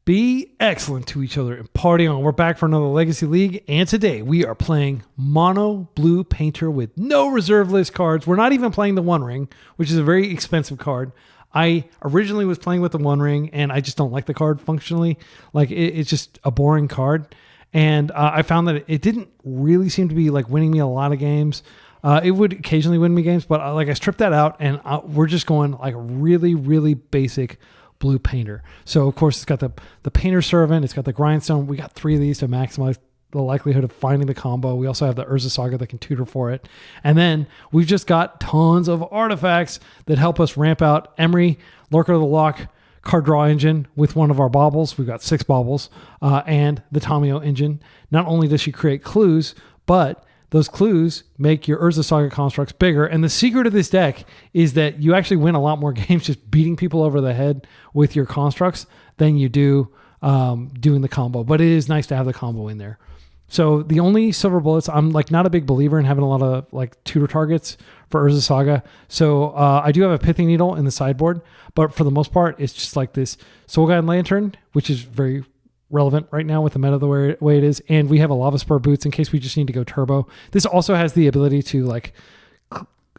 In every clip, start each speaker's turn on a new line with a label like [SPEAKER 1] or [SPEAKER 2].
[SPEAKER 1] Be excellent to each other and party on. We're back for another Legacy League, and today we are playing Mono Blue Painter with no reserve list cards. We're not even playing the One Ring, which is a very expensive card. I originally was playing with the One Ring, and I just don't like the card functionally. Like, it's just a boring card. And I found that it didn't really seem to be like winning me a lot of games. It would occasionally win me games, but I stripped that out, and we're just going like really, really basic blue painter. So of course it's got the painter servant, it's got the grindstone. We got 3 of these to maximize the likelihood of finding the combo. We also have the Urza Saga that can tutor for it. And then we've just got tons of artifacts that help us ramp out Emery, Lurker of the Lock, card draw engine with one of our baubles. We've got 6 baubles, and the Tamio engine. Not only does she create clues, but those clues make your Urza Saga constructs bigger. And the secret of this deck is that you actually win a lot more games just beating people over the head with your constructs than you do doing the combo. But it is nice to have the combo in there. So the only silver bullets, I'm like not a big believer in having a lot of like tutor targets for Urza Saga. So I do have a Pithing Needle in the sideboard, but for the most part, it's just like this Soul Guide Lantern, which is very relevant right now with the meta the way it is. And we have a Lava Spur Boots in case we just need to go turbo. This also has the ability to like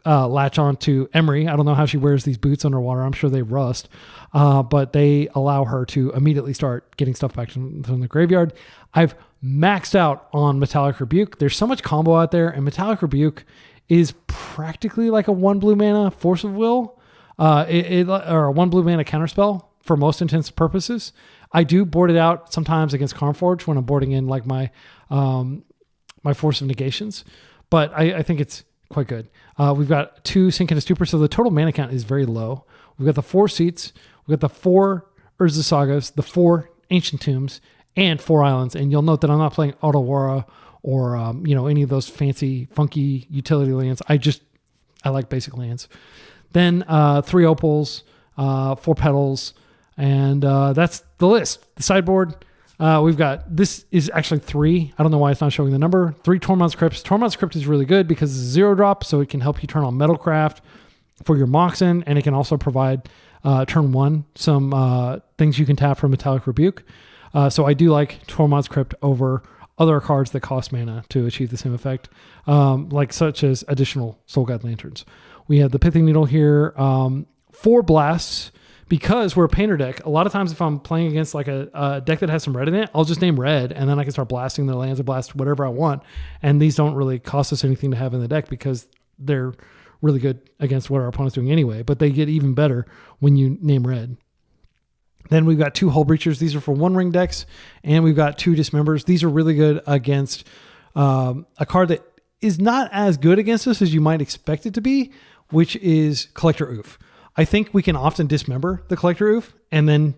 [SPEAKER 1] latch on to Emery. I don't know how she wears these boots underwater. I'm sure they rust, but they allow her to immediately start getting stuff back from the graveyard. I've maxed out on Metallic Rebuke. There's so much combo out there, and Metallic Rebuke is practically like a 1 blue mana Force of Will, or a 1 blue mana Counterspell for most intents and purposes. I do board it out sometimes against Karnforge when I'm boarding in like my my Force of Negations, but I think it's quite good. We've got 2 Sink into Stupor, so the total mana count is very low. We've got the 4 Seats, we've got the 4 Urza Sagas, the 4 Ancient Tombs, and 4 Islands. And you'll note that I'm not playing Otawara or any of those fancy, funky utility lands. I like basic lands. Then 3 Opals, 4 Petals, and that's the list. The sideboard, we've got, this is actually 3. I don't know why it's not showing the number. 3 Tormod's Crypts. Tormod's Crypt is really good because it's a 0-drop, so it can help you turn on Metalcraft for your Moxen, and it can also provide turn 1 some things you can tap for Metallic Rebuke. So I do like Tormod's Crypt over other cards that cost mana to achieve the same effect, like such as additional Soul Guide Lanterns. We have the Pithing Needle here, 4 Blasts. Because we're a painter deck, a lot of times if I'm playing against like a deck that has some red in it, I'll just name red, and then I can start blasting the lands and blast whatever I want. And these don't really cost us anything to have in the deck because they're really good against what our opponent's doing anyway, but they get even better when you name red. Then we've got 2 Hullbreachers. These are for 1 ring decks, and we've got 2 Dismembers. These are really good against a card that is not as good against us as you might expect it to be, which is Collector Oof. I think we can often dismember the Collector Oof, and then,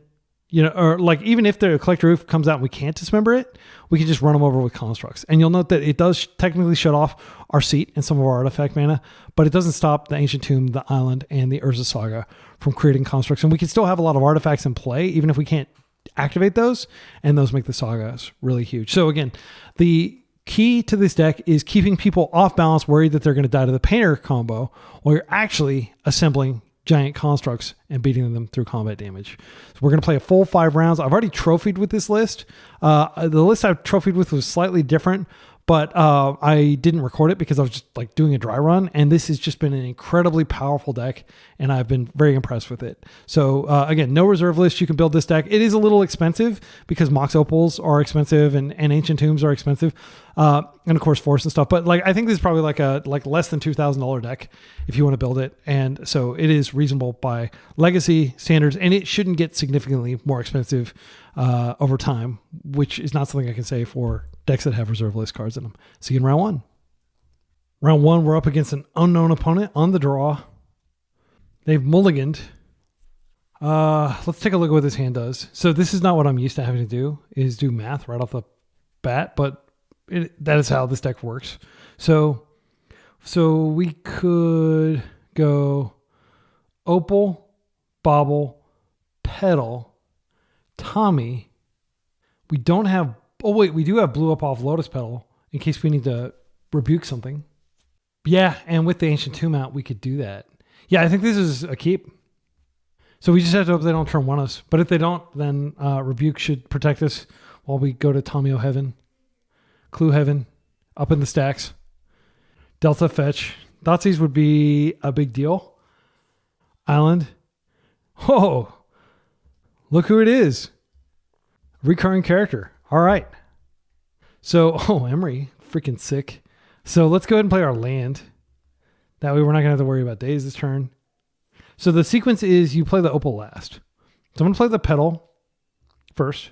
[SPEAKER 1] or like even if the Collector Oof comes out and we can't dismember it, we can just run them over with constructs. And you'll note that it does technically shut off our seat and some of our artifact mana, but it doesn't stop the Ancient Tomb, the Island, and the Urza Saga from creating constructs. And we can still have a lot of artifacts in play, even if we can't activate those, and those make the sagas really huge. So again, the key to this deck is keeping people off balance, worried that they're going to die to the Painter combo, while you're actually assembling giant constructs and beating them through combat damage. So we're going to play a full 5 rounds. I've already trophied with this list. The list I've trophied with was slightly different, but I didn't record it because I was just like doing a dry run. And this has just been an incredibly powerful deck, and I've been very impressed with it. So again, no reserve list. You can build this deck. It is a little expensive because Mox Opals are expensive and Ancient Tombs are expensive. And of course Force and stuff, but like I think this is probably like less than $2,000 deck if you want to build it, and so it is reasonable by Legacy standards, and it shouldn't get significantly more expensive over time, which is not something I can say for decks that have reserve list cards in them. See you in round 1. Round 1, we're up against an unknown opponent on the draw. They've mulliganed. Let's take a look at what this hand does. So this is not what I'm used to having to do, is do math right off the bat, but that is how this deck works. So we could go Opal, Bauble, Petal, Tommy. We don't have, we do have Blue Up off Lotus Petal in case we need to rebuke something. Yeah, and with the Ancient Tomb out, we could do that. Yeah, I think this is a keep. So we just have to hope they don't turn one us. But if they don't, then Rebuke should protect us while we go to Tommy Heaven. Clue Heaven. Up in the stacks. Delta fetch. Thoughtseize would be a big deal. Island. Oh, look who it is. Recurring character. All right. So, Emery. Freaking sick. So let's go ahead and play our land. That way we're not going to have to worry about days this turn. So the sequence is you play the opal last. So I'm going to play the petal first.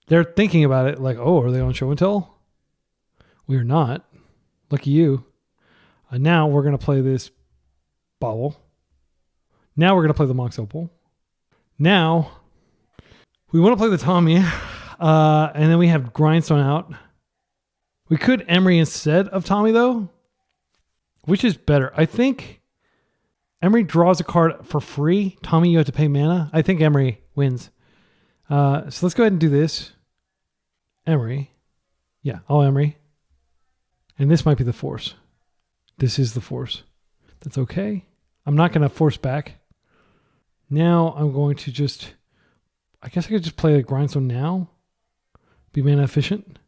[SPEAKER 1] They're thinking about it like, oh, are they on show and tell? We are not. Lucky you. Now we're going to play this bauble. Now we're going to play the Mox Opal. Now we want to play the Tommy. And then we have Grindstone out. We could Emery instead of Tommy though. Which is better? I think Emery draws a card for free. Tommy, you have to pay mana. I think Emery wins. So let's go ahead and do this. Emery. Yeah, all Emery. And this might be the force. This is the force. That's okay. I'm not going to force back. Now I'm going to just... I guess I could just play the Grindstone now. Be mana efficient.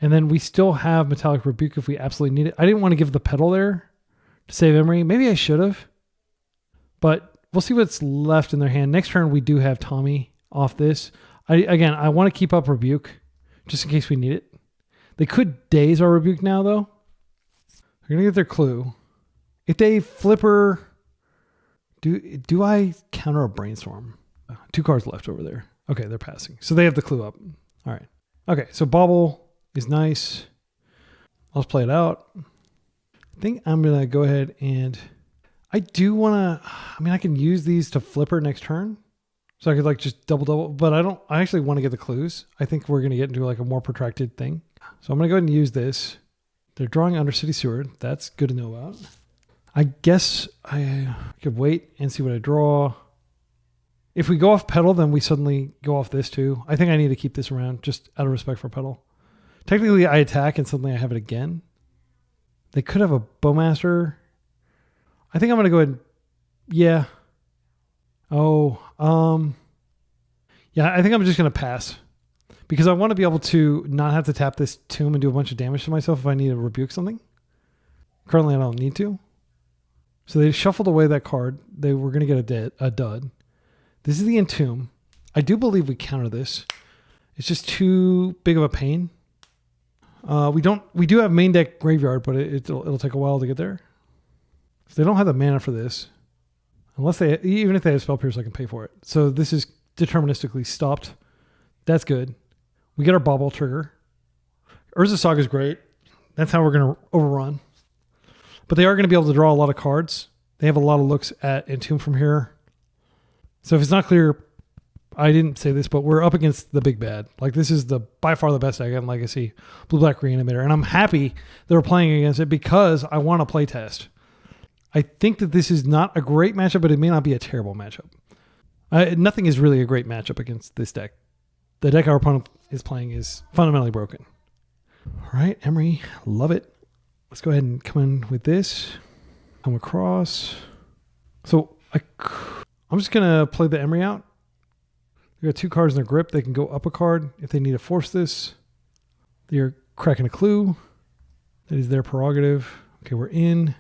[SPEAKER 1] And then we still have Metallic Rebuke if we absolutely need it. I didn't want to give the petal there to save Emery. Maybe I should have. But we'll see what's left in their hand. Next turn, we do have Tommy off this. I want to keep up Rebuke just in case we need it. They could daze our Rebuke now, though. They're going to get their clue. If they flipper, do I counter a Brainstorm? 2 cards left over there. Okay, they're passing. So they have the clue up. All right. Okay, so Bauble is nice. I'll just play it out. I think I'm going to go ahead and... I do want to... I mean, I can use these to flipper next turn. So I could like just double. But I actually want to get the clues. I think we're going to get into like a more protracted thing. So I'm going to go ahead and use this. They're drawing Undercity Sewer. That's good to know about. I guess I could wait and see what I draw. If we go off Petal, then we suddenly go off this too. I think I need to keep this around just out of respect for Petal. Technically, I attack and suddenly I have it again. They could have a Bowmaster. I think I'm going to go ahead and... Yeah. Yeah, I think I'm just going to pass. Because I want to be able to not have to tap this tomb and do a bunch of damage to myself if I need to rebuke something. Currently, I don't need to. So they shuffled away that card. They were going to get a dud. This is the Entomb. I do believe we counter this. It's just too big of a pain. We do have main deck Graveyard, but it'll take a while to get there. So they don't have the mana for this. Even if they have Spell Pierce, I can pay for it. So this is deterministically stopped. That's good. We get our Bauble trigger. Urza Saga is great. That's how we're going to overrun. But they are going to be able to draw a lot of cards. They have a lot of looks at Entomb from here. So if it's not clear, I didn't say this, but we're up against the big bad. Like this is by far the best deck in Legacy, Blue-Black Reanimator. And I'm happy they're playing against it because I want to play test. I think that this is not a great matchup, but it may not be a terrible matchup. Nothing is really a great matchup against this deck. The deck our opponent is playing is fundamentally broken. All right, Emery, love it. Let's go ahead and come in with this. Come across. So I'm just going to play the Emery out. They got 2 cards in their grip. They can go up a card if they need to force this. They're cracking a clue. That is their prerogative. Okay, we're in.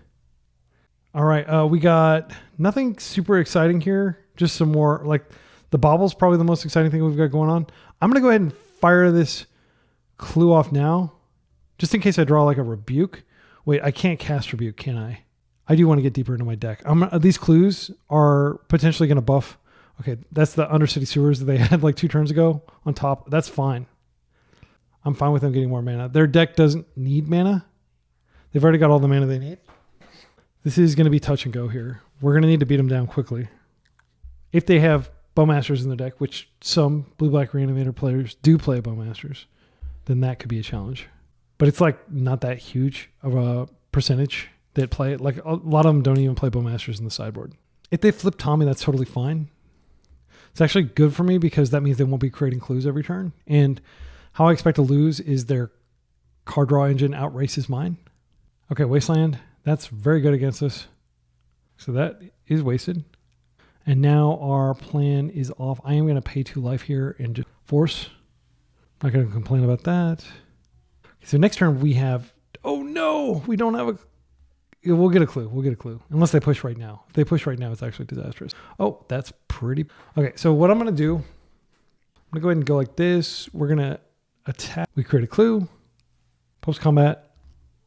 [SPEAKER 1] All right, we got nothing super exciting here. Just some more, like the Bauble's probably the most exciting thing we've got going on. I'm going to go ahead and fire this clue off now, just in case I draw like a Rebuke. Wait, I can't cast Rebuke, can I? I do want to get deeper into my deck. These clues are potentially going to buff. Okay, that's the Undercity Sewers that they had like 2 turns ago on top. That's fine. I'm fine with them getting more mana. Their deck doesn't need mana. They've already got all the mana they need. This is going to be touch and go here. We're going to need to beat them down quickly. If they have Bowmasters in their deck, which some Blue-Black Reanimator players do play Bowmasters, then that could be a challenge. But it's like not that huge of a percentage that play it. Like a lot of them don't even play Bowmasters in the sideboard. If they flip Tommy, that's totally fine. It's actually good for me because that means they won't be creating clues every turn. And how I expect to lose is their card draw engine outraces mine. Okay, Wasteland. That's very good against us. So that is wasted. And now our plan is off. I am going to pay 2 life here and just force. Not going to complain about that. So next turn we have, oh no, we don't have a, we'll get a clue. We'll get a clue. Unless they push right now. If they push right now, it's actually disastrous. Oh, that's pretty. Okay, so what I'm going to do, I'm going to go ahead and go like this. We're going to attack. We create a clue. Post-combat.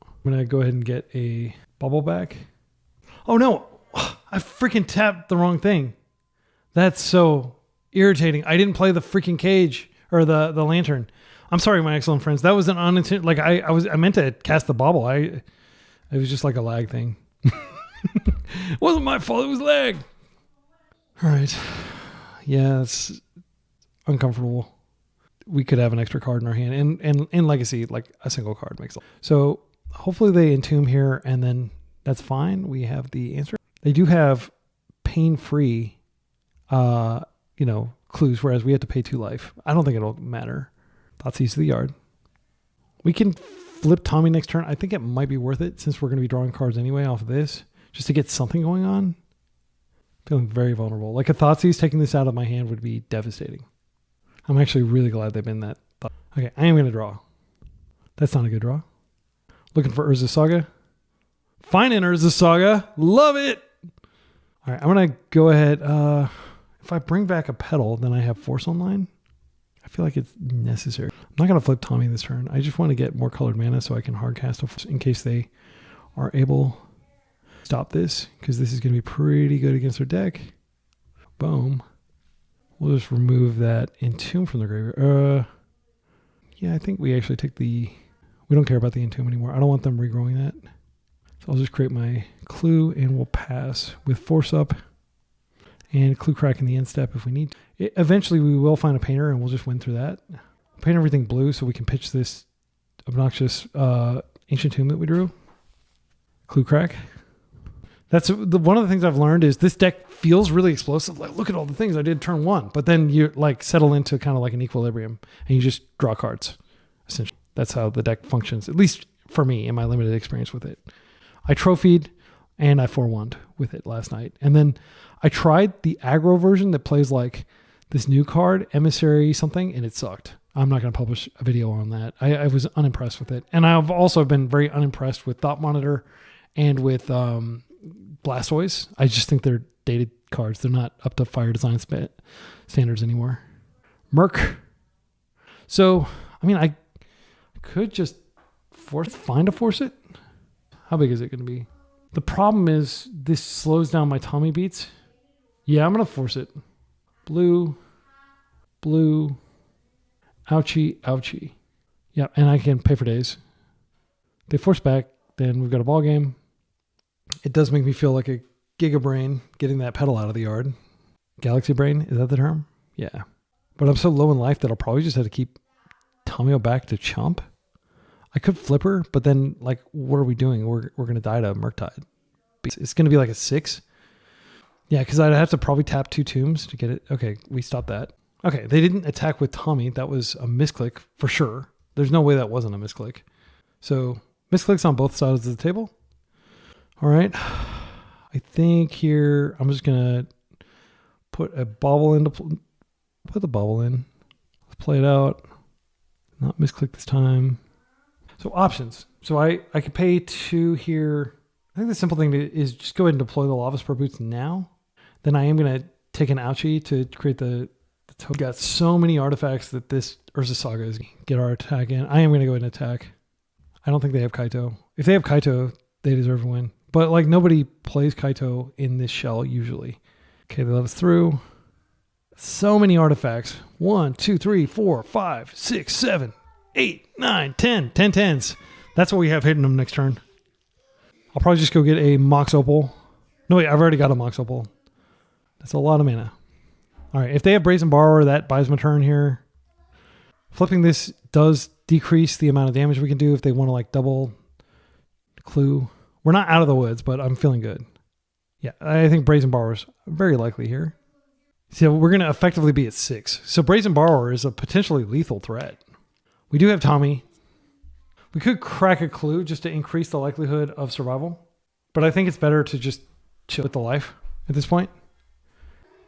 [SPEAKER 1] I'm going to go ahead and get a bubble back. Oh no, I freaking tapped the wrong thing. That's so irritating. I didn't play the freaking cage or the lantern. I'm sorry, my excellent friends. That was an unintentional, like I meant to cast the bobble. It was just like a lag thing. It wasn't my fault. It was lag. All right. Yeah, it's uncomfortable. We could have an extra card in our hand, and in Legacy, like a single card makes sense. So hopefully they entomb here, and then that's fine. We have the answer. They do have pain-free, clues, whereas we have to pay 2 life. I don't think it'll matter. Thoughtseize to the yard. We can flip Tommy next turn. I think it might be worth it since we're going to be drawing cards anyway off of this, just to get something going on. Feeling very vulnerable. Like a Thoughtseize taking this out of my hand would be devastating. I'm actually really glad they've been that. Okay, I am going to draw. That's not a good draw. Looking for Urza Saga. Finding Urza Saga. Love it. All right, I'm going to go ahead. If I bring back a Petal, then I have Force Online. I feel like it's necessary. I'm not going to flip Tommy this turn. I just want to get more colored mana so I can hard cast in case they are able to stop this, because this is going to be pretty good against their deck. Boom. We'll just remove that Entomb from the graveyard. Yeah, I think we actually take we don't care about the Entomb anymore. I don't want them regrowing that. So I'll just create my clue and we'll pass with Force Up and Clue Crack in the end step if we need to. Eventually we will find a painter and we'll just win through that. Paint everything blue so we can pitch this obnoxious Ancient Tomb that we drew. Clue Crack. That's one of the things I've learned is this deck feels really explosive. Like, look at all the things I did turn 1. But then you like settle into kind of like an equilibrium and you just draw cards. Essentially, that's how the deck functions, at least for me in my limited experience with it. I trophied and I 4-1'd with it last night. And then I tried the aggro version that plays like this new card, Emissary something, and it sucked. I'm not going to publish a video on that. I was unimpressed with it. And I've also been very unimpressed with Thought Monitor and with Blastoise. I just think they're dated cards. They're not up to Fire Design standards anymore. Merc. So, I mean, I could just find a Force It. How big is it going to be? The problem is this slows down my Tommy beats. Yeah, I'm going to Force It. Blue. Blue. Ouchie. Ouchie. Yeah, and I can pay for days. They force back, then we've got a ball game. It does make me feel like a Giga Brain getting that Petal out of the yard. Galaxy Brain, is that the term? Yeah. But I'm so low in life that I'll probably just have to keep Tommy back to chump. I could flip her, but then like, what are we doing? We're going to die to Murktide. It's going to be like a 6. Yeah, because I'd have to probably tap 2 tombs to get it. Okay, we stopped that. Okay, they didn't attack with Tommy. That was a misclick for sure. There's no way that wasn't a misclick. So misclicks on both sides of the table. All right. I think here I'm just going to put a bobble in. Put the bobble in. Let's play it out. Not misclick this time. So options. So I could pay 2 here. I think the simple thing is just go ahead and deploy the Lava Spur Boots now. Then I am going to take an Ouchie to create the token. Got so many artifacts that this Urza Saga is get our attack in. I am going to go ahead and attack. I don't think they have Kaito. If they have Kaito, they deserve a win. But like nobody plays Kaito in this shell usually. Okay, they let us through. So many artifacts. 1, 2, 3, 4, 5, 6, 7, 8, 9, 10. 10 10s. That's what we have hitting them next turn. I'll probably just go get a Mox Opal. No, wait, I've already got a Mox Opal. That's a lot of mana. All right, if they have Brazen Borrower, that buys my turn here. Flipping this does decrease the amount of damage we can do if they want to like double clue. We're not out of the woods, but I'm feeling good. Yeah, I think Brazen Borrower is very likely here. So we're going to effectively be at 6. So Brazen Borrower is a potentially lethal threat. We do have Tommy. We could crack a clue just to increase the likelihood of survival. But I think it's better to just chill with the life at this point.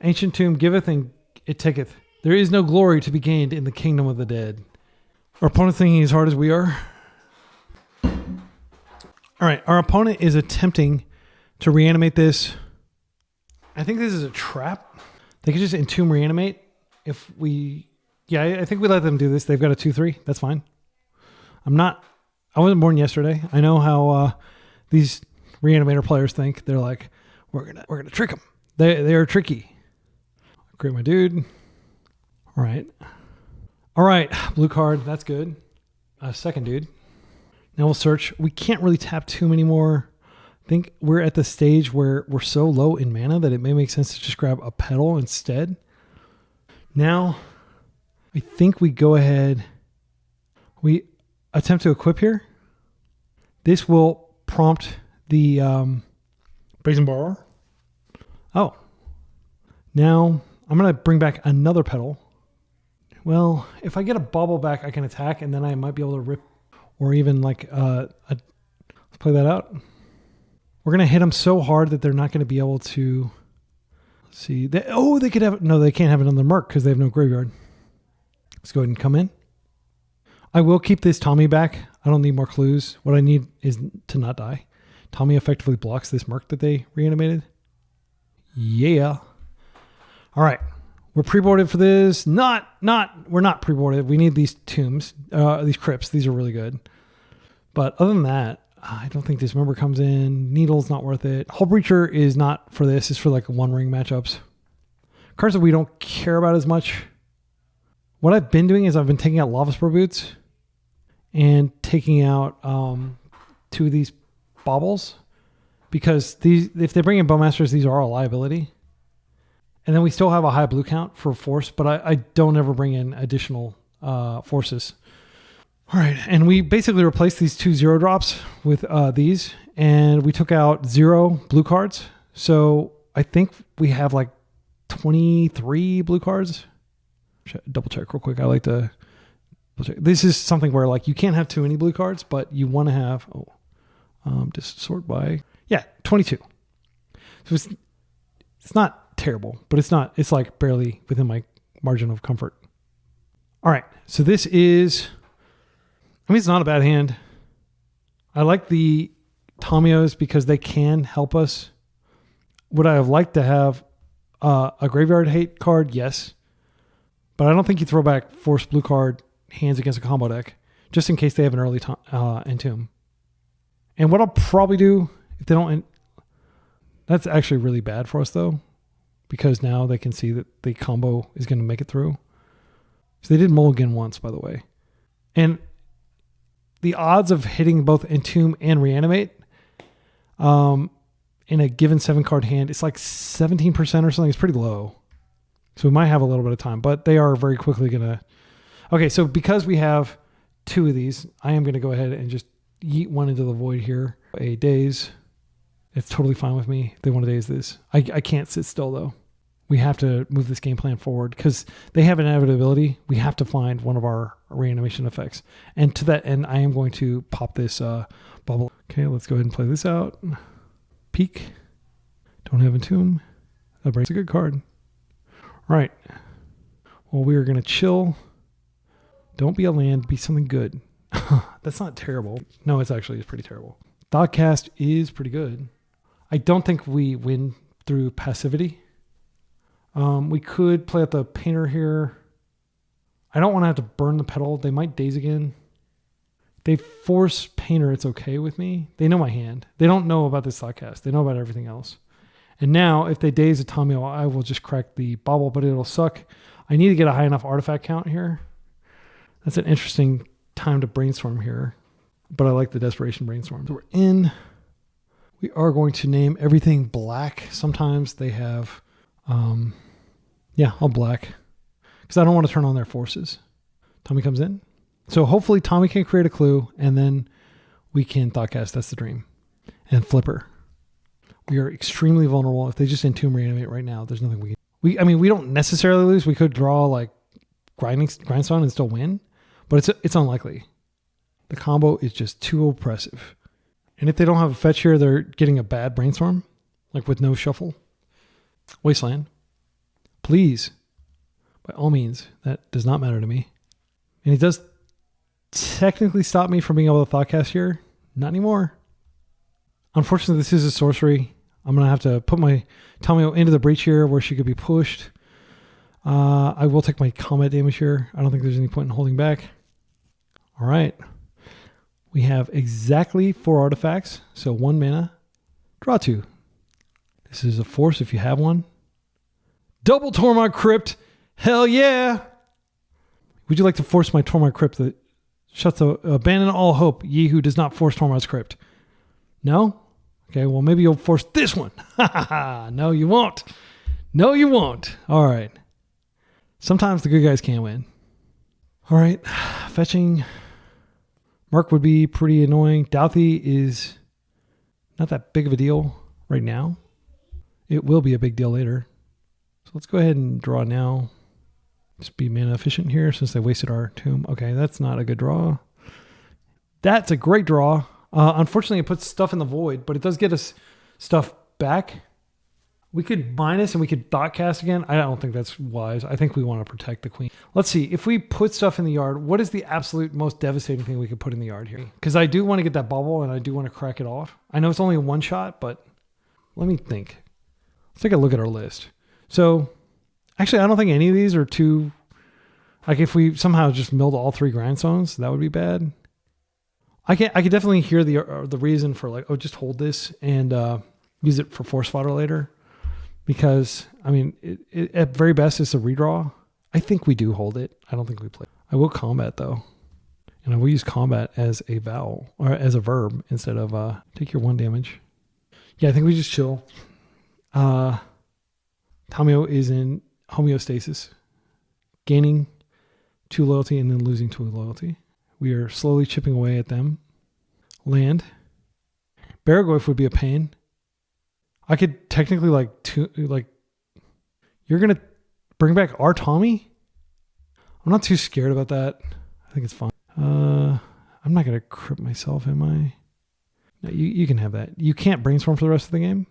[SPEAKER 1] Ancient tomb giveth and it taketh. There is no glory to be gained in the kingdom of the dead. Our opponent thinking as hard as we are. All right, our opponent is attempting to reanimate this. I think this is a trap. They could just entomb reanimate if we... Yeah, I think we let them do this. They've got a 2/3. That's fine. I wasn't born yesterday. I know how these Reanimator players think. They're like, we're gonna trick them. They are tricky. Create my dude. All right. Blue card. That's good. Second dude. Now we'll search. We can't really tap tomb anymore. I think we're at the stage where we're so low in mana that it may make sense to just grab a petal instead. Now, I think we go ahead. We attempt to equip here. This will prompt the Brazen Borrower. Oh. Now, I'm going to bring back another petal. Well, if I get a bauble back, I can attack, and then I might be able to rip, or even like, let's play that out. We're going to hit them so hard that they're not going to be able to, let's see. They could have, no, they can't have another Merc because they have no graveyard. Let's go ahead and come in. I will keep this Tommy back. I don't need more clues. What I need is to not die. Tommy effectively blocks this Merc that they reanimated. Yeah. All right. We're pre-boarded for this. We're not pre-boarded. We need these tombs, these crypts. These are really good. But other than that, I don't think Dismember comes in. Needle's not worth it. Hullbreacher is not for this. It's for like one ring matchups. Cards that we don't care about as much. What I've been doing is I've been taking out Lava Spur Boots and taking out 2 of these baubles, because these, if they bring in Bowmasters, these are a liability. And then we still have a high blue count for force, but I don't ever bring in additional forces. All right, and we basically replaced these 2 0 drops with these, and we took out 0 blue cards. So I think we have like 23 blue cards. Double check real quick. I like to double check. This is something where like you can't have too many blue cards, but you want to have, just sort by, 22. So it's not terrible, but it's like barely within my margin of comfort. All right, so this is, it's not a bad hand. I like the Tamios because they can help us. Would I have liked to have a graveyard hate card? Yes. But I don't think you throw back force blue card hands against a combo deck, just in case they have an early entomb. And what I'll probably do, if they don't, that's actually really bad for us though, because now they can see that the combo is going to make it through. So they did mulligan once, by the way. And the odds of hitting both entomb and reanimate in a given 7-card hand, it's like 17% or something. It's pretty low. So we might have a little bit of time, but they are very quickly going to... Okay, so because we have 2 of these, I am going to go ahead and just yeet one into the void here. A daze. It's totally fine with me if they want to daze this. I can't sit still, though. We have to move this game plan forward because they have an inevitability. We have to find one of our reanimation effects. And to that end, I am going to pop this bubble. Okay, let's go ahead and play this out. Peek. Don't have entomb. That brings a good card. Right. Well, we are going to chill. Don't be a land. Be something good. That's not terrible. No, it's pretty terrible. Thoughtcast is pretty good. I don't think we win through passivity. We could play out the painter here. I don't want to have to burn the petal. They might daze again. They force painter. It's okay with me. They know my hand. They don't know about this Thoughtcast. They know about everything else. And now, if they daze a Tamio, I will just crack the bauble, but it'll suck. I need to get a high enough artifact count here. That's an interesting time to brainstorm here, but I like the desperation brainstorm. So we're in. We are going to name everything black. Sometimes they have, all black, because I don't want to turn on their forces. Tommy comes in. So hopefully Tommy can create a clue, and then we can Thoughtcast. That's the dream. And Flipper. We are extremely vulnerable. If they just entomb reanimate right now, there's nothing we can... We don't necessarily lose. We could draw like Grindstone and still win, but it's unlikely. The combo is just too oppressive. And if they don't have a fetch here, they're getting a bad brainstorm, like with no shuffle. Wasteland. Please. By all means. That does not matter to me. And it does technically stop me from being able to Thoughtcast here. Not anymore. Unfortunately, this is a sorcery. I'm going to have to put my Tamio into the breach here where she could be pushed. I will take my combat damage here. I don't think there's any point in holding back. All right. We have exactly 4 artifacts. So 1 mana. Draw 2. This is a force if you have one. Double Tormod Crypt. Hell yeah. Would you like to force my Tormod Crypt that shuts the abandon all hope, ye who does not force Tormod's Crypt? No? Okay, well maybe you'll force this one. No, you won't. No, you won't. All right. Sometimes the good guys can't win. All right. Fetching. Mark would be pretty annoying. Douthie is not that big of a deal right now. It will be a big deal later. So let's go ahead and draw now. Just be mana efficient here since they wasted our tomb. Okay, that's not a good draw. That's a great draw. Unfortunately, it puts stuff in the void, but it does get us stuff back. We could minus and we could Thoughtcast again. I don't think that's wise. I think we want to protect the queen. Let's see. If we put stuff in the yard, what is the absolute most devastating thing we could put in the yard here? Because I do want to get that bubble and I do want to crack it off. I know it's only a 1 shot, but let me think. Let's take a look at our list. So actually, I don't think any of these are too... Like if we somehow just milled all 3 grindstones, that would be bad. I could definitely hear the reason for like, oh, just hold this and use it for force fodder later. Because, I mean, it at very best, it's a redraw. I think we do hold it. I don't think we play. I will combat, though. And I will use combat as a vowel, or as a verb, instead of take your 1 damage. Yeah, I think we just chill. Tamio is in homeostasis. Gaining 2 loyalty and then losing 2 loyalty. We are slowly chipping away at them. Land. Baragoyf would be a pain. I could technically you're going to bring back our Tommy? I'm not too scared about that. I think it's fine. I'm not going to crypt myself, am I? No, you can have that. You can't brainstorm for the rest of the game.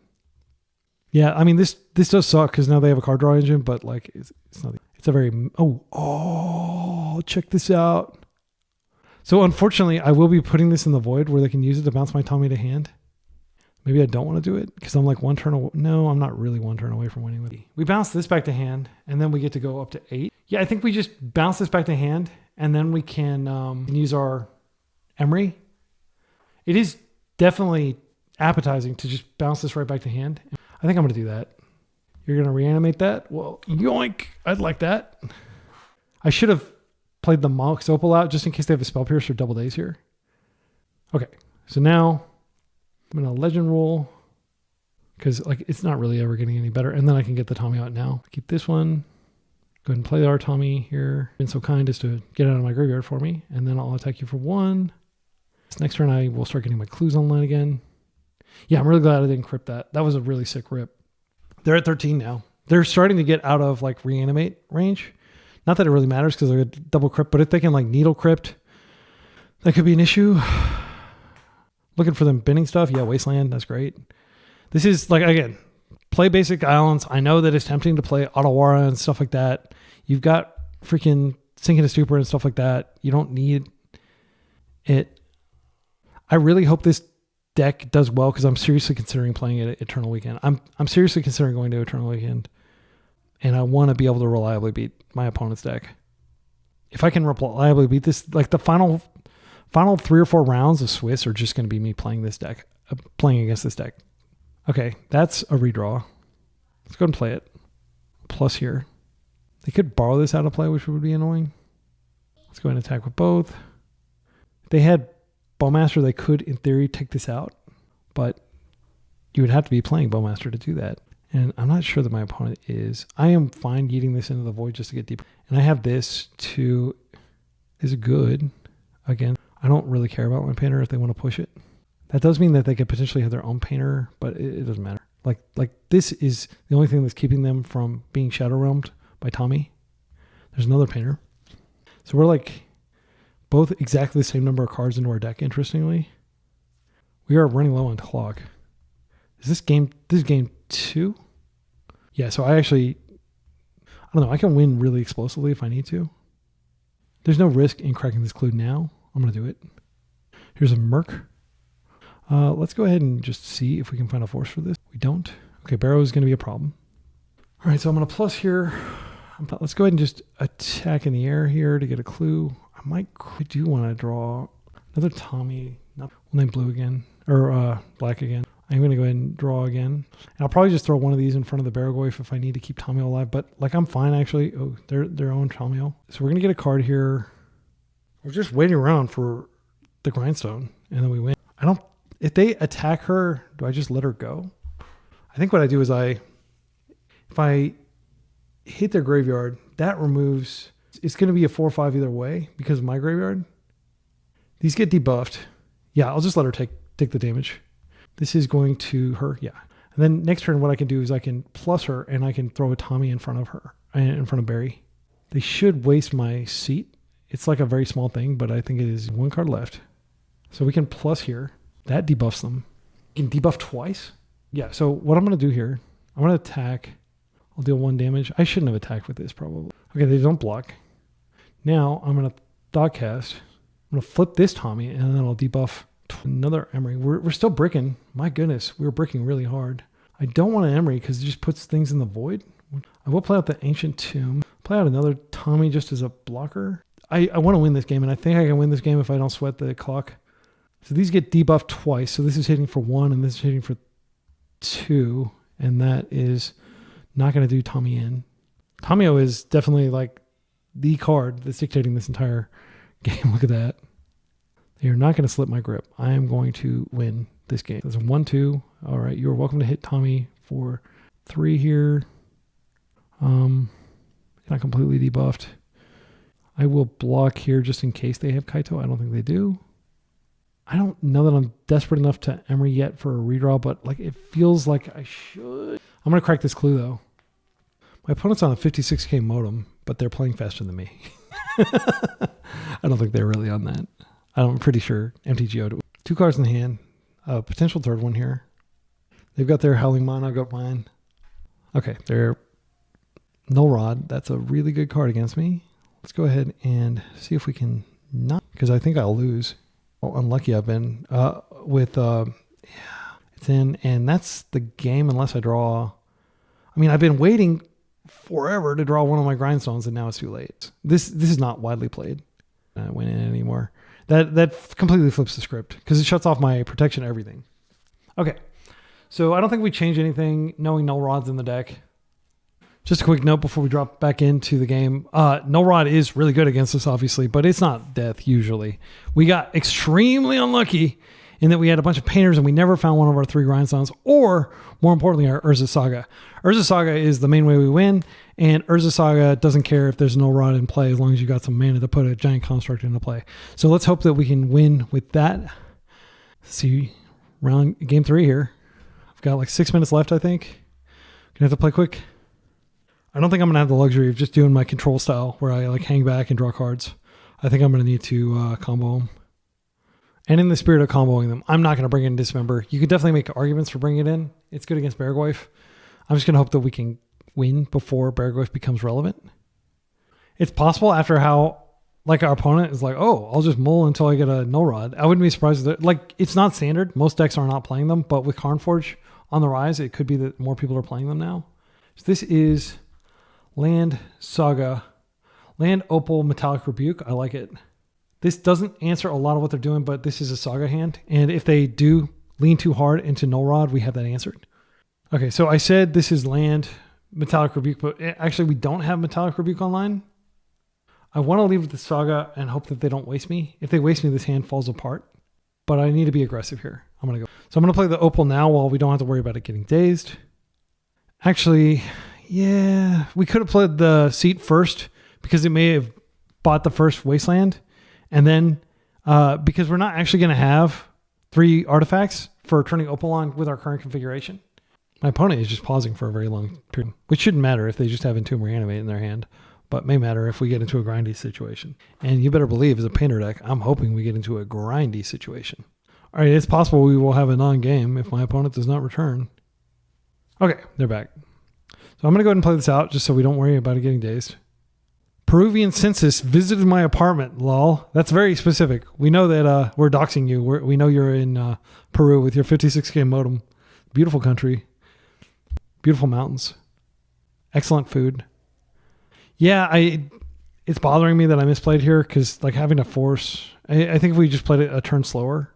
[SPEAKER 1] Yeah, I mean, this does suck because now they have a card draw engine, but like it's not, it's a very, check this out. So unfortunately, I will be putting this in the void where they can use it to bounce my Tommy to hand. Maybe I don't want to do it because I'm like 1 turn away. No, I'm not really 1 turn away from winning with it. We bounce this back to hand and then we get to go up to 8. Yeah, I think we just bounce this back to hand and then we can use our Emery. It is definitely appetizing to just bounce this right back to hand. I think I'm going to do that. You're going to reanimate that? Well, yoink. I'd like that. I should have played the Monk's Opal out just in case they have a Spell Pierce or Double Days here. Okay, so now I'm going to legend roll because like it's not really ever getting any better. And then I can get the Tommy out now. Keep this one. Go ahead and play our Tommy here. Been so kind as to get out of my graveyard for me. And then I'll attack you for 1. This next turn I will start getting my clues online again. Yeah, I'm really glad I didn't crypt that. That was a really sick rip. They're at 13 now. They're starting to get out of like reanimate range. Not that it really matters because they're a double crypt, but if they can like needle crypt, that could be an issue. Looking for them binning stuff. Yeah, Wasteland. That's great. This is like, again, play basic islands. I know that it's tempting to play Otawara and stuff like that. You've got freaking Sink into Stupor and stuff like that. You don't need it. I really hope this deck does well because I'm seriously considering playing it at Eternal Weekend. I'm seriously considering going to Eternal Weekend. And I want to be able to reliably beat my opponent's deck. If I can reliably beat this, like the final 3 or 4 rounds of Swiss are just going to be me playing this deck, playing against this deck. Okay, that's a redraw. Let's go and play it. Plus here. They could borrow this out of play, which would be annoying. Let's go ahead and attack with both. If they had Bowmaster, they could, in theory, take this out. But you would have to be playing Bowmaster to do that. And I'm not sure that my opponent is. I am fine eating this into the void just to get deeper. And I have this to... is good. Again, I don't really care about my painter if they want to push it. That does mean that they could potentially have their own painter, but it doesn't matter. Like this is the only thing that's keeping them from being Shadow Realmed by Tommy. There's another painter. So we're like both exactly the same number of cards into our deck, interestingly. We are running low on clock. Is this game 2? Yeah, so I actually... don't know. I can win really explosively if I need to. There's no risk in cracking this clue now. I'm going to do it. Here's a Merc. Let's go ahead and just see if we can find a force for this. We don't. Okay, Barrow is going to be a problem. All right, so I'm going to plus here. Let's go ahead and just attack in the air here to get a clue. I do want to draw another Tommy. We'll name blue again, or black again. I'm going to go ahead and draw again. And I'll probably just throw one of these in front of the Barrowgoyf if I need to keep Tommy alive. But like I'm fine actually. Oh, their own Tommy. So we're going to get a card here. We're just waiting around for the grindstone and then we win. If they attack her, do I just let her go? I think what I do is if I hit their graveyard, that removes, it's going to be a 4/5 either way because of my graveyard. These get debuffed. Yeah, I'll just let her take the damage. This is going to her, yeah. And then next turn, what I can do is I can plus her and I can throw a Tommy in front of her, in front of Barry. They should waste my seat. It's like a very small thing, but I think it is one card left. So we can plus here. That debuffs them. You can debuff twice. Yeah, so what I'm going to do here, I'm going to attack. I'll deal 1 damage. I shouldn't have attacked with this probably. Okay, they don't block. Now I'm going to thought cast. I'm going to flip this Tommy and then I'll debuff another Emery. We're still bricking. My goodness, we were bricking really hard. I don't want an Emery because it just puts things in the void. I will play out the Ancient Tomb. Play out another Tommy just as a blocker. I want to win this game, and I think I can win this game if I don't sweat the clock. So these get debuffed twice. So this is hitting for 1 and this is hitting for 2. And that is not going to do Tommy in. Tommy-O is definitely like the card that's dictating this entire game. Look at that. They are not going to slip my grip. I am going to win this game. There's a 1-2. All right. You're welcome to hit Tommy for 3 here. Not completely debuffed. I will block here just in case they have Kaito. I don't think they do. I don't know that I'm desperate enough to Emery yet for a redraw, but like it feels like I should. I'm going to crack this clue though. My opponent's on a 56k modem, but they're playing faster than me. I don't think they're really on that. I'm pretty sure MTGO do. 2 cards in the hand. A potential third one here. They've got their Howling Mono, I've got mine. Okay, they're Null Rod. That's a really good card against me. Let's go ahead and see if we can not, because I think I'll lose. How unlucky I've been with, it's in, and that's the game unless I draw. I mean, I've been waiting forever to draw one of my grindstones, and now it's too late. This is not widely played. I went in anymore. That completely flips the script because it shuts off my protection, everything. Okay, so I don't think we change anything knowing Null Rod's in the deck. Just a quick note before we drop back into the game. Null Rod is really good against us, obviously, but it's not death usually. We got extremely unlucky in that we had a bunch of painters and we never found one of our 3 grindstones, or more importantly, our Urza Saga. Urza Saga is the main way we win, and Urza Saga doesn't care if there's no Rod in play as long as you got some mana to put a giant construct into play. So let's hope that we can win with that. See, game 3 here. I've got like 6 minutes left, I think. Gonna have to play quick. I don't think I'm going to have the luxury of just doing my control style where I like hang back and draw cards. I think I'm going to need to combo them. And in the spirit of comboing them, I'm not going to bring in Dismember. You could definitely make arguments for bringing it in. It's good against Barrowgoyf. I'm just going to hope that we can win before Barrowgoyf becomes relevant. It's possible after how like our opponent is like, oh, I'll just mull until I get a Null Rod. I wouldn't be surprised that like it's not standard. Most decks are not playing them, but with Karnforge on the rise, it could be that more people are playing them now. So this is Land Saga, Land Opal Metallic Rebuke. I like it. This doesn't answer a lot of what they're doing, but this is a Saga hand. And if they do lean too hard into Null Rod, we have that answered. Okay, so I said this is Land Metallic Rebuke, but actually we don't have Metallic Rebuke online. I want to leave with the Saga and hope that they don't waste me. If they waste me, this hand falls apart. But I need to be aggressive here. I'm going to go. So I'm going to play the Opal now while we don't have to worry about it getting dazed. Actually, yeah, we could have played the seat first because it may have bought the first Wasteland. And then because we're not actually going to have 3 artifacts for turning Opal on with our current configuration. My opponent is just pausing for a very long period, which shouldn't matter if they just have Entomb Reanimate in their hand, but may matter if we get into a grindy situation. And you better believe as a painter deck, I'm hoping we get into a grindy situation. All right, it's possible we will have a non-game if my opponent does not return. Okay, they're back. So I'm going to go ahead and play this out just so we don't worry about it getting dazed. Peruvian census visited my apartment, lol. That's very specific. We know that we're doxing you. We know you're in Peru with your 56K modem. Beautiful country. Beautiful mountains. Excellent food. Yeah, it's bothering me that I misplayed here because like having to force... I think if we just played it a turn slower,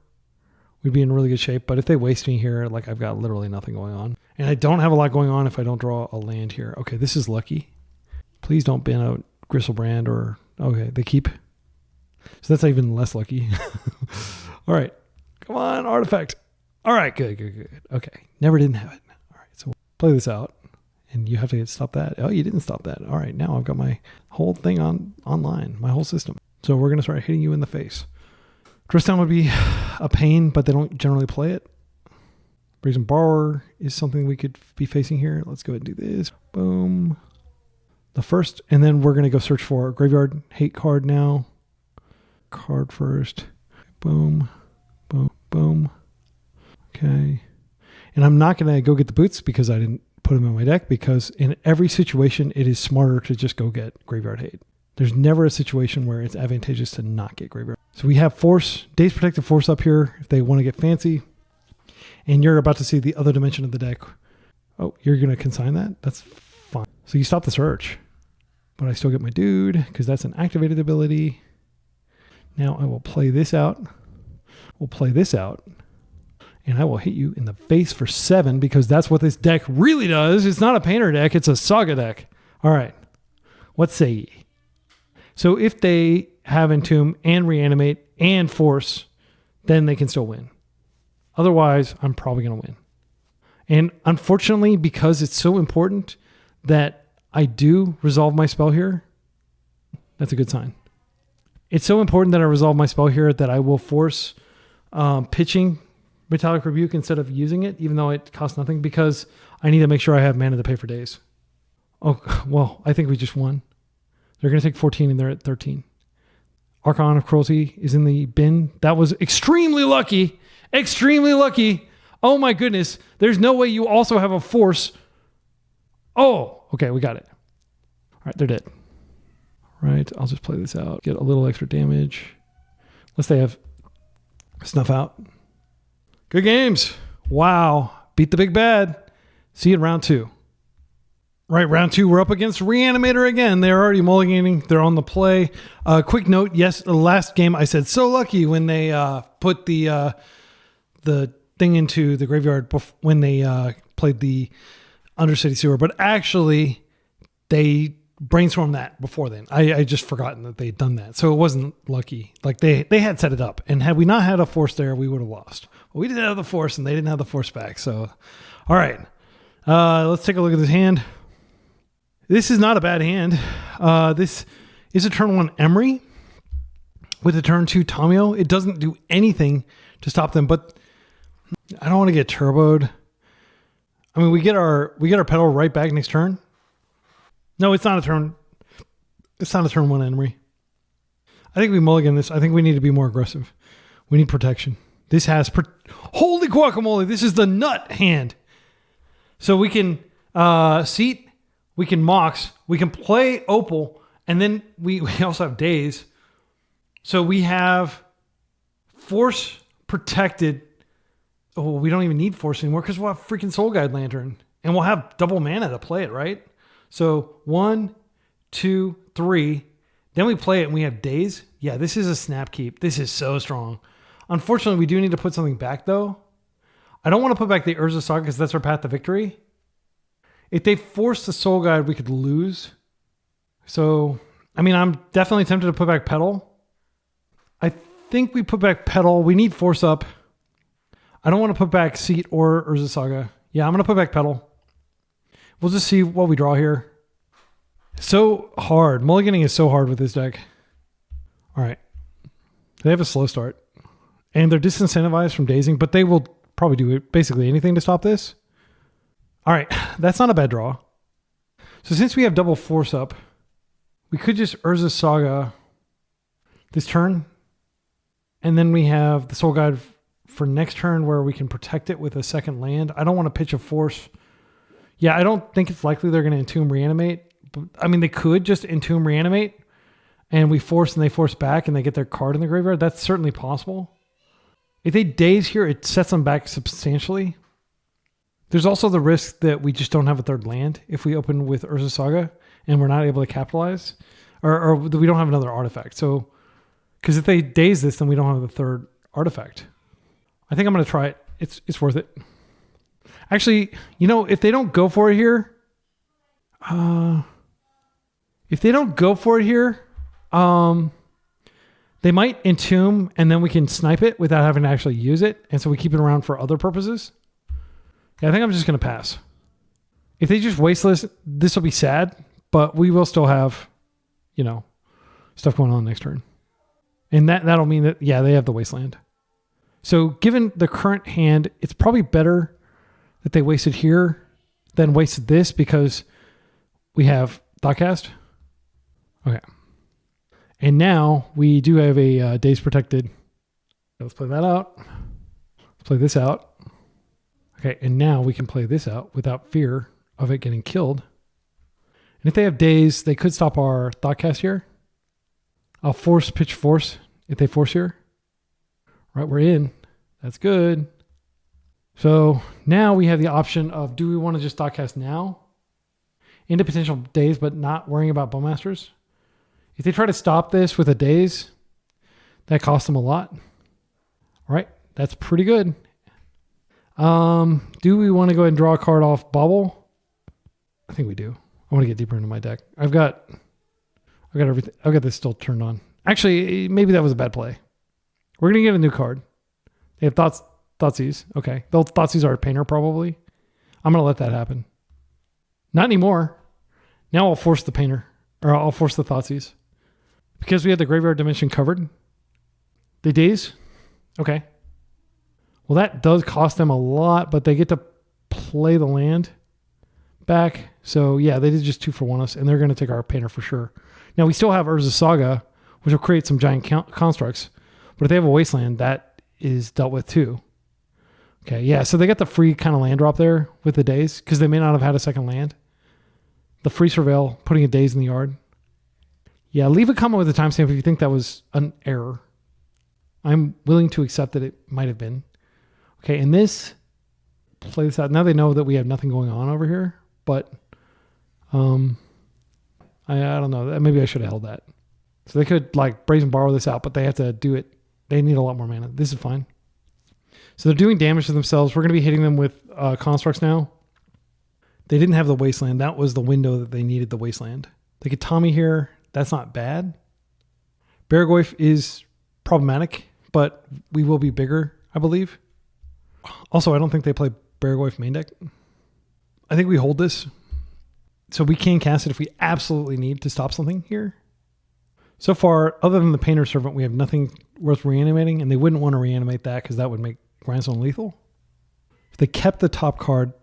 [SPEAKER 1] we'd be in really good shape. But if they waste me here, like I've got literally nothing going on. And I don't have a lot going on if I don't draw a land here. Okay, this is lucky. Please don't ban out Gristlebrand or... Okay, they keep. So that's even less lucky. All right. Come on, artifact. All right, good. Okay, never didn't have it. All right, so we'll play this out. And you have to stop that. Oh, you didn't stop that. All right, now I've got my whole thing online, my whole system. So we're going to start hitting you in the face. Dress down would be a pain, but they don't generally play it. Brazen Borrower is something we could be facing here. Let's go ahead and do this. Boom. The first, and then we're going to go search for a graveyard hate card now. Card first. Boom. Boom. Boom. Okay. And I'm not going to go get the boots because I didn't put them in my deck, because in every situation, it is smarter to just go get graveyard hate. There's never a situation where it's advantageous to not get graveyard. So we have force, Daze Protective Force up here if they want to get fancy. And you're about to see the other dimension of the deck. Oh, you're going to consign that? That's fine. So you stop the search. But I still get my dude because that's an activated ability. Now I will play this out. We'll play this out. And I will hit you in the face for 7 because that's what this deck really does. It's not a painter deck. It's a saga deck. All right. What say ye? So if they have Entomb and Reanimate and Force, then they can still win. Otherwise, I'm probably going to win. And unfortunately, because it's so important that I do resolve my spell here, that's a good sign. It's so important that I resolve my spell here that I will force pitching Metallic Rebuke instead of using it, even though it costs nothing, because I need to make sure I have mana to pay for days. Oh, well, I think we just won. They're going to take 14 and they're at 13. Archon of Cruelty is in the bin. That was extremely lucky. Extremely lucky. Oh my goodness. There's no way you also have a force. Oh, okay, we got it. All right, they're dead. All right, I'll just play this out. Get a little extra damage. Unless they have Snuff Out. Good games. Wow. Beat the big bad. See you in round 2. Right, round 2, we're up against Reanimator again. They're already mulliganing. They're on the play. Quick note, yes, the last game I said so lucky when they put the thing into the graveyard when they played the Undercity Sewer. But actually, they brainstormed that before then. I just forgotten that they'd done that. So it wasn't lucky. Like they had set it up. And had we not had a force there, we would have lost. But we didn't have the force and they didn't have the force back. So, all right. Let's take a look at this hand. This is not a bad hand. This is a turn 1 Emery with a turn 2 Tomio. It doesn't do anything to stop them, but I don't want to get turboed. I mean, we get our pedal right back next turn. No, it's not a turn. It's not a turn 1 Emery. I think we mulligan this. I think we need to be more aggressive. We need protection. This has holy guacamole. This is the nut hand. So we can seat. We can Mox, we can play Opal, and then we also have Daze. So we have Force protected. Oh, we don't even need Force anymore because we'll have freaking Soul Guide Lantern. And we'll have double mana to play it, right? So 1, 2, 3. Then we play it and we have Daze. Yeah, this is a snap keep. This is so strong. Unfortunately, we do need to put something back, though. I don't want to put back the Urza Saga because that's our path to victory. If they force the Soul Guide, we could lose. So, I mean, I'm definitely tempted to put back Petal. I think we put back Petal. We need Force up. I don't want to put back Seat or Urza Saga. Yeah, I'm going to put back Petal. We'll just see what we draw here. So hard. Mulliganing is so hard with this deck. All right. They have a slow start. And they're disincentivized from dazing, but they will probably do basically anything to stop this. All right, that's not a bad draw. So since we have double Force up, we could just Urza Saga this turn. And then we have the Soul Guide for next turn where we can protect it with a second land. I don't want to pitch a Force. Yeah, I don't think it's likely they're going to Entomb Reanimate. But, I mean, they could just Entomb Reanimate and we force and they force back and they get their card in the graveyard. That's certainly possible. If they daze here, it sets them back substantially. There's also the risk that we just don't have a third land if we open with Urza Saga and we're not able to capitalize. Or we don't have another artifact. So, because if they daze this, then we don't have the third artifact. I think I'm going to try it. It's worth it. Actually, you know, if they don't go for it here, they might Entomb and then we can snipe it without having to actually use it. And so we keep it around for other purposes. Yeah, I think I'm just going to pass. If they just Wasteless, this will be sad, but we will still have, you know, stuff going on next turn. And that'll mean that, yeah, they have the Wasteland. So given the current hand, it's probably better that they wasted here than wasted this because we have Thoughtcast. Okay. And now we do have a Daze Protected. Let's play that out. Let's play this out. Okay, and now we can play this out without fear of it getting killed. And if they have Daze, they could stop our Thoughtcast here. I'll pitch force if they force here. Right, we're in. That's good. So now we have the option of, do we want to just Thoughtcast now into potential Daze, but not worrying about Bowmasters? If they try to stop this with a Daze, that costs them a lot. All right, that's pretty good. Do we want to go ahead and draw a card off Bauble? I think we do. I want to get deeper into my deck. I've got everything. I've got this still turned on. Actually, maybe that was a bad play. We're going to get a new card. They have Thoughtseize. Okay. They'll Thoughtseize our Painter probably. I'm going to let that happen. Not anymore. Now I'll force the Painter. Or I'll force the Thoughtseize. Because we have the Graveyard Dimension covered. They Daze. Okay. Well, that does cost them a lot, but they get to play the land back. So yeah, they did just 2-for-1 us, and they're going to take our Painter for sure. Now we still have Urza Saga, which will create some giant constructs. But if they have a Wasteland, that is dealt with too. Okay, yeah, so they got the free kind of land drop there with the Daze, because they may not have had a second land. The free Surveil, putting a Daze in the yard. Yeah, leave a comment with a timestamp if you think that was an error. I'm willing to accept that it might have been. Okay, and this, play this out. Now they know that we have nothing going on over here, but I don't know. Maybe I should have held that. So they could like Brazen Borrow this out, but they have to do it. They need a lot more mana. This is fine. So they're doing damage to themselves. We're going to be hitting them with constructs now. They didn't have the Wasteland. That was the window that they needed the Wasteland. They could Tommy here. That's not bad. Barragoyf is problematic, but we will be bigger, I believe. Also, I don't think they play Barragoyf main deck. I think we hold this. So we can cast it if we absolutely need to stop something here. So far, other than the Painter Servant, we have nothing worth reanimating, and they wouldn't want to reanimate that because that would make Grindstone lethal. If they kept the top card,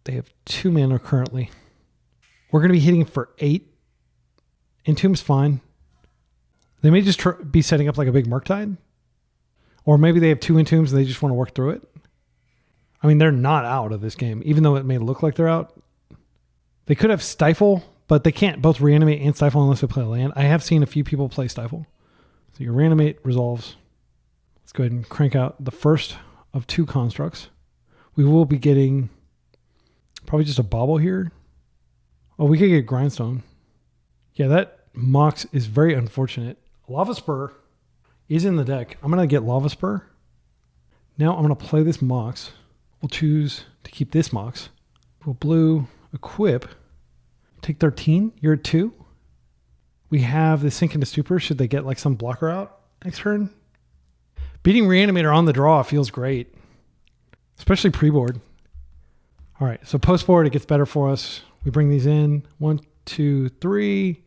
[SPEAKER 1] they have 2 mana currently. We're going to be hitting for 8. Entomb's fine. They may just be setting up like a big Murktide. Or maybe they have 2 Entombs and they just want to work through it. I mean, they're not out of this game, even though it may look like they're out. They could have Stifle, but they can't both reanimate and Stifle unless they play a land. I have seen a few people play Stifle. So you reanimate, resolves. Let's go ahead and crank out the first of 2 constructs. We will be getting probably just a Bauble here. Oh, we could get Grindstone. Yeah, that Mox is very unfortunate. Lava Spur is in the deck. I'm going to get Lava Spur. Now I'm going to play this Mox. We'll choose to keep this Mox. We'll blue, equip. Take 13. You're at 2. We have the Sink into Stupor. Should they get like some blocker out next turn? Beating Reanimator on the draw feels great. Especially pre-board. All right, so post-board, it gets better for us. We bring these in. 1, 2, 3.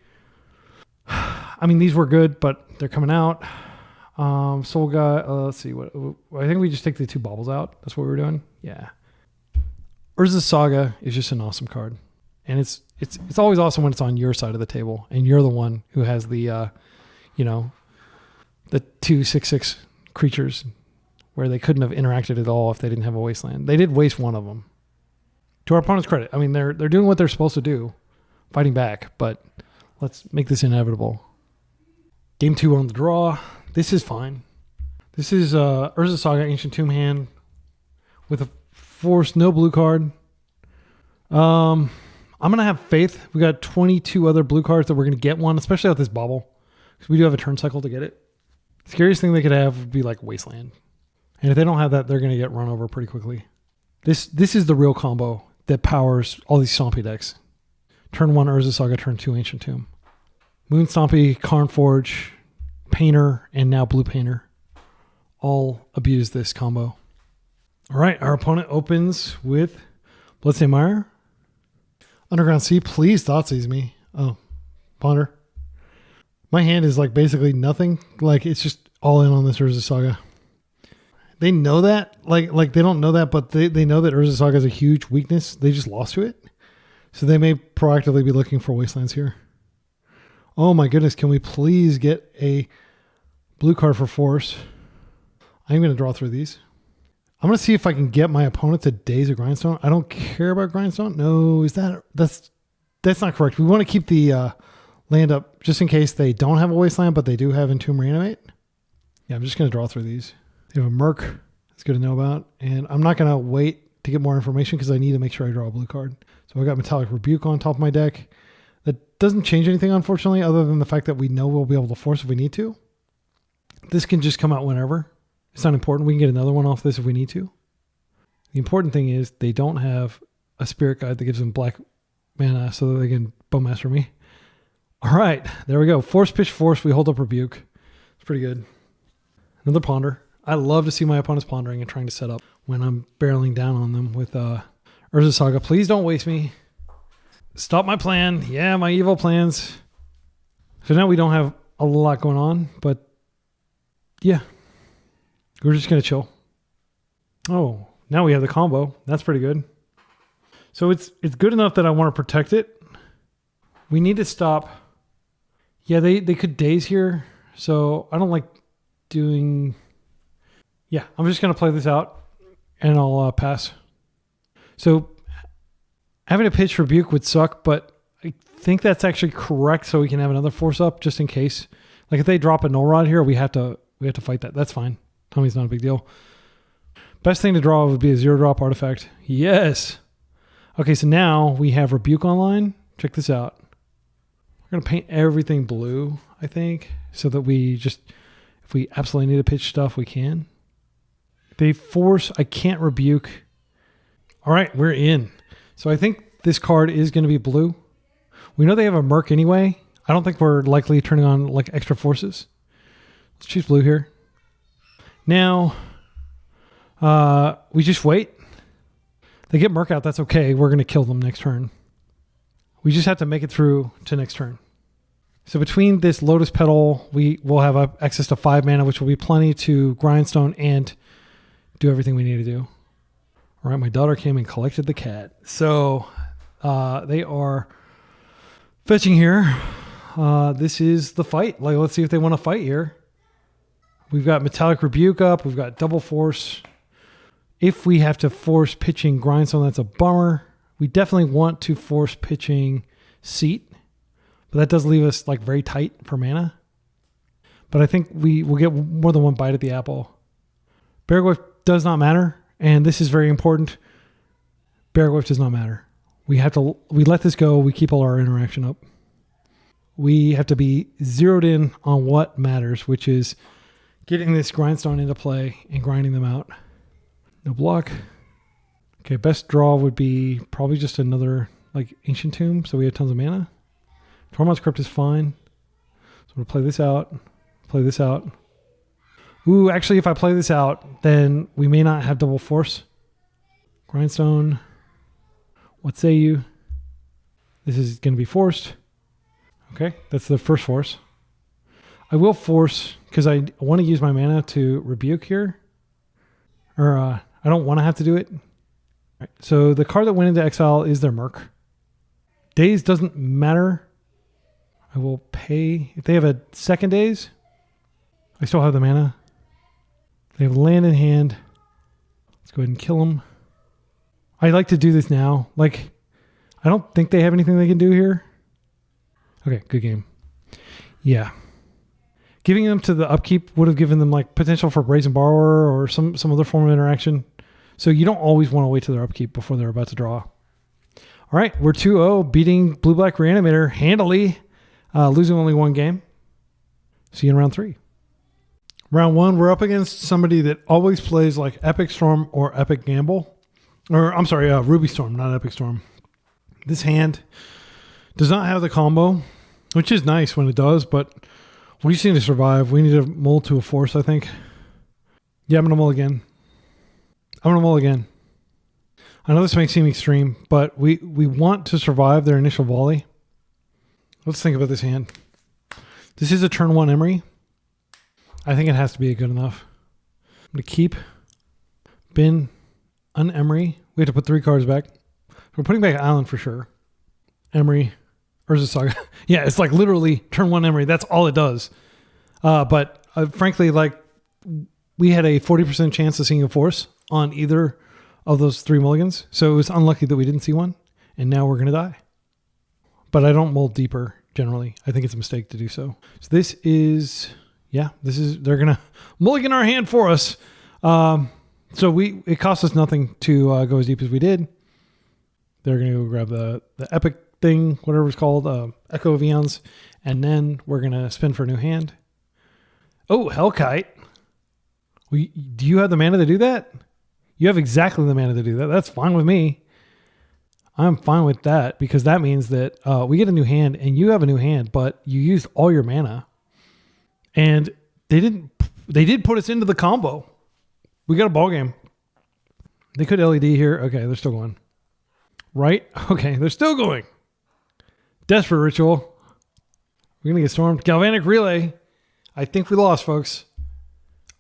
[SPEAKER 1] I mean, these were good, but they're coming out. Soul Guy, let's see. I think we just take the 2 baubles out. That's what we were doing. Yeah. Urza Saga is just an awesome card. And it's always awesome when it's on your side of the table and you're the one who has the, the 2/6/6 creatures where they couldn't have interacted at all if they didn't have a Wasteland. They did waste one of them. To our opponent's credit. I mean, they're doing what they're supposed to do, fighting back, but let's make this inevitable. Game 2 on the draw. This is fine. This is Urza Saga Ancient Tomb hand with a force, no blue card. I'm going to have faith. We got 22 other blue cards that we're going to get one, especially with this bauble, because we do have a turn cycle to get it. Scariest thing they could have would be like Wasteland. And if they don't have that, they're going to get run over pretty quickly. This is the real combo that powers all these Stompy decks. Turn 1 Urza Saga, turn 2 Ancient Tomb. Moon Stompy, Karn Forge, Painter, and now Blue Painter all abuse this combo. All right, our opponent opens with Bloodstained Mire. Underground Sea, please Thoughtseize me. Oh, Ponder. My hand is like basically nothing. Like it's just all in on this Urza Saga. They know that. Like they don't know that, but they know that Urza Saga is a huge weakness. They just lost to it. So they may proactively be looking for Wastelands here. Oh my goodness, can we please get a blue card for force? I'm going to draw through these. I'm going to see if I can get my opponent to Daze of Grindstone. I don't care about Grindstone. No, that's not correct. We want to keep the land up just in case they don't have a Wasteland, but they do have Entomb Reanimate. Yeah, I'm just going to draw through these. They have a Merc. That's good to know about. And I'm not going to wait to get more information because I need to make sure I draw a blue card. So I got Metallic Rebuke on top of my deck. That doesn't change anything, unfortunately, other than the fact that we know we'll be able to force if we need to. This can just come out whenever. It's not important. We can get another one off this if we need to. The important thing is they don't have a Spirit Guide that gives them black mana so that they can Bowmaster me. All right, there we go. Force, Pitch, Force. We hold up Rebuke. It's pretty good. Another Ponder. I love to see my opponents pondering and trying to set up when I'm barreling down on them with Urza Saga. Please don't waste me. Stop my plan. Yeah, my evil plans. So now we don't have a lot going on, but yeah. We're just going to chill. Oh, now we have the combo. That's pretty good. So it's good enough that I want to protect it. We need to stop. Yeah, they could Daze here. So I don't like doing... Yeah, I'm just going to play this out and I'll pass. So having a Pitch Rebuke would suck, but I think that's actually correct so we can have another force up just in case. Like if they drop a Null Rod here, we have to fight that. That's fine. Tell me it's not a big deal. Best thing to draw would be a 0-drop artifact. Yes. Okay, so now we have Rebuke online. Check this out. We're going to paint everything blue, I think, so that we just, if we absolutely need to pitch stuff, we can. They force, I can't Rebuke. All right, we're in. So I think this card is going to be blue. We know they have a Merc anyway. I don't think we're likely turning on like extra forces. Let's choose blue here. Now, we just wait. They get Merc out. That's okay. We're going to kill them next turn. We just have to make it through to next turn. So between this Lotus Petal, we will have access to 5 mana, which will be plenty to Grindstone and do everything we need to do. All right, my daughter came and collected the cat. So they are fetching here. This is the fight. Like, let's see if they want to fight here. We've got Metallic Rebuke up. We've got Double Force. If we have to force pitching Grindstone, that's a bummer. We definitely want to force pitching Seat, but that does leave us like very tight for mana. But I think we will get more than one bite at the apple. Bearwolf does not matter, and this is very important. Bearwolf does not matter. We let this go. We keep all our interaction up. We have to be zeroed in on what matters, which is getting this Grindstone into play and grinding them out. No block. Okay, best draw would be probably just another like Ancient Tomb, so we have tons of mana. Tormod's Crypt is fine. So we'll play this out. Play this out. Ooh, actually, if I play this out, then we may not have double force. Grindstone. What say you? This is going to be forced. Okay, that's the first force. I will force because I want to use my mana to Rebuke here. Or I don't want to have to do it. Right, so the card that went into exile is their Merc. Daze doesn't matter. I will pay. If they have a second Daze, I still have the mana. They have land in hand. Let's go ahead and kill them. I like to do this now. Like, I don't think they have anything they can do here. Okay, good game. Yeah. Giving them to the upkeep would have given them like potential for Brazen Borrower or some other form of interaction. So you don't always want to wait till their upkeep before they're about to draw. All right, we're 2-0, beating Blue-Black Reanimator handily, losing only one game. See you in round 3. Round 1, we're up against somebody that always plays like Epic Storm or Epic Gamble. Or, I'm sorry, Ruby Storm, not Epic Storm. This hand does not have the combo, which is nice when it does, but we just need to survive. We need to mold to a force, I think. Yeah, I'm going to mull again. I know this may seem extreme, but we want to survive their initial volley. Let's think about this hand. This is a turn 1 Emery. I think it has to be good enough. I'm going to keep, bin, un-Emery. We have to put 3 cards back. We're putting back Island for sure. Emery, Urza Saga. Yeah, it's like literally turn 1 Emery. That's all it does. But frankly, like we had a 40% chance of seeing a force on either of those 3 mulligans. So it was unlucky that we didn't see one. And now we're going to die. But I don't mold deeper generally. I think it's a mistake to do so. So this is, yeah, they're going to mulligan our hand for us. So it cost us nothing to go as deep as we did. They're going to go grab the epic thing, whatever it's called, Echo of Eons. And then we're going to spin for a new hand. Oh, Hellkite. Do you have the mana to do that? You have exactly the mana to do that. That's fine with me. I'm fine with that because that means that we get a new hand and you have a new hand, but you used all your mana. And they did put us into the combo. We got a ball game. They could LED here. Okay, they're still going. Right? Okay, they're still going. Desperate Ritual. We're going to get stormed. Galvanic Relay. I think we lost, folks.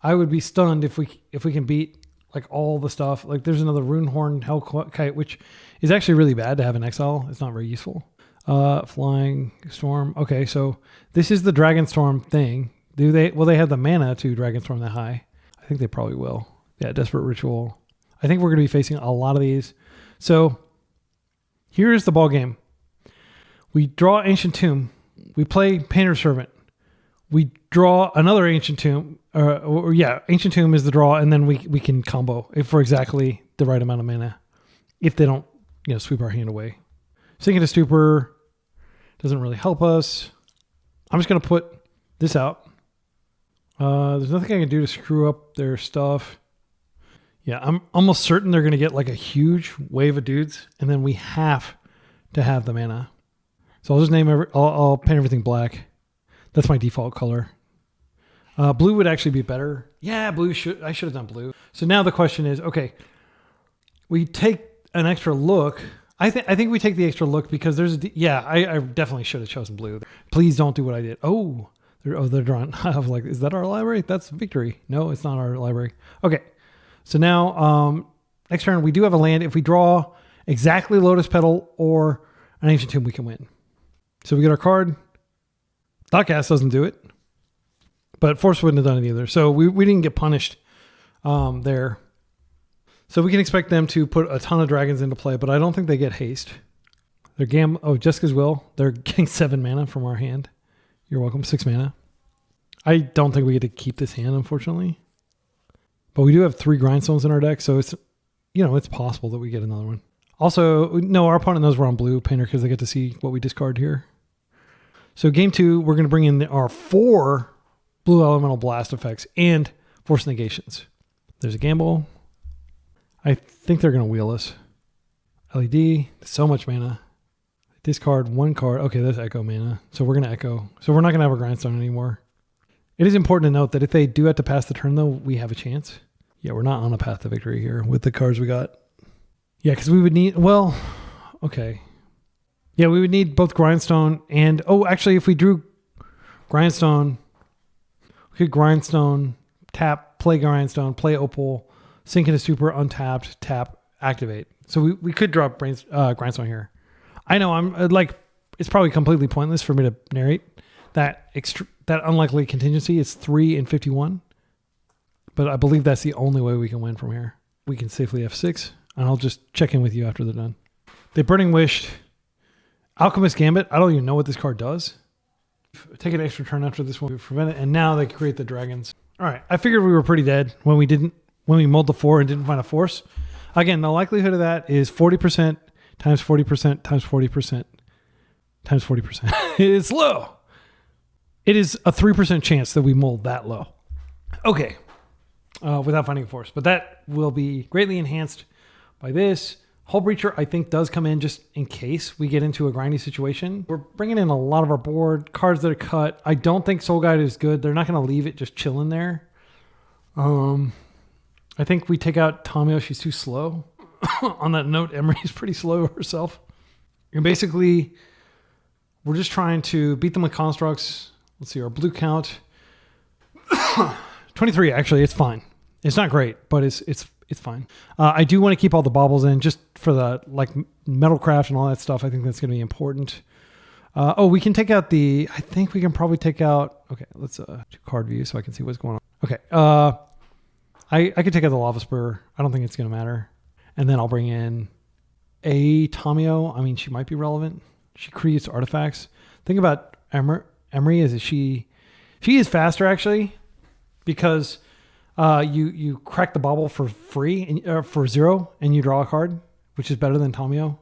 [SPEAKER 1] I would be stunned if we can beat like all the stuff. Like there's another Runehorn Hellkite, which is actually really bad to have in exile. It's not very useful. Flying Storm. Okay, so this is the Dragon Storm thing. Will they have the mana to Dragon Storm that high? I think they probably will. Yeah, Desperate Ritual. I think we're going to be facing a lot of these. So here's the ball game. We draw Ancient Tomb. We play Painter's Servant. We draw another Ancient Tomb. Ancient Tomb is the draw, and then we can combo for exactly the right amount of mana. If they don't, sweep our hand away. Sinking to Stupor doesn't really help us. I'm just going to put this out. There's nothing I can do to screw up their stuff. Yeah, I'm almost certain they're going to get like a huge wave of dudes, and then we have to have the mana. So I'll just I'll paint everything black. That's my default color. Blue would actually be better. Yeah, I should have done blue. So now the question is, okay, we take an extra look. I think we take the extra look because I definitely should have chosen blue. Please don't do what I did. They're drawn. I was like, is that our library? That's victory. No, it's not our library. Okay. So now, next turn, we do have a land. If we draw exactly Lotus Petal or an Ancient Tomb, we can win. So we get our card. Thoughtcast doesn't do it. But Force wouldn't have done it either. So we didn't get punished there. So we can expect them to put a ton of dragons into play, but I don't think they get haste. Jessica's Will. They're getting 7 mana from our hand. You're welcome. 6 mana. I don't think we get to keep this hand, unfortunately. But we do have 3 Grindstones in our deck, so it's possible that we get another one. Also, no, our opponent knows we're on blue Painter because they get to see what we discard here. So game 2, we're going to bring in our 4 blue elemental blast effects and force negations. There's a gamble. I think they're going to wheel us. LED, so much mana. Discard 1 card. Okay, that's Echo mana. So we're going to Echo. So we're not going to have a Grindstone anymore. It is important to note that if they do have to pass the turn, though, we have a chance. Yeah, we're not on a path to victory here with the cards we got. Yeah, because we would need... Well, okay. Yeah, we would need both Grindstone and... Oh, actually, if we drew Grindstone... We could Grindstone, tap, play Grindstone, play Opal, sink into Stupor, untapped, tap, activate. So we could draw Grindstone here. I know, I'm it's probably completely pointless for me to narrate that unlikely contingency. It's 3 and 51. But I believe that's the only way we can win from here. We can safely F6. and I'll just check in with you after they're done. They Burning Wished Alchemist Gambit. I don't even know what this card does. Take an extra turn after this one to prevent it, and now they create the dragons. All right, I figured we were pretty dead when we mulled the 4 and didn't find a force. Again, the likelihood of that is 40% times 40% times 40% times 40%. It's low. It is a 3% chance that we mulled that low. Okay, without finding a force, but that will be greatly enhanced by this. Hullbreacher, I think, does come in just in case we get into a grindy situation. We're bringing in a lot of our board, cards that are cut. I don't think Soul Guide is good. They're not going to leave it just chilling there. I think we take out Tamio. She's too slow. On that note, Emery is pretty slow herself. And basically, we're just trying to beat them with constructs. Let's see, our blue count. 23, actually, it's fine. It's not great, but it's fine. I do want to keep all the baubles in just for the metalcraft and all that stuff. I think that's going to be important. We can take out I think we can probably take out, okay, let's do card view so I can see what's going on. Okay. I could take out the Lava Spur. I don't think it's going to matter. And then I'll bring in a Tamio. I mean, she might be relevant. She creates artifacts. Think about Emery is she is faster actually because you crack the bauble for free and for 0 and you draw a card, which is better than Tamio.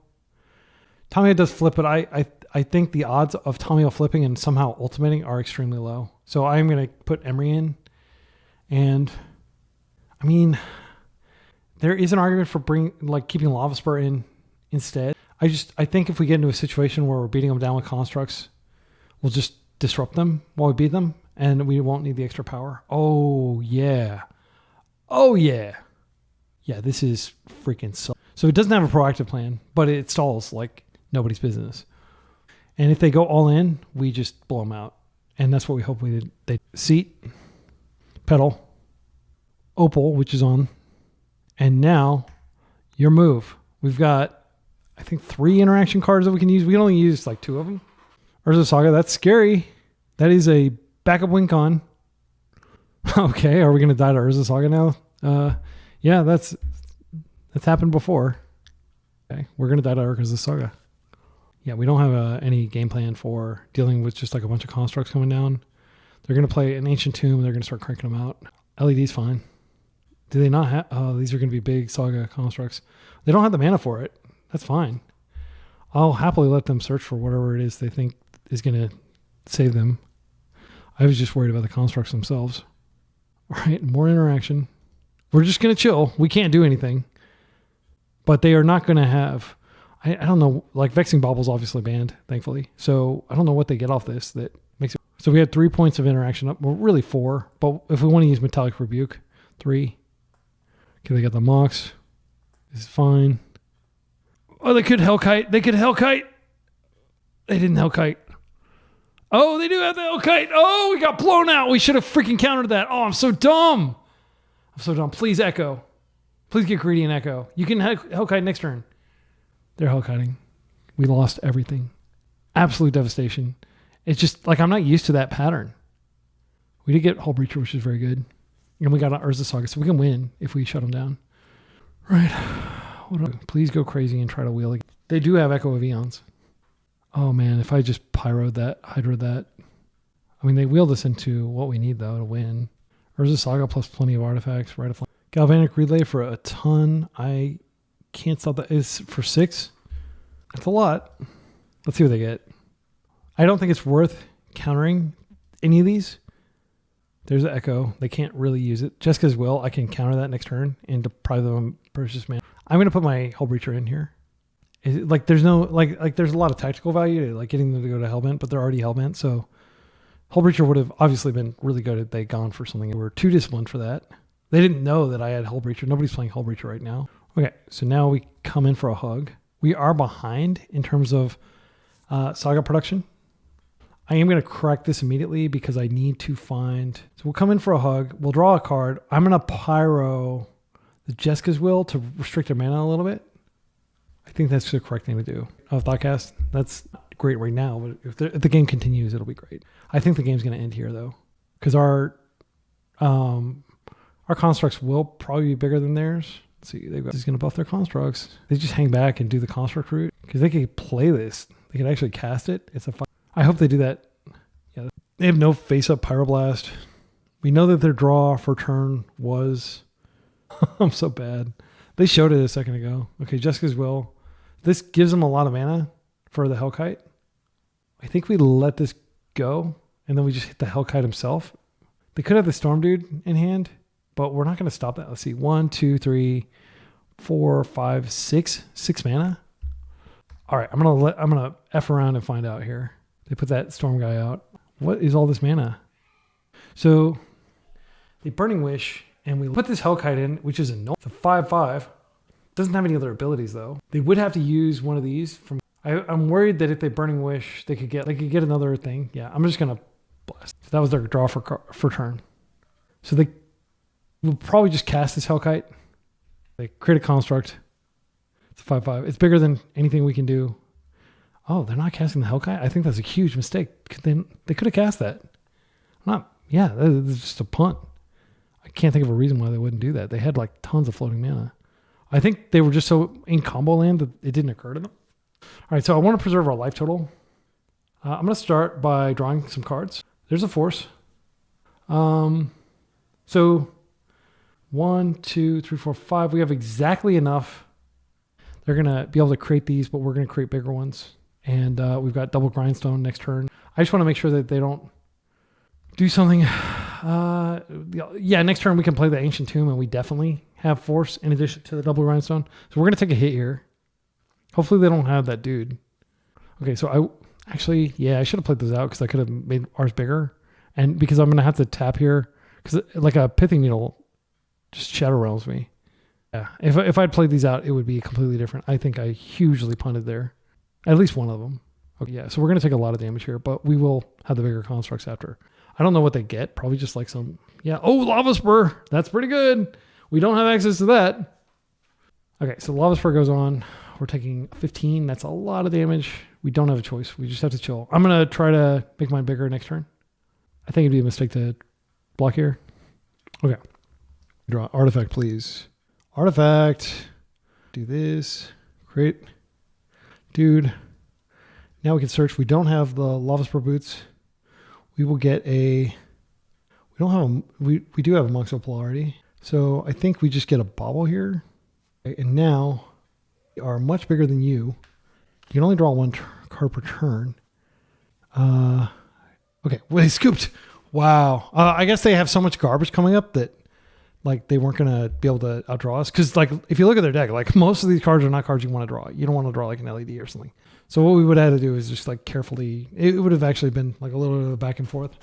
[SPEAKER 1] Tamio does flip, but I think the odds of Tamio flipping and somehow ultimating are extremely low. So I'm going to put Emery in. And I mean, there is an argument for keeping Lava Spur in instead. I think if we get into a situation where we're beating them down with constructs, we'll just disrupt them while we beat them, and we won't need the extra power. Oh yeah, yeah. This is freaking so. It doesn't have a proactive plan, but it stalls like nobody's business. And if they go all in, we just blow them out, and that's what we hope we did. They seat, pedal, opal, which is on. And now, your move. We've got, I think, 3 interaction cards that we can use. We can only use 2 of them. Urza Saga, that's scary. That is a backup win con. Okay, are we going to die to Urza Saga now? Yeah, that's happened before. Okay, we're going to die to Urza Saga. Yeah, we don't have any game plan for dealing with just a bunch of constructs coming down. They're going to play an Ancient Tomb. They're going to start cranking them out. LED's fine. Do they not have... Oh, these are going to be big Saga constructs. They don't have the mana for it. That's fine. I'll happily let them search for whatever it is they think is going to save them. I was just worried about the constructs themselves. All right, more interaction. We're just going to chill. We can't do anything. But they are not going to have... I don't know. Vexing Bauble's obviously banned, thankfully. So I don't know what they get off this that makes it... So we had 3 points of interaction up. Well, really 4. But if we want to use Metallic Rebuke, 3. Okay, they got the Mox. This is fine. Oh, they could Hellkite. They didn't Hellkite. Oh, they do have the Hellkite. Oh, we got blown out. We should have freaking countered that. Oh, I'm so dumb. Please Echo. Please get greedy and Echo. You can Hellkite next turn. They're Hellkiting. We lost everything. Absolute devastation. It's just I'm not used to that pattern. We did get Hullbreacher, which is very good. And we got an Urza Saga, so we can win if we shut them down. Right. Please go crazy and try to wheel again. They do have Echo of Eons. Oh man, if I just pyroed that, hydroed that. I mean, they wheeled us into what we need though to win. Urza Saga plus plenty of artifacts. Right. Galvanic Relay for a ton. I can't stop that. Is for 6. That's a lot. Let's see what they get. I don't think it's worth countering any of these. There's an Echo. They can't really use it. Jessica's Will, I can counter that next turn and deprive them of Precious Man. I'm going to put my Hullbreacher in here. There's no, there's a lot of tactical value to getting them to go to Hellbent, but they're already Hellbent. So Hullbreacher would have obviously been really good if they'd gone for something. We're too disciplined for that. They didn't know that I had Hullbreacher. Nobody's playing Hullbreacher right now. Okay, so now we come in for a hug. We are behind in terms of Saga production. I am going to correct this immediately because I need to find... So we'll come in for a hug. We'll draw a card. I'm going to pyro the Jessica's Will to restrict their mana a little bit. I think that's the correct thing to do. Thoughtcast, that's great right now, but if the game continues, it'll be great. I think the game's going to end here, though, because our constructs will probably be bigger than theirs. Let's see, they've got, he's going to buff their constructs. They just hang back and do the construct route because they could play this. They could actually cast it. It's a fun. I hope they do that. Yeah, they have no face-up Pyroblast. We know that their draw for turn was... I'm so bad. They showed it a second ago. Okay, Jessica's Will. This gives them a lot of mana for the Hellkite. I think we let this go, and then we just hit the Hellkite himself. They could have the Storm Dude in hand, but we're not going to stop that. Let's see. 1, 2, 3, 4, 5, 6. 6 mana. All right, I'm gonna F around and find out here. They put that Storm guy out. What is all this mana? So the Burning Wish, and we put this Hellkite in, which is a 5/5. Doesn't have any other abilities though. They would have to use one of these from. I'm worried that if they Burning Wish, they could get another thing. Yeah, I'm just gonna blast. So that was their draw for turn. So they will probably just cast this Hellkite. They create a construct. It's a 5/5. It's bigger than anything we can do. Oh, they're not casting the Hellkite? I think that's a huge mistake. They could have cast that. Yeah, that's just a punt. I can't think of a reason why they wouldn't do that. They had like tons of floating mana. I think they were just so in combo land that it didn't occur to them. All right, so I want to preserve our life total. I'm going to start by drawing some cards. There's a force. So 1, 2, 3, 4, 5. We have exactly enough. They're going to be able to create these, but we're going to create bigger ones. And we've got double grindstone next turn. I just want to make sure that they don't do something. Yeah, next turn we can play the Ancient Tomb, and we definitely have force in addition to the double grindstone. So we're going to take a hit here. Hopefully they don't have that dude. Okay, so I should have played those out because I could have made ours bigger. And because I'm going to have to tap here, because like a Pithing Needle just Shadow Realms me. Yeah, if I'd played these out, it would be completely different. I think I hugely punted there. At least one of them. Okay, yeah, so we're going to take a lot of damage here, but we will have the bigger constructs after. I don't know what they get. Probably just like some... Yeah. Oh, Lava Spur. That's pretty good. We don't have access to that. Okay, so Lava Spur goes on. We're taking 15. That's a lot of damage. We don't have a choice. We just have to chill. I'm going to try to make mine bigger next turn. I think it'd be a mistake to block here. Okay. Draw artifact, please. Artifact. Do this. Create. Dude. Now we can search. We don't have the Lava Spur boots. We will get a... We do have a Mox of Polarity. So I think we just get a Bauble here. Okay, and now we are much bigger than you. You can only draw one card per turn. Okay, well, they scooped. Wow. I guess they have so much garbage coming up that like they weren't going to be able to outdraw us. Because like if you look at their deck, like most of these cards are not cards you want to draw. You don't want to draw like an LED or something. So what we would have to do is just like carefully... It would have actually been like a little bit of a back and forth.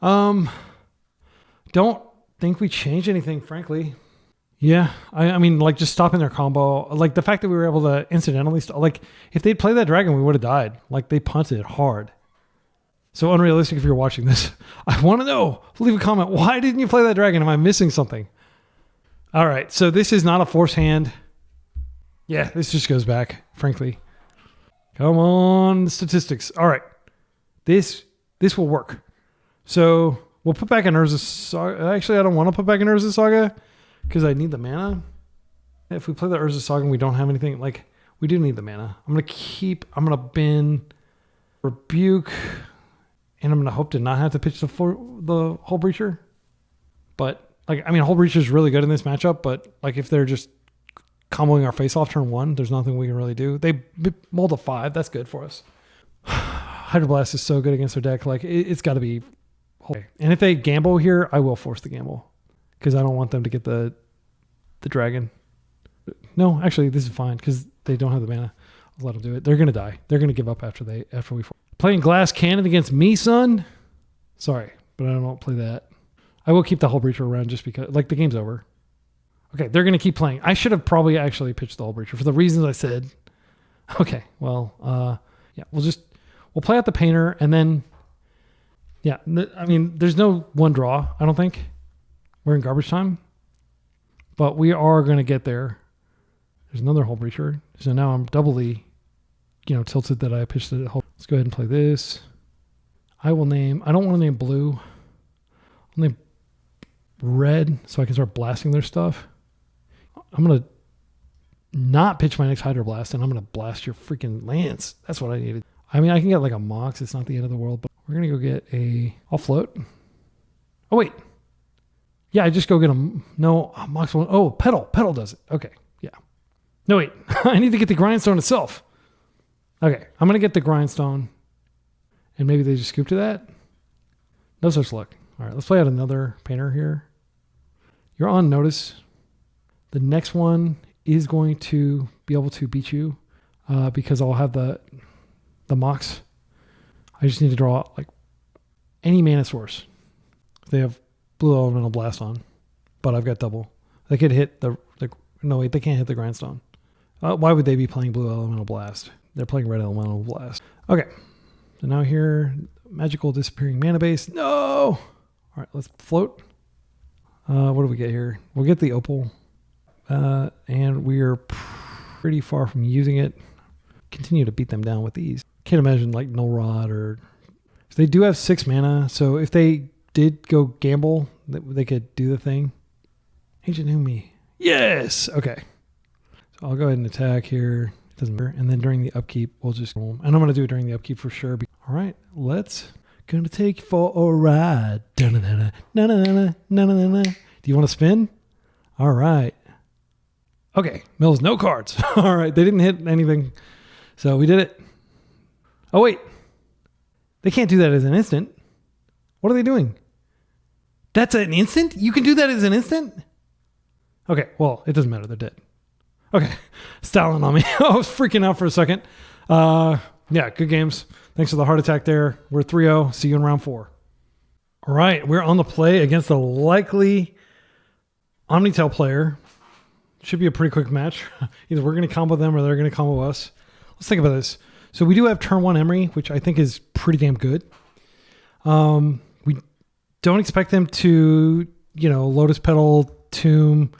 [SPEAKER 1] Don't think we changed anything, frankly. Yeah, I mean, like just stopping their combo. Like the fact that we were able to incidentally... Like if they'd played that dragon, we would have died. Like they punted hard. So unrealistic if you're watching this. I want to know. Leave a comment. Why didn't you play that dragon? Am I missing something? All right, so this is not a force hand. Yeah, this just goes back, frankly. Come on, statistics. All right. This will work. So we'll put back an Urza Saga. Actually, I don't want to put back an Urza Saga because I need the mana. If we play the Urza Saga and we don't have anything, like we do need the mana. I'm going to bin Rebuke, and I'm going to hope to not have to pitch the Hullbreacher. But like, I mean, Hullbreacher is really good in this matchup, but like if they're just comboing our face off turn 1, there's nothing we can really do. They mold a 5. That's good for us. Hydroblast is so good against their deck. Like it's got to be. Okay. And if they gamble here, I will force the gamble because I don't want them to get the dragon. No, actually, this is fine because they don't have the mana. I'll let them do it. They're gonna die. They're gonna give up after we playing Glass Cannon against me, son. Sorry, but I don't play that. I will keep the Hullbreacher around just because, like, the game's over. Okay, they're going to keep playing. I should have probably actually pitched the Hullbreacher for the reasons I said. Okay, well, yeah, we'll play out the Painter, and then, yeah, I mean, there's no one draw, I don't think. We're in garbage time. But we are going to get there. There's another Hullbreacher. So now I'm doubly, tilted that I pitched it. Let's go ahead and play this. I don't want to name blue. I'll name red so I can start blasting their stuff. I'm going to not pitch my next Hydroblast, and I'm going to blast your freaking lands. That's what I needed. I mean, I can get like a Mox. It's not the end of the world, but we're going to go get a... I'll float. Oh, wait. Yeah, I just go get a... No, a Mox one. Oh, Petal. Petal does it. Okay, yeah. No, wait. I need to get the Grindstone itself. Okay, I'm going to get the Grindstone. And maybe they just scoop to that? No such luck. All right, let's play out another Painter here. You're on notice. The next one is going to be able to beat you because I'll have the Mox. I just need to draw like any mana source. They have Blue Elemental Blast on, but I've got double. They could hit the no, wait, they can't hit the Grindstone. Why would they be playing Blue Elemental Blast? They're playing Red Elemental Blast. Okay, so now here, magical disappearing mana base. No! All right, let's float. What do we get here? We'll get the Opal, and we are pretty far from using it. Continue to beat them down with these. Can't imagine like Null Rod or... They do have 6 mana, so if they did go gamble, they could do the thing. Ancient Umi. Yes! Okay. So I'll go ahead and attack here. It doesn't matter. And then during the upkeep, we'll just... And I'm going to do it during the upkeep for sure. All right, let's... Gonna take you for a ride. Do you want to spin? All right. Okay, Mills, no cards. All right, they didn't hit anything. So we did it. Oh, wait. They can't do that as an instant. What are they doing? That's an instant? You can do that as an instant? Okay, well, it doesn't matter. They're dead. Okay, styling on me. I was freaking out for a second. Yeah, good games. Thanks for the heart attack there. We're 3-0. See you in round 4. All right, we're on the play against a likely Omnitell player. Should be a pretty quick match. Either we're going to combo them or they're going to combo us. Let's think about this. So we do have turn 1 Emery, which I think is pretty damn good. We don't expect them to, Lotus Petal, Tomb,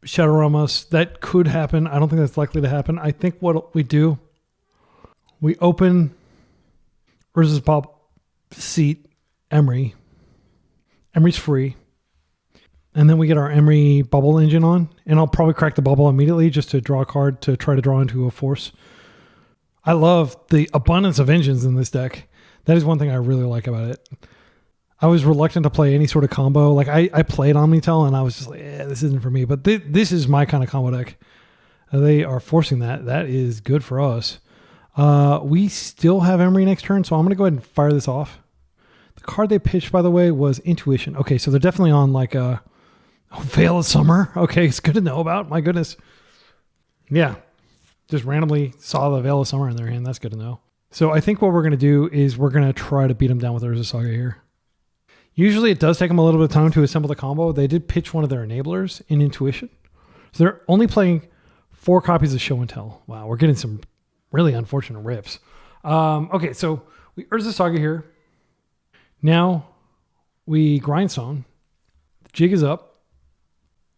[SPEAKER 1] Shadow Realm us. That could happen. I don't think that's likely to happen. I think what we do, we open Urza's Pop seat, Emery. Emery's free. And then we get our Emery bubble engine on. And I'll probably crack the bubble immediately just to draw a card to try to draw into a force. I love the abundance of engines in this deck. That is one thing I really like about it. I was reluctant to play any sort of combo. Like I played Omnitell and I was just like, this isn't for me. But this is my kind of combo deck. They are forcing that. That is good for us. We still have Emery next turn, so I'm going to go ahead and fire this off. The card they pitched, by the way, was Intuition. Okay, so they're definitely on like a Veil of Summer. Okay, it's good to know about. My goodness. Yeah, just randomly saw the Veil of Summer in their hand. That's good to know. So I think what we're going to do is we're going to try to beat them down with Urza Saga here. Usually it does take them a little bit of time to assemble the combo. They did pitch one of their enablers in Intuition. So they're only playing 4 copies of Show and Tell. Wow, we're getting some really unfortunate rips. Okay, so we Urza Saga here. Now we Grindstone. The jig is up.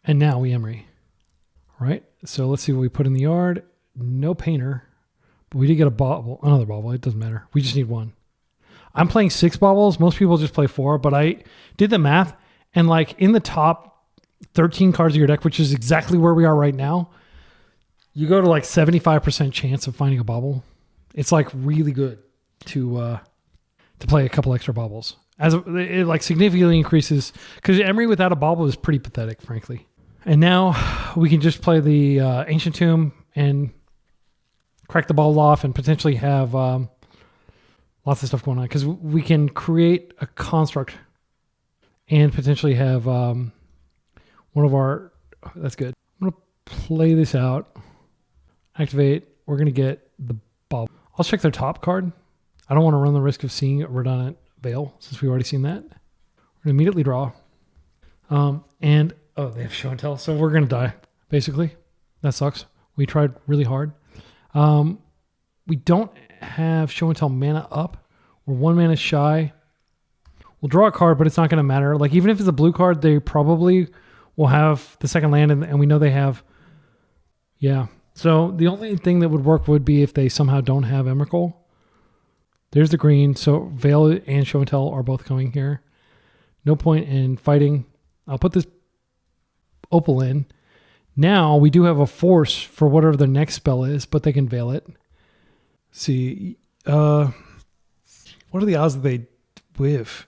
[SPEAKER 1] And now we Emery. All right, so let's see what we put in the yard. No Painter. But we did get a bobble, another bobble. It doesn't matter. We just need 1. I'm playing 6 bobbles. Most people just play 4, but I did the math. And like in the top 13 cards of your deck, which is exactly where we are right now, you go to like 75% chance of finding a bobble. It's like really good to play a couple extra bobbles. It like significantly increases, because Emery without a bobble is pretty pathetic, frankly. And now we can just play the Ancient Tomb and crack the ball off and potentially have lots of stuff going on, because we can create a construct and potentially have one of our... Oh, that's good. I'm going to play this out. Activate. We're going to get the ball. I'll check their top card. I don't want to run the risk of seeing a redundant Veil, since we've already seen that. We're going to immediately draw. And, oh, they have Show and Tell, so we're going to die, basically. That sucks. We tried really hard. We don't have Show and Tell mana up. We're 1 mana shy. We'll draw a card, but it's not going to matter. Like, even if it's a blue card, they probably will have the second land, and we know they have... Yeah. So the only thing that would work would be if they somehow don't have Emrakul. There's the green. So Veil and Show and Tell are both coming here. No point in fighting. I'll put this Opal in. Now we do have a force for whatever the next spell is, but they can veil it. See, what are the odds that they whiff?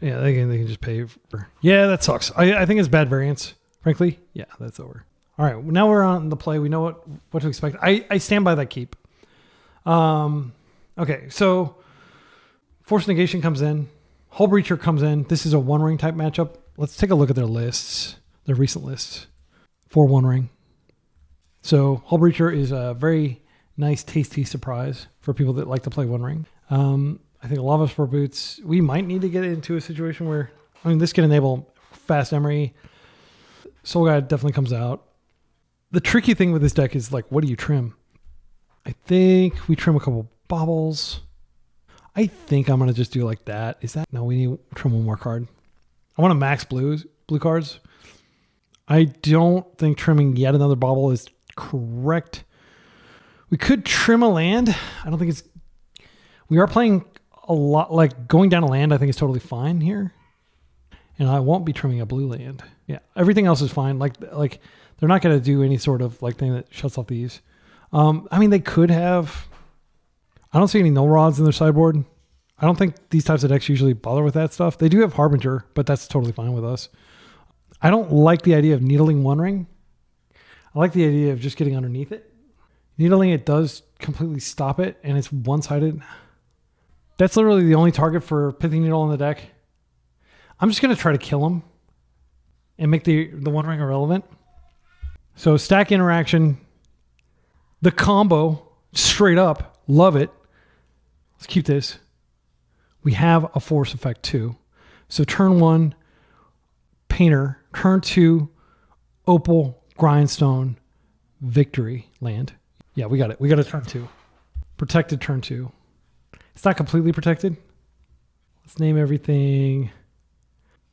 [SPEAKER 1] Yeah, they can just pay for. Yeah, that sucks. I think it's bad variance, frankly. Yeah, that's over. All right, now we're on the play. We know what to expect. I stand by that keep. Okay, so Force Negation comes in. Hullbreacher comes in. This is a One Ring type matchup. Let's take a look at their lists, their recent lists for One Ring. So Hullbreacher is a very nice, tasty surprise for people that like to play One Ring. I think Lava Spore Boots, we might need to get into a situation where, this can enable fast Emery. Soul Guide definitely comes out. The tricky thing with this deck is like, what do you trim? I think we trim a couple baubles. I think I'm going to just do like that. Is that? No, we need to trim one more card. I want to max blue cards. I don't think trimming yet another bauble is correct. We could trim a land. I don't think it's... We are playing a lot, like going down a land I think is totally fine here. And I won't be trimming a blue land. Yeah, everything else is fine. Like they're not going to do any sort of like thing that shuts off these. They could have... I don't see any null rods in their sideboard. I don't think these types of decks usually bother with that stuff. They do have Harbinger, but that's totally fine with us. I don't like the idea of needling One Ring. I like the idea of just getting underneath it. Needling it does completely stop it, and it's one-sided. That's literally the only target for Pithy Needle on the deck. I'm just going to try to kill him and make the One Ring irrelevant. So stack interaction. The combo, straight up, love it. Let's keep this. We have a force effect too. So turn 1, Painter. Turn 2, Opal, Grindstone, Victory, land. Yeah, we got it. We got a turn 2. Protected turn 2. It's not completely protected. Let's name everything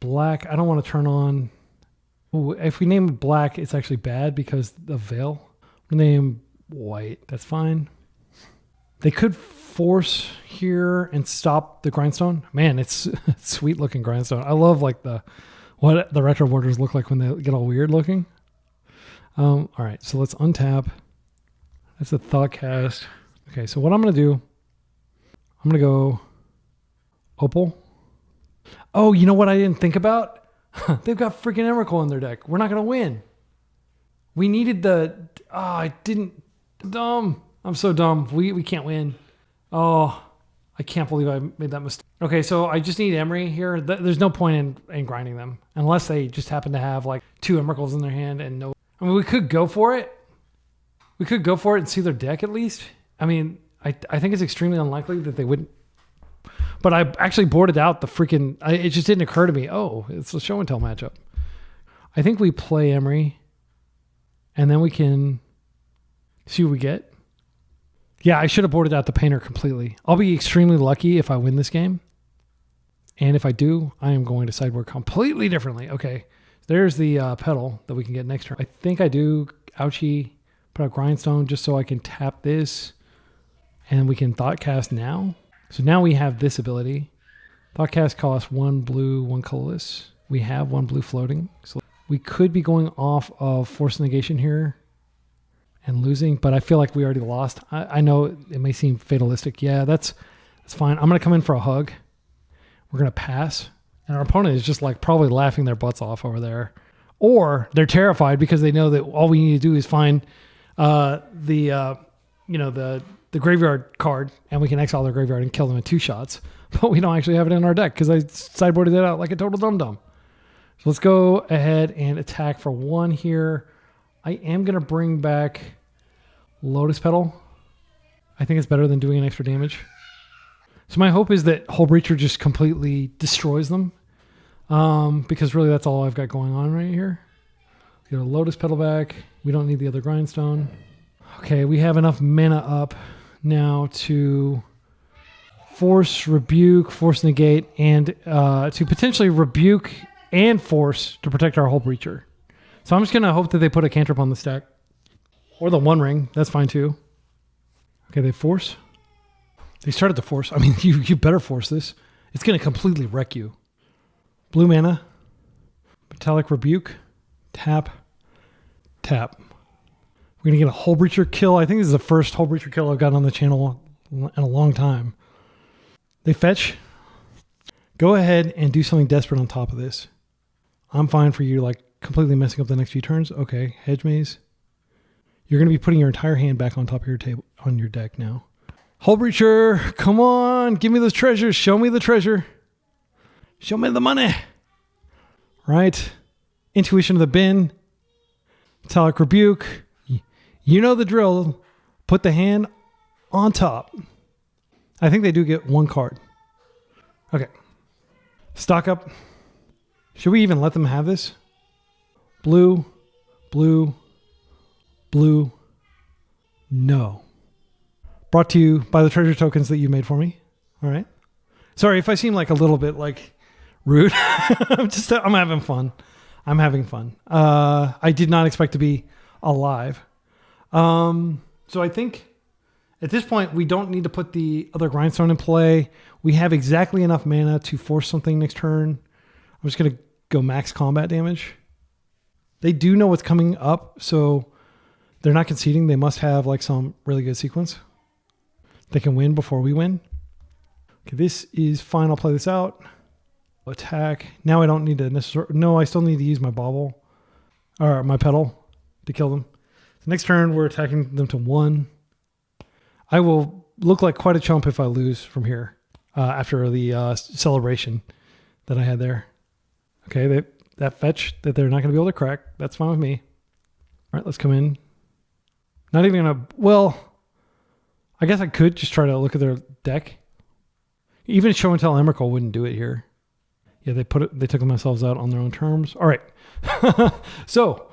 [SPEAKER 1] black. I don't want to turn on... Ooh, if we name it black, it's actually bad because the veil. We'll name white. That's fine. They could force here and stop the Grindstone. Man, it's sweet looking Grindstone. I love like what the retro borders look like when they get all weird looking. All right, so let's untap. That's a Thoughtcast. Okay, so what I'm going to do, I'm going to go Opal. Oh, you know what I didn't think about? They've got freaking Emrakul in their deck. We're not going to win. We needed the... Oh, I didn't... Dumb. I'm so dumb. We can't win. Oh, I can't believe I made that mistake. Okay, so I just need Emery here. There's no point in grinding them unless they just happen to have like 2 Emrakuls in their hand and no... we could go for it. We could go for it and see their deck at least. I think it's extremely unlikely that they wouldn't. But I actually boarded out the freaking... it just didn't occur to me. Oh, it's a show and tell matchup. I think we play Emery and then we can see what we get. Yeah, I should have boarded out the Painter completely. I'll be extremely lucky if I win this game. And if I do, I am going to sideboard completely differently. Okay, there's the pedal that we can get next turn. I think I do Ouchie, put out Grindstone just so I can tap this. And we can Thoughtcast now. So now we have this ability. Thoughtcast costs 1 blue, 1 colorless. We have 1 blue floating. So we could be going off of Force Negation here and losing, but I feel like we already lost. I know it may seem fatalistic. Yeah, that's fine. I'm going to come in for a hug. We're going to pass. And our opponent is just like probably laughing their butts off over there. Or they're terrified because they know that all we need to do is find the graveyard card and we can exile their graveyard and kill them in 2 shots. But we don't actually have it in our deck because I sideboarded it out like a total dum-dum. So let's go ahead and attack for 1 here. I am going to bring back Lotus Petal. I think it's better than doing an extra damage. So my hope is that Hullbreacher just completely destroys them. Because really that's all I've got going on right here. Get a Lotus Petal back. We don't need the other Grindstone. Okay, we have enough mana up now to force, rebuke, force negate, and to potentially rebuke and force to protect our Hullbreacher. So I'm just going to hope that they put a cantrip on the stack. Or the One Ring. That's fine too. Okay, they force. They started to force. You better force this. It's going to completely wreck you. Blue mana. Metallic Rebuke. Tap. tap. We're going to get a Hullbreacher kill. I think this is the first Hullbreacher kill I've got on the channel in a long time. They fetch. Go ahead and do something desperate on top of this. I'm fine for you like completely messing up the next few turns. Okay, Hedge Maze. You're going to be putting your entire hand back on top of your table, on your deck now. Hullbreacher, come on, give me those treasures. Show me the treasure. Show me the money. Right. Intuition of the bin. Metallic Rebuke. You know the drill. Put the hand on top. I think they do get one card. Okay. Stock up. Should we even let them have this? Blue, blue, blue. No. Brought to you by the treasure tokens that you made for me. All right. Sorry if I seem like a little bit like rude. I'm having fun. I'm having fun. I did not expect to be alive. So I think at this point, we don't need to put the other grindstone in play. We have exactly enough mana to force something next turn. I'm just going to go max combat damage. They do know what's coming up, so they're not conceding. They must have like some really good sequence. They can win before we win. Okay, this is fine. I'll play this out. Attack. Now I don't need to necessarily... No, I still need to use my bauble. Or my pedal to kill them. So next turn, we're attacking them to 1. I will look like quite a chump if I lose from here. After the celebration that I had there. Okay, that fetch that they're not going to be able to crack. That's fine with me. All right, let's come in. Not even going to... Well, I guess I could just try to look at their deck. Even Show and Tell Emrakul wouldn't do it here. Yeah, they took themselves out on their own terms. All right. So,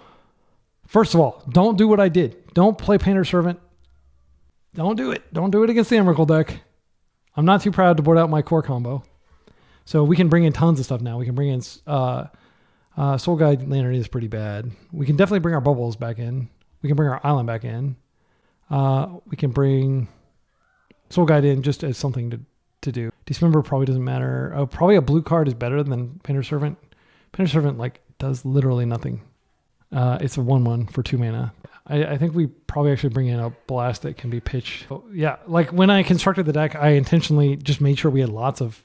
[SPEAKER 1] first of all, don't do what I did. Don't play Painter Servant. Don't do it. Don't do it against the Emrakul deck. I'm not too proud to board out my core combo. So we can bring in tons of stuff now. We can bring in Soul Guide Lantern is pretty bad. We can definitely bring our bubbles back in. We can bring our island back in. We can bring Soul Guide in just as something to do. Dismember probably doesn't matter. Probably a blue card is better than Painter Servant. Painter Servant like does literally nothing. It's a 1/1 for 2 mana. I think we probably actually bring in a blast that can be pitched. So, yeah, like when I constructed the deck, I intentionally just made sure we had lots of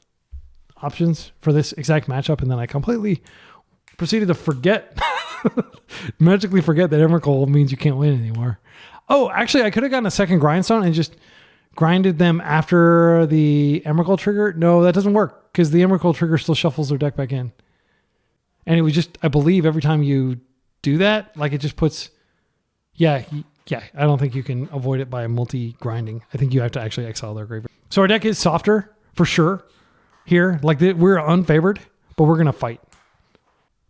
[SPEAKER 1] options for this exact matchup, and then I completely proceeded to magically forget that Emrakul means you can't win anymore. Oh, actually, I could have gotten a second grindstone and just grinded them after the Emrakul trigger. No, that doesn't work because the Emrakul trigger still shuffles their deck back in. And it was just, I believe every time you do that, like it just puts... Yeah, I don't think you can avoid it by multi-grinding. I think you have to actually exile their graveyard. So our deck is softer, for sure, here. Like, we're unfavored, but we're going to fight.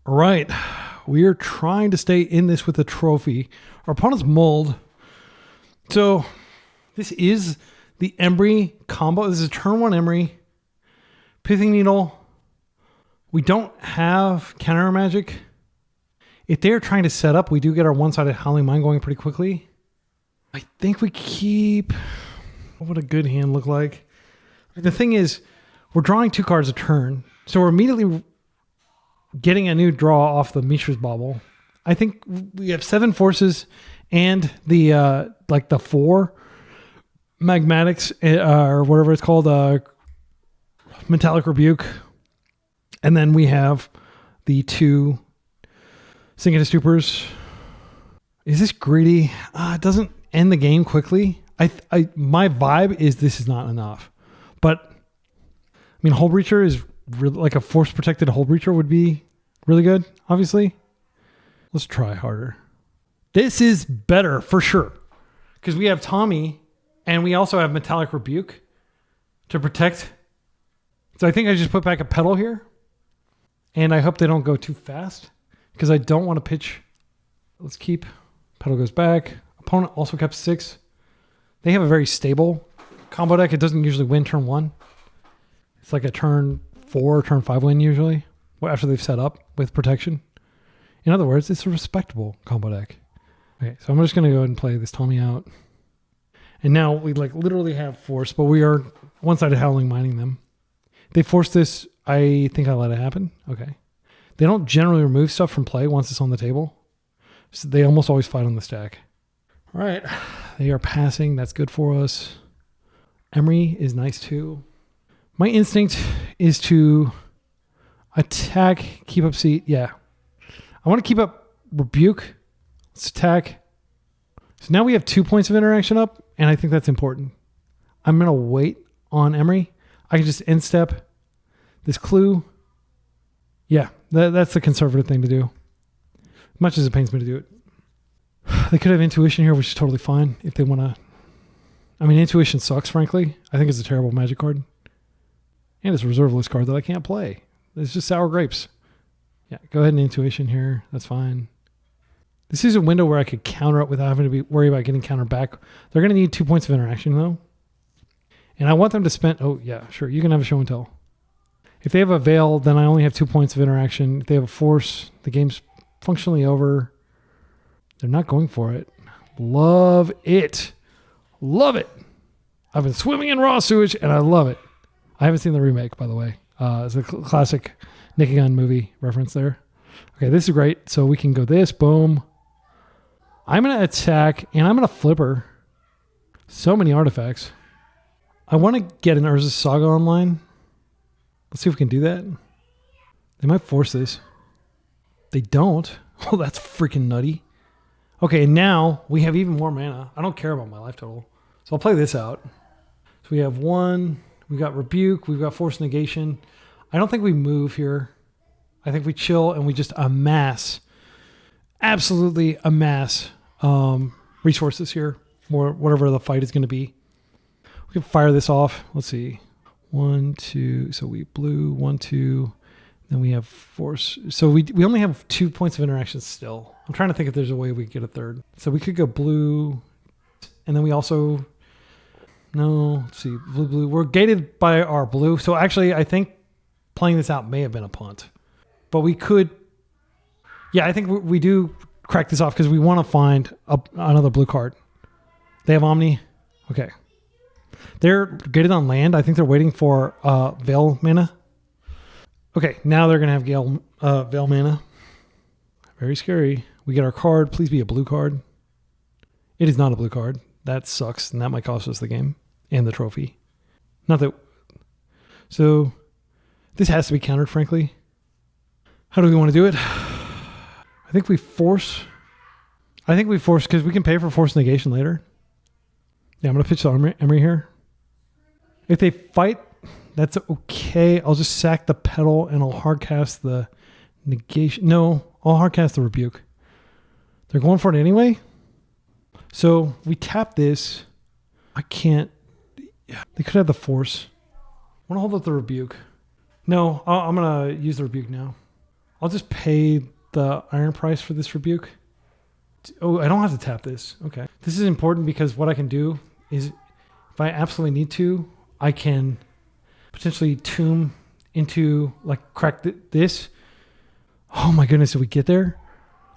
[SPEAKER 1] All right. We are trying to stay in this with a trophy. Our opponent's mulled. So this is the Embry combo. This is a turn 1 Embry. Pithing Needle. We don't have counter magic. If they're trying to set up, we do get our one-sided Howling Mine going pretty quickly. I think we keep... What would a good hand look like? The thing is, we're drawing 2 cards a turn, so we're immediately getting a new draw off the Mishra's Bauble. I think we have 7 forces and the like the 4 magmatics or whatever it's called, Metallic Rebuke, and then we have the 2 Sink into Stupors. Is this greedy? It doesn't end the game quickly. My vibe is this is not enough. But, I mean, Hullbreacher is really, like a force protected Hullbreacher would be really good, obviously. Let's try harder. This is better for sure. Because we have Tommy and we also have Metallic Rebuke to protect. So I think I just put back a pedal here. And I hope they don't go too fast. Because I don't want to pitch. Let's keep. Pedal goes back. Opponent also kept 6. They have a very stable combo deck. It doesn't usually win turn 1. It's like a turn 4 or turn 5 win usually. After they've set up with protection. In other words, it's a respectable combo deck. Okay, so I'm just going to go ahead and play this Tommy out. And now we like literally have force, but we are one-sided Howling Mining them. They forced this. I think I let it happen. Okay. They don't generally remove stuff from play once it's on the table. So they almost always fight on the stack. All right. They are passing. That's good for us. Emery is nice too. My instinct is to attack, keep up seat. Yeah. I want to keep up Rebuke. Let's attack. So now we have 2 points of interaction up, and I think that's important. I'm going to wait on Emery. I can just end step this clue. Yeah, that's the conservative thing to do. Much as it pains me to do it. They could have intuition here, which is totally fine if they want to. I mean, intuition sucks, frankly. I think it's a terrible magic card. And it's a reserve list card that I can't play. It's just sour grapes. Yeah, go ahead and intuition here. That's fine. This is a window where I could counter it without having to be worried about getting countered back. They're going to need 2 points of interaction, though. And I want them to spend... Oh, yeah, sure. You can have a show and tell. If they have a Veil, then I only have 2 points of interaction. If they have a Force, the game's functionally over. They're not going for it. Love it. Love it. I've been swimming in raw sewage, and I love it. I haven't seen the remake, by the way. It's a classic Naked Gun movie reference there. Okay, this is great. So we can go this. Boom. I'm going to attack, and I'm going to flipper. So many artifacts. I want to get an Urza's Saga online. Let's see if we can do that. They might force this. They don't. Oh, that's freaking nutty. Okay, now we have even more mana. I don't care about my life total. So I'll play this out. So we have 1. We've got Rebuke. We've got Force Negation. I don't think we move here. I think we chill and we just amass. Absolutely amass resources here. Or whatever the fight is going to be. We can fire this off. Let's see. 1, 2. So we blue. 1, 2. Then we have Force. So we only have 2 points of interaction still. I'm trying to think if there's a way we could get a third. So we could go blue. And then we also... No, let's see. Blue. We're gated by our blue. So actually, I think playing this out may have been a punt. But we could... Yeah, I think we do crack this off because we want to find another blue card. They have Omni. Okay. They're gated on land. I think they're waiting for Veil mana. Okay, now they're going to have Veil mana. Very scary. We get our card. Please be a blue card. It is not a blue card. That sucks, and that might cost us the game and the trophy. Not that... So, this has to be countered, frankly. How do we want to do it? I think we force... because we can pay for Force Negation later. Yeah, I'm going to pitch the Emery here. If they fight, that's okay. I'll just sack the Petal and I'll hardcast the Negation. No, I'll hardcast the Rebuke. They're going for it anyway. So we tap this. I can't. Yeah, they could have the Force. I want to hold up the Rebuke. No, I'm going to use the Rebuke now. I'll just pay the iron price for this Rebuke. Oh, I don't have to tap this. Okay. This is important because what I can do is if I absolutely need to, I can potentially tomb into, like, crack this. Oh my goodness, did we get there?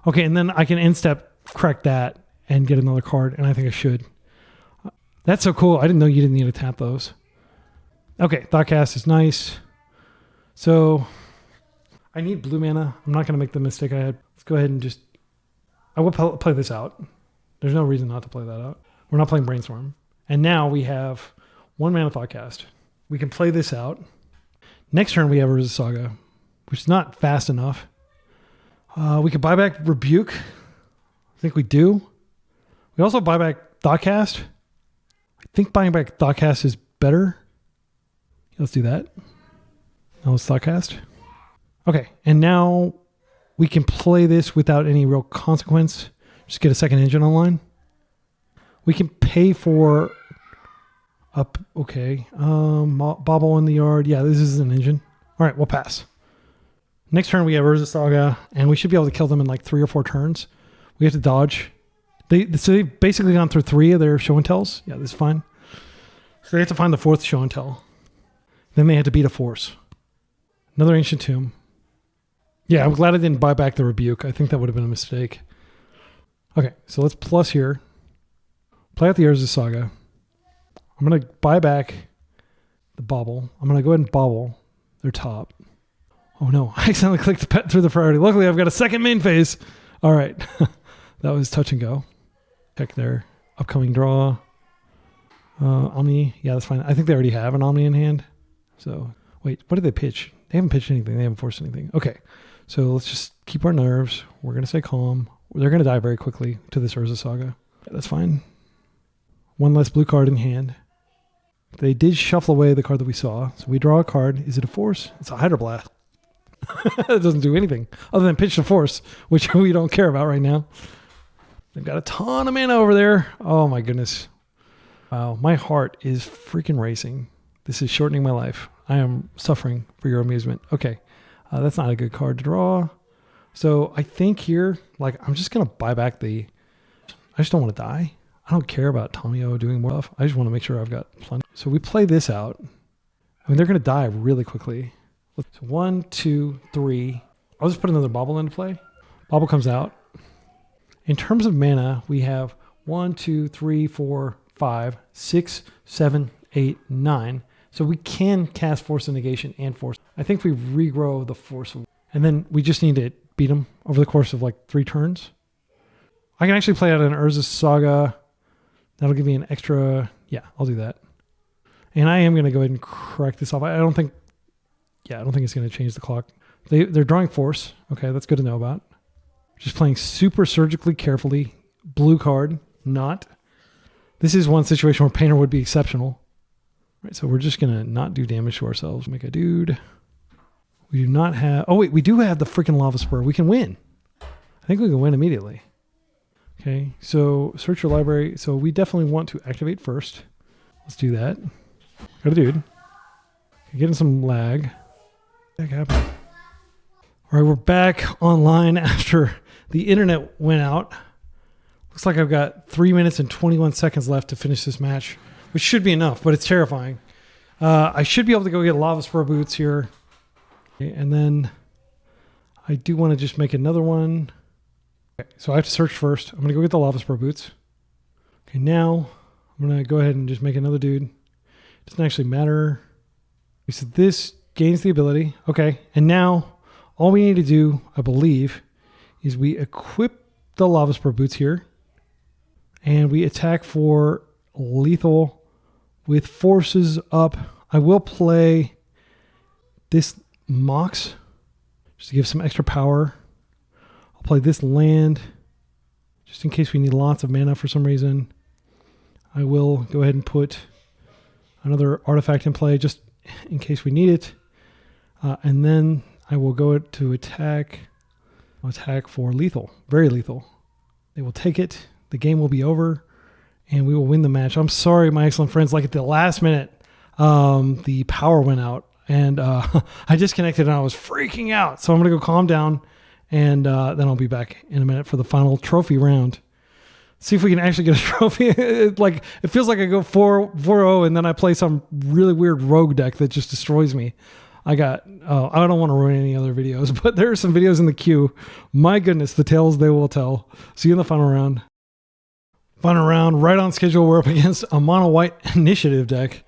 [SPEAKER 1] Okay, and then I can end step crack that and get another card, and I think I should. That's so cool. I didn't know you didn't need to tap those. Okay, Thoughtcast is nice. So I need blue mana. I'm not going to make the mistake I had. Let's go ahead and just... I will play this out. There's no reason not to play that out. We're not playing Brainstorm. And now we have 1 mana Thoughtcast. We can play this out. Next turn we have Urza's Saga, which is not fast enough. We could buy back Rebuke. I think we do. We also buy back Thoughtcast. I think buying back Thoughtcast is better. Let's do that. Now let's Thoughtcast. Okay, and now we can play this without any real consequence. Just get a second engine online. We can pay for okay. Bobble in the yard. Yeah, this is an engine. All right, we'll pass. Next turn we have Urza's Saga, and we should be able to kill them in like 3 or 4 turns. We have to dodge. So they've basically gone through 3 of their show and tells. Yeah, this is fine. So they have to find the 4th show and tell. Then they had to beat a Force. Another Ancient Tomb. Yeah, I'm glad I didn't buy back the Rebuke. I think that would have been a mistake. Okay, so let's plus here. Play out the Urza's Saga. I'm going to buy back the Bobble. I'm going to go ahead and Bobble their top. Oh no, I accidentally clicked through the priority. Luckily, I've got a second main phase. All right. That was touch and go. Check their upcoming draw. Omni. Yeah, that's fine. I think they already have an Omni in hand. So, wait, what did they pitch? They haven't pitched anything. They haven't forced anything. Okay. So let's just keep our nerves. We're going to stay calm. They're going to die very quickly to this Urza Saga. Yeah, that's fine. One less blue card in hand. They did shuffle away the card that we saw. So we draw a card. Is it a force? It's a Hydroblast. It doesn't do anything other than pitch the force, which we don't care about right now. They've got a ton of mana over there. Oh my goodness. Wow. My heart is freaking racing. This is shortening my life. I am suffering for your amusement. Okay. That's not a good card to draw. So I think here, like, I'm just going to buy back I just don't want to die. I don't care about Tomio doing more stuff. I just want to make sure I've got plenty. So we play this out. I mean, they're going to die really quickly. So 1, 2, 3. I'll just put another bobble into play. Bobble comes out. In terms of mana, we have 1, 2, 3, 4, 5, 6, 7, 8, 9. So we can cast Force of Negation and Force. I think we regrow the Force. And then we just need to beat them over the course of like 3 turns. I can actually play out an Urza Saga. That'll give me an extra. Yeah, I'll do that. And I am going to go ahead and correct this off. I don't think it's going to change the clock. They're drawing Force. Okay, that's good to know about. Just playing super surgically carefully. Blue card, not. This is one situation where Painter would be exceptional. Right, so we're just going to not do damage to ourselves. Make a dude. We do not have... Oh, wait, we do have the freaking Lava Spur. We can win. I think we can win immediately. Okay, so search your library. So we definitely want to activate first. Let's do that. Got a dude. Getting some lag. What happened? All right, we're back online after the internet went out. Looks like I've got 3 minutes and 21 seconds left to finish this match, which should be enough, but it's terrifying. I should be able to go get Lava Spur boots here. Okay, and then I do want to just make another one. Okay, so I have to search first. I'm going to go get the Lava Spur boots. Okay, now I'm going to go ahead and just make another dude. It doesn't actually matter. So this gains the ability. Okay, and now all we need to do, I believe, is we equip the Lava Spur boots here. And we attack for lethal with forces up. I will play this Mox just to give some extra power. I'll play this land just in case we need lots of mana for some reason. I will go ahead and put another artifact in play just in case we need it. And then I will go to attack. I'll attack for lethal, very lethal. They will take it. The game will be over and we will win the match. I'm sorry, my excellent friends. Like at the last minute, the power went out and I disconnected and I was freaking out. So I'm going to go calm down and then I'll be back in a minute for the final trophy round. See if we can actually get a trophy. It feels like I go 4-0 and then I play some really weird rogue deck that just destroys me. I don't want to ruin any other videos, but there are some videos in the queue. My goodness, the tales they will tell. See you in the final round. Final round, right on schedule. We're up against a mono white initiative deck.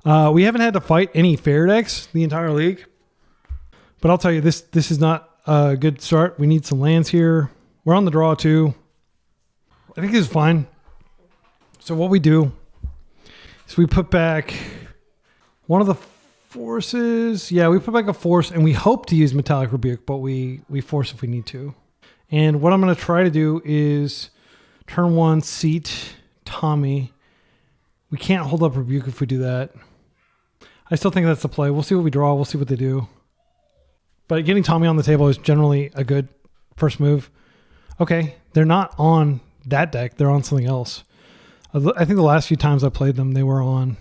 [SPEAKER 1] We haven't had to fight any fair decks the entire league, but I'll tell you, this is not a good start. We need some lands here. We're on the draw too. I think this is fine. So what we do is we put back one of the forces. Yeah, we put back a force and we hope to use Metallic Rebuke, but we force if we need to. And what I'm going to try to do is turn 1, seat Tommy. We can't hold up Rebuke if we do that. I still think that's the play. We'll see what we draw. We'll see what they do. But getting Tommy on the table is generally a good first move. Okay, they're not on that deck. They're on something else. I think the last few times I played them, they were on.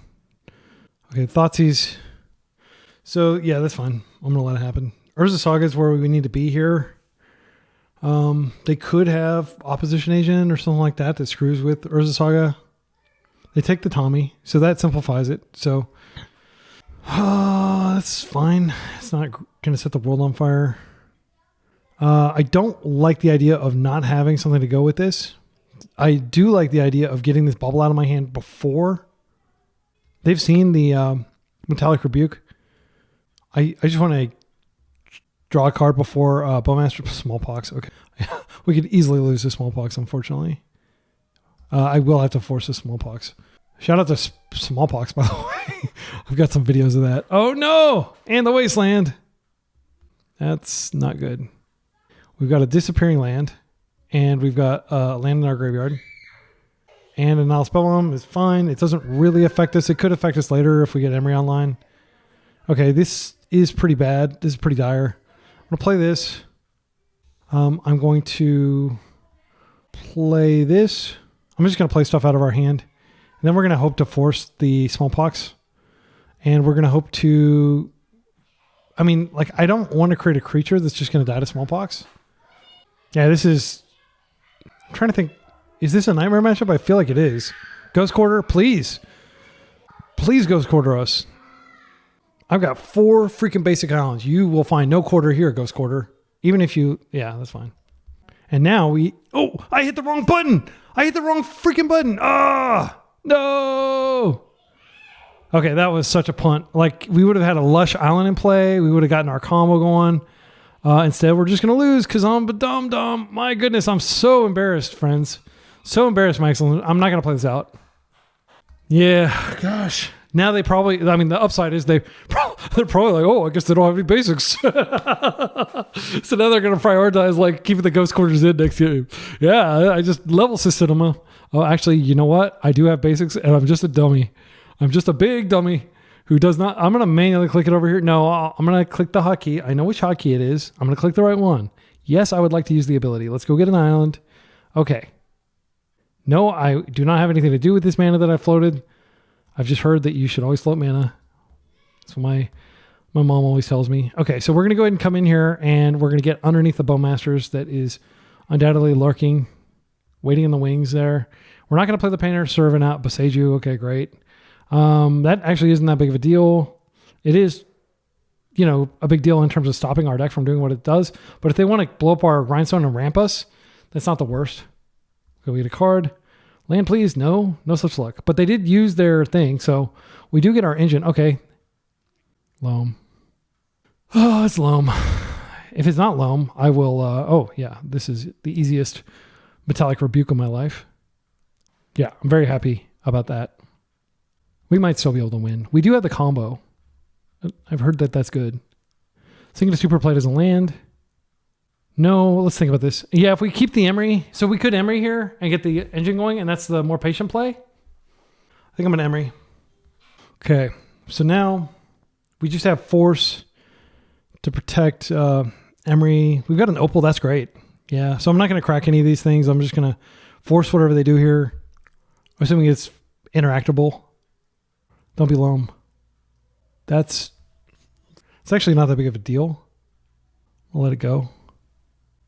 [SPEAKER 1] Okay, Thoughtseize. So, yeah, that's fine. I'm going to let it happen. Urza Saga is where we need to be here. They could have Opposition Agent or something like that screws with Urza Saga. They take the Tommy, so that simplifies it. So, that's fine. It's not going to set the world on fire. I don't like the idea of not having something to go with this. I do like the idea of getting this bubble out of my hand before they've seen the Metallic Rebuke. I just want to draw a card before Bowmaster Smallpox. Okay. We could easily lose to smallpox, unfortunately. I will have to force a smallpox. Shout out to smallpox, by the way. I've got some videos of that. Oh no! And the Wasteland. That's not good. We've got a disappearing land. And we've got land in our graveyard. And a Nile Spellbomb is fine. It doesn't really affect us. It could affect us later if we get Emery online. Okay, this is pretty bad. This is pretty dire. I'm going to play this. I'm going to play this. I'm just going to play stuff out of our hand. And then we're going to hope to force the smallpox. And we're going to hope to... I mean, like, I don't want to create a creature that's just going to die to smallpox. Yeah, this is... I'm trying to think... Is this a nightmare matchup? I feel like it is. Ghost Quarter, please. Please Ghost Quarter us. I've got 4 freaking basic islands. You will find no quarter here, Ghost Quarter. Even if you... Yeah, that's fine. And now we... Oh, I hit the wrong button. I hit the wrong freaking button. Ah, no. Okay, that was such a punt. Like, we would have had a lush island in play. We would have gotten our combo going. Instead, we're just going to lose because I'm a dumb. My goodness, I'm so embarrassed, friends. So embarrassed, my excellent. I'm not going to play this out. Yeah, gosh. Now they probably, I mean, the upside is they're probably like, oh, I guess they don't have any basics. So now they're going to prioritize like keeping the Ghost Quarters in next game. Yeah, I just level assisted them. Oh, actually, you know what? I do have basics and I'm just a dummy. I'm just a big dummy who does not, I'm going to manually click it over here. No, I'm going to click the hotkey. I know which hotkey it is. I'm going to click the right one. Yes, I would like to use the ability. Let's go get an island. Okay. No, I do not have anything to do with this mana that I floated. I've just heard that you should always float mana. That's what my mom always tells me. Okay, so we're going to go ahead and come in here and we're going to get underneath the Bowmasters that is undoubtedly lurking, waiting in the wings there. We're not going to play the Painter, serving out Boseiju. Okay, great. That actually isn't that big of a deal. It is, you know, a big deal in terms of stopping our deck from doing what it does. But if they want to blow up our Grindstone and ramp us, that's not the worst. Go get a card. Land, please. No such luck. But they did use their thing, so we do get our engine. Okay. Loam. Oh, it's Loam. If it's not Loam, I will... oh, yeah. This is the easiest metallic rebuke of my life. Yeah, I'm very happy about that. We might still be able to win. We do have the combo. I've heard that that's good. Thinking of Super Plate as a land. No, let's think about this. Yeah, if we keep the Emery, so we could Emery here and get the engine going, and that's the more patient play. I think I'm going to Emery. Okay, so now we just have Force to protect Emery. We've got an Opal, that's great. Yeah, so I'm not going to crack any of these things. I'm just going to force whatever they do here. I'm assuming it's interactable. Don't be Loam. It's actually not that big of a deal. I'll let it go.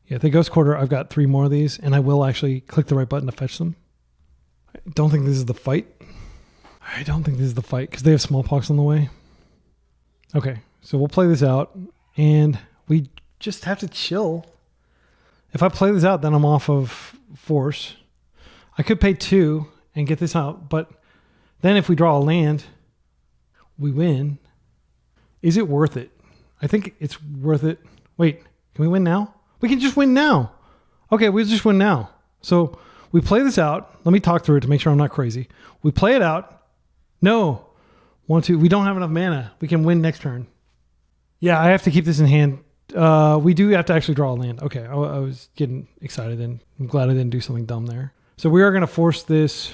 [SPEAKER 1] Yeah, if they Ghost Quarter, I've got 3 more of these, and I will actually click the right button to fetch them. I don't think this is the fight. Because they have Smallpox on the way. Okay, so we'll play this out, and we just have to chill. If I play this out, then I'm off of Force. I could pay 2 and get this out, but then if we draw a land, we win. Is it worth it? I think it's worth it. Wait, can we win now? We can just win now. Okay, we'll just win now. So we play this out. Let me talk through it to make sure I'm not crazy. We play it out. No. 1, 2. We don't have enough mana. We can win next turn. Yeah, I have to keep this in hand. We do have to actually draw a land. Okay, I was getting excited, and I'm glad I didn't do something dumb there. So we are going to force this,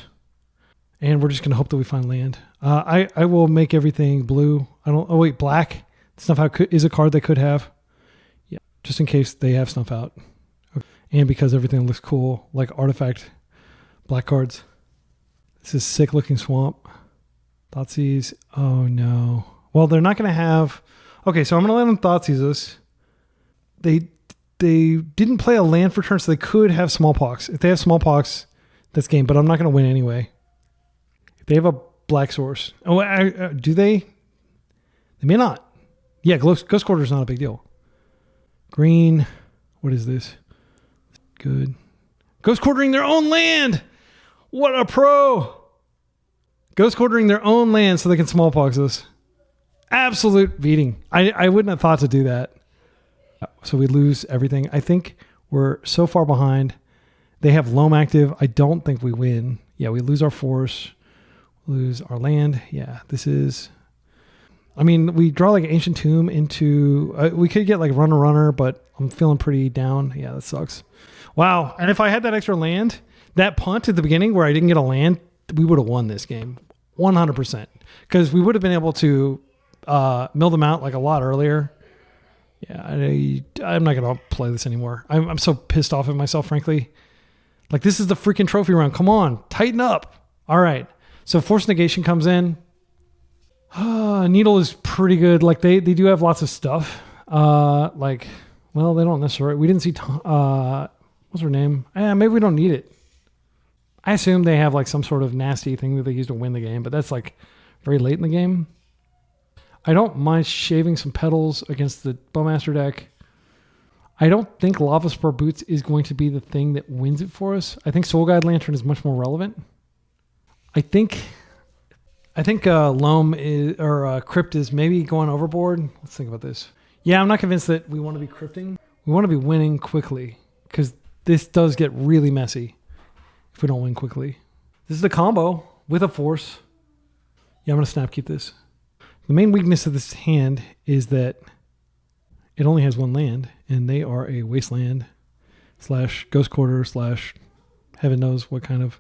[SPEAKER 1] and we're just going to hope that we find land. I will make everything blue. Oh wait, black. Snuff Out is a card they could have. Yeah, just in case they have Snuff Out. Okay. And because everything looks cool, like artifact black cards. This is sick looking swamp. Thoughtseize. Oh no. Well, they're not going to have... Okay, so I'm going to let them Thoughtseize us. They didn't play a land for turn, so they could have Smallpox. If they have Smallpox, that's game, but I'm not going to win anyway. If they have a black source. Oh, do they? They may not. Yeah, Ghost Quarter is not a big deal. Green. What is this? Good. Ghost Quartering their own land. What a pro. Ghost Quartering their own land so they can Smallpox us. Absolute beating. I wouldn't have thought to do that. So we lose everything. I think We're so far behind. They have Loam active. I don't think we win. Yeah, we lose our force, lose our land. Yeah, this is... I mean, we draw like Ancient Tomb into... we could get like Runner, but I'm feeling pretty down. Yeah, that sucks. Wow. And if I had that extra land, that punt at the beginning where I didn't get a land, we would have won this game 100%. Because we would have been able to mill them out like a lot earlier. Yeah, I'm not going to play this anymore. I'm so pissed off at myself, frankly. Like, this is the freaking trophy round. Come on, tighten up. All right. So Force Negation comes in. Needle is pretty good. Like, they do have lots of stuff. Like, well, they don't necessarily. We didn't see, what's her name? Maybe we don't need it. I assume they have like some sort of nasty thing that they use to win the game, but that's like very late in the game. I don't mind shaving some petals against the Bowmaster deck. I don't think Lava Spur Boots is going to be the thing that wins it for us. I think Soul Guide Lantern is much more relevant. I think Loam is, or Crypt is maybe going overboard. Let's think about this. Yeah, I'm not convinced that we want to be crypting. We want to be winning quickly because this does get really messy if we don't win quickly. This is the combo with a force. Yeah, I'm going to snap keep this. The main weakness of this hand is that it only has one land, and they are a Wasteland / Ghost Quarter / heaven knows what kind of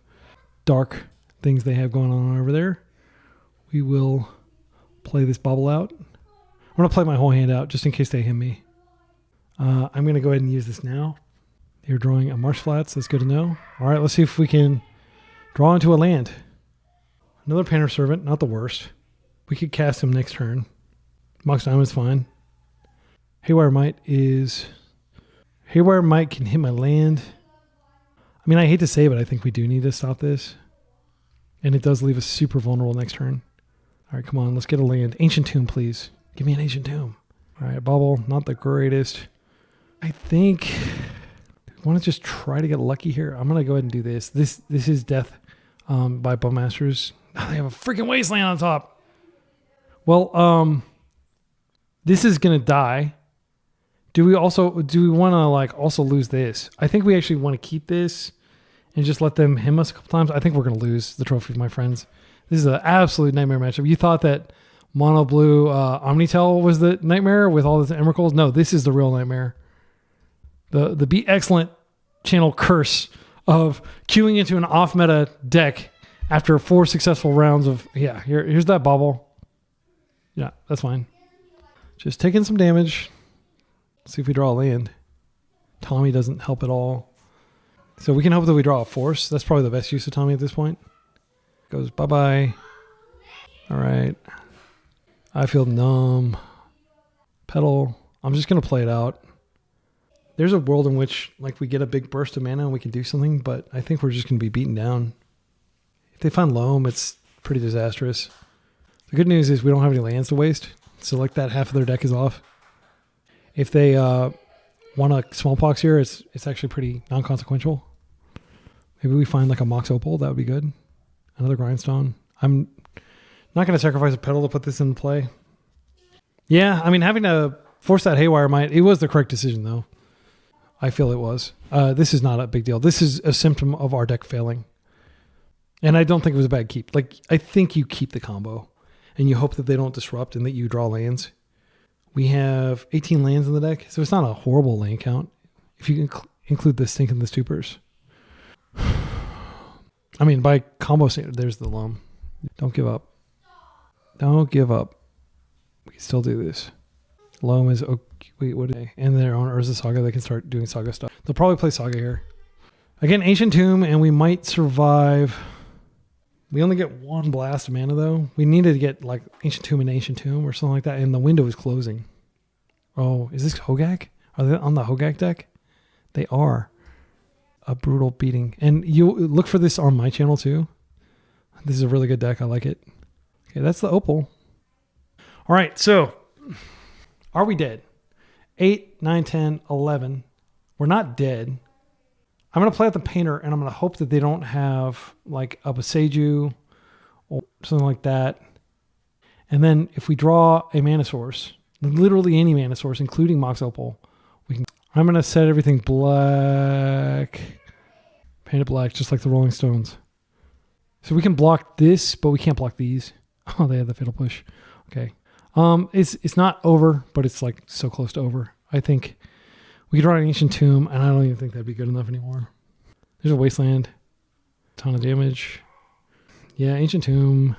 [SPEAKER 1] dark things they have going on over there. We will play this bubble out. I'm going to play my whole hand out just in case they hit me. I'm going to go ahead and use this now. They're drawing a Marsh Flats. That's good to know. All right, let's see if we can draw into a land. Another Painter Servant, not the worst. We could cast him next turn. Mox Diamond's fine. Haywire Might can hit my land. I mean, I hate to say it, but I think we do need to stop this. And it does leave us super vulnerable next turn. All right, come on, let's get a land. Ancient Tomb, please. Give me an Ancient Tomb. All right, Bubble, not the greatest. I think I want to just try to get lucky here. I'm going to go ahead and do this. This is Death by Bowmasters. Oh, they have a freaking Wasteland on top. Well, this is going to die. Do we want to like also lose this? I think we actually want to keep this and just let them him us a couple times. I think we're going to lose the trophy, my friends. This is an absolute nightmare matchup. You thought that Mono Blue Omnitell was the nightmare with all the Emeralds? No, this is the real nightmare. The Be Excellent channel curse of queuing into an off-meta deck after 4 successful rounds of... Yeah, here's that bubble. Yeah, that's fine. Just taking some damage. See if we draw a land. Tommy doesn't help at all. So we can hope that we draw a force. That's probably the best use of Tommy at this point. Goes bye-bye. All right. I feel numb. Petal. I'm just going to play it out. There's a world in which like we get a big burst of mana and we can do something, but I think we're just going to be beaten down. If they find Loam, it's pretty disastrous. The good news is we don't have any lands to waste. So like that half of their deck is off. If they want a Smallpox here, it's actually pretty non-consequential. Maybe we find like a Mox Opal. That would be good. Another Grindstone. I'm not going to sacrifice a Petal to put this in play. Yeah, I mean, having to force that Haywire Might, it was the correct decision though. I feel it was. This is not a big deal. This is a symptom of our deck failing. And I don't think it was a bad keep. Like, I think you keep the combo and you hope that they don't disrupt and that you draw lands. We have 18 lands in the deck, so it's not a horrible land count if you can include the Stink and the Stupors. I mean, by combo standard, there's the Loam. Don't give up. Don't give up. We can still do this. Loam is... Okay. Wait, what are they? And their own Urza Saga, they can start doing Saga stuff. They'll probably play Saga here. Again, Ancient Tomb, and we might survive. We only get 1 blast of mana, though. We needed to get, like, Ancient Tomb and Ancient Tomb or something like that, and the window is closing. Oh, is this Hogak? Are they on the Hogak deck? They are. A brutal beating. And you look for this on my channel, too. This is a really good deck. I like it. Okay, that's the Opal. All right, so are we dead? 8, 9, 10, 11. We're not dead. I'm going to play out the Painter, and I'm going to hope that they don't have like a Boseiju or something like that. And then if we draw a mana source, literally any mana source, including Mox Opal, we can... I'm going to set everything black. Paint it black, just like the Rolling Stones. So we can block this, but we can't block these. Oh, they had the Fatal Push. Okay. It's not over, but it's like so close to over. I think we could draw an Ancient Tomb, and I don't even think that'd be good enough anymore. There's a Wasteland. Ton of damage. Yeah, Ancient Tomb.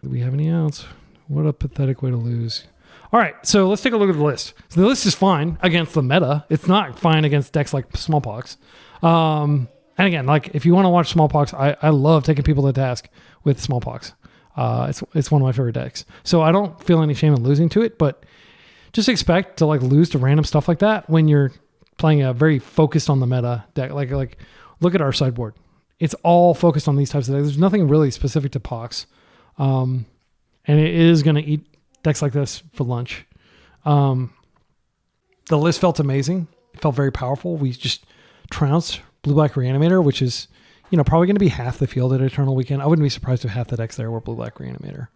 [SPEAKER 1] Do we have any outs? What a pathetic way to lose. All right, so let's take a look at the list. So the list is fine against the meta. It's not fine against decks like Smallpox. And again, like if you want to watch Smallpox, I love taking people to task with Smallpox. It's one of my favorite decks. So I don't feel any shame in losing to it, but just expect to like lose to random stuff like that when you're playing a very focused on the meta deck. Like look at our sideboard. It's all focused on these types of decks. There's nothing really specific to Pox. And it is going to eat decks like this for lunch. The list felt amazing. It felt very powerful. We just trounced Blue-Black Reanimator, which is, probably going to be half the field at Eternal Weekend. I wouldn't be surprised if half the decks there were Blue-Black Reanimator.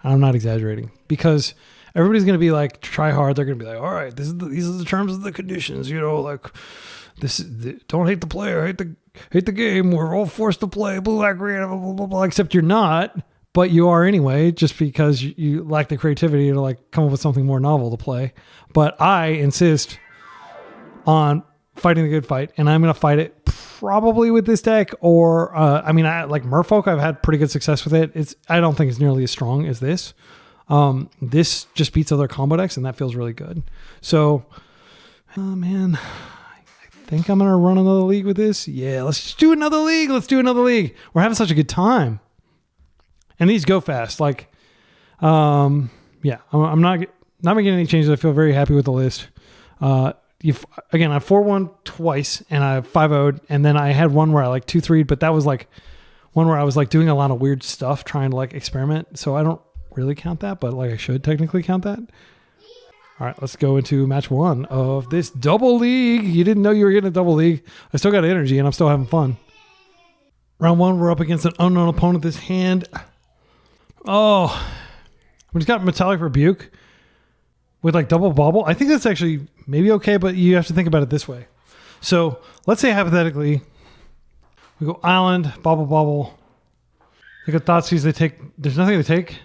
[SPEAKER 1] And I'm not exaggerating because everybody's going to be like, try hard. They're going to be like, all right, these are the terms of the conditions, like don't hate the player, hate the game. We're all forced to play Blue-Black Reanimator, blah, blah, blah, except you're not. But you are anyway, just because you lack the creativity to like come up with something more novel to play. But I insist on fighting the good fight, and I'm going to fight it probably with this deck. Or I like Merfolk. I've had pretty good success with it. I don't think it's nearly as strong as this. This just beats other combo decks, and that feels really good. So, man, I think I'm going to run another league with this. Yeah, let's do another league. We're having such a good time. And these go fast. Like, I'm not making any changes. I feel very happy with the list. Again, I 4-1 twice, and I 5-0'd, and then I had one where I like 2-3'd, but that was like one where I was like doing a lot of weird stuff, trying to like experiment. So I don't really count that, but like I should technically count that. All right, let's go into match 1 of this double league. You didn't know you were getting a double league. I still got energy, and I'm still having fun. Round 1, we're up against an unknown opponent. This hand... Oh, we just got Metallic Rebuke with like double bobble. I think that's actually maybe okay, but you have to think about it this way. So let's say hypothetically, we go Island, bobble. They go Thoughtseize, they take, there's nothing to take.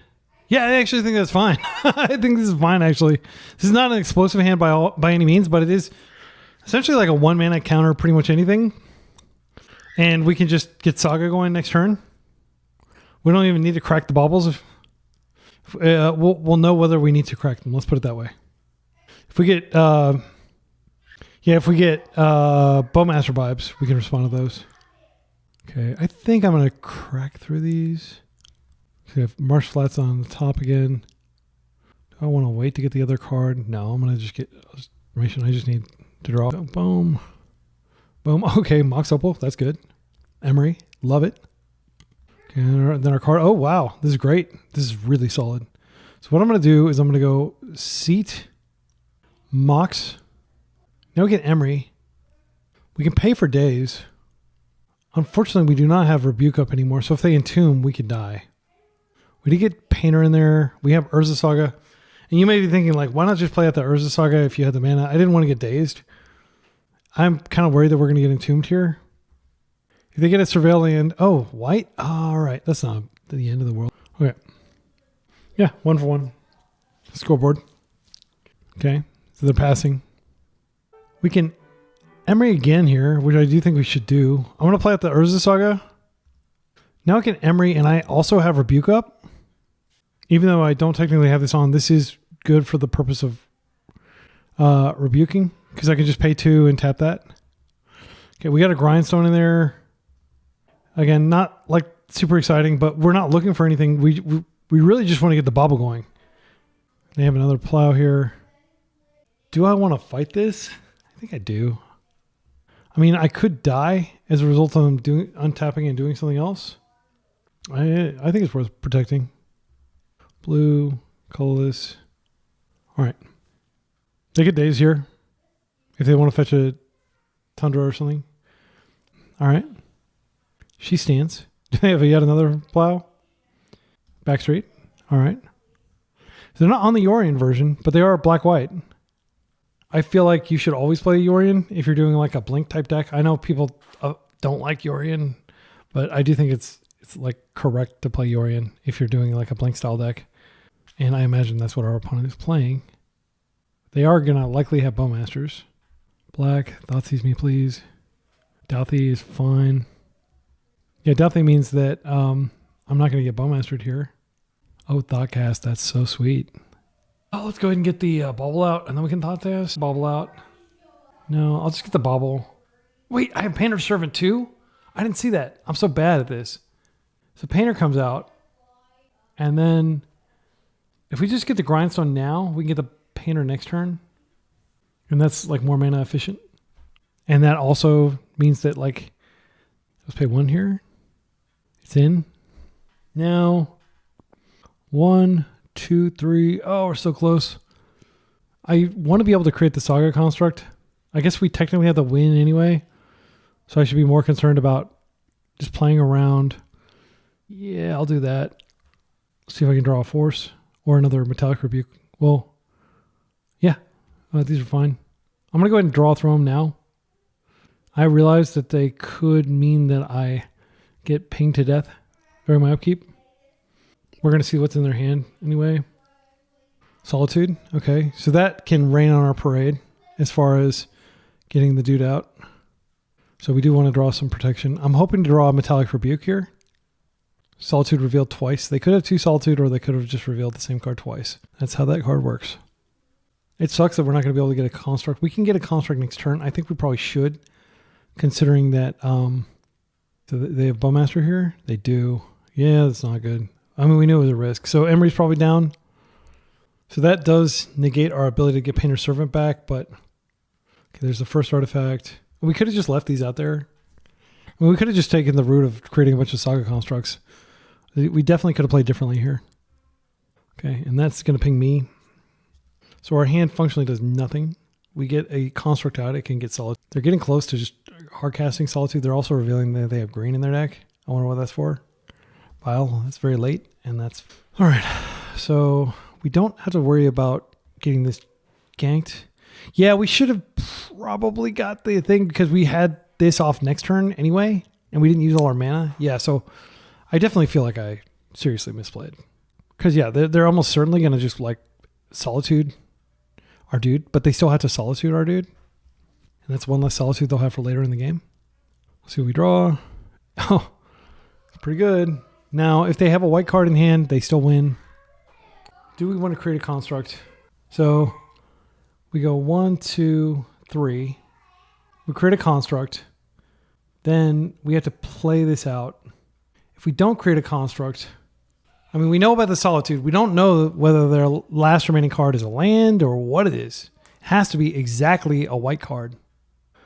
[SPEAKER 1] Yeah, I actually think that's fine. I think this is fine, actually. This is not an explosive hand by any means, but it is essentially like a 1-mana counter pretty much anything. And we can just get Saga going next turn. We don't even need to crack the baubles. We'll know whether we need to crack them. Let's put it that way. If we get Bowmaster vibes, we can respond to those. Okay, I think I'm gonna crack through these. So we have Marsh Flats on the top again. Do I want to wait to get the other card? No, I'm gonna just get information. I just need to draw. Boom. Okay, Mox Opal, that's good. Emery, love it. And then our card, oh wow, this is great. This is really solid. So what I'm going to do is I'm going to go Seat, Mox. Now we get Emery. We can pay for days. Unfortunately, we do not have Rebuke up anymore, so if they Entomb, we could die. We did get Painter in there. We have Urza Saga. And you may be thinking, like, why not just play out the Urza Saga if you had the mana? I didn't want to get dazed. I'm kind of worried that we're going to get Entombed here. If they get a Surveil Land, oh, white? All right, that's not the end of the world. Okay. Yeah, 1 for 1. Scoreboard. Okay, so they're passing. We can Emery again here, which I do think we should do. I'm going to play out the Urza Saga. Now I can Emery, and I also have Rebuke up. Even though I don't technically have this on, this is good for the purpose of rebuking, because I can just pay 2 and tap that. Okay, we got a Grindstone in there. Again, not like super exciting, but we're not looking for anything. We really just want to get the bobble going. They have another Plow here. Do I want to fight this? I think I do. I mean, I could die as a result of them untapping and doing something else. I think it's worth protecting. Blue, colorless. All right. They get days here if they want to fetch a Tundra or something. All right. She stands. Do they have yet another Plow? Backstreet. All right. So they're not on the Yorion version, but they are black-white. I feel like you should always play Yorion if you're doing like a blink type deck. I know people don't like Yorion, but I do think it's like correct to play Yorion if you're doing like a blink style deck. And I imagine that's what our opponent is playing. They are going to likely have Bowmasters. Black, Thoughtseize me please. Douthie is fine. Yeah, Douthie means that I'm not going to get Bowmastered here. Oh, Thoughtcast, that's so sweet. Oh, let's go ahead and get the bauble out, and then we can Thoughtcast. Bauble out. No, I'll just get the bauble. Wait, I have Painter Servant too? I didn't see that. I'm so bad at this. So Painter comes out, and then if we just get the Grindstone now, we can get the Painter next turn. And that's like more mana efficient. And that also means that like, let's pay 1 here. It's in. Now, 1, 2, 3. Oh, we're so close. I want to be able to create the Saga Construct. I guess we technically have the win anyway. So I should be more concerned about just playing around. Yeah, I'll do that. See if I can draw a Force or another Metallic Rebuke. Well, yeah, these are fine. I'm going to go ahead and draw through them now. I realized that they could mean that I get pinged to death during my upkeep. We're going to see what's in their hand anyway. Solitude. Okay, so that can rain on our parade as far as getting the dude out. So we do want to draw some protection. I'm hoping to draw a Metallic Rebuke here. Solitude revealed twice. They could have 2 Solitude, or they could have just revealed the same card twice. That's how that card works. It sucks that we're not going to be able to get a Construct. We can get a Construct next turn. I think we probably should, considering that so they have Bowmaster here. They do. Yeah, that's not good. I mean, we knew it was a risk. So Emery's probably down. So that does negate our ability to get Painter Servant back, but okay, there's the first artifact. We could have just left these out there. I mean, we could have just taken the route of creating a bunch of Saga Constructs. We definitely could have played differently here. Okay, and that's going to ping me. So our hand functionally does nothing. We get a Construct out. It can get Solitude. They're getting close to just hard casting Solitude. They're also revealing that they have green in their deck. I wonder what that's for. Vile, that's very late, and that's... All right, so we don't have to worry about getting this ganked. Yeah, we should have probably got the thing because we had this off next turn anyway, and we didn't use all our mana. Yeah, so I definitely feel like I seriously misplayed. Because, yeah, they're almost certainly going to just, like, Solitude our dude, but they still have to Solitude our dude. And that's one less Solitude they'll have for later in the game. Let's see what we draw. Oh, it's pretty good. Now, if they have a white card in hand, they still win. Do we want to create a Construct? So we go 1, 2, 3. We create a Construct. Then we have to play this out. If we don't create a Construct, I mean, we know about the Solitude. We don't know whether their last remaining card is a land or what it is. It has to be exactly a white card.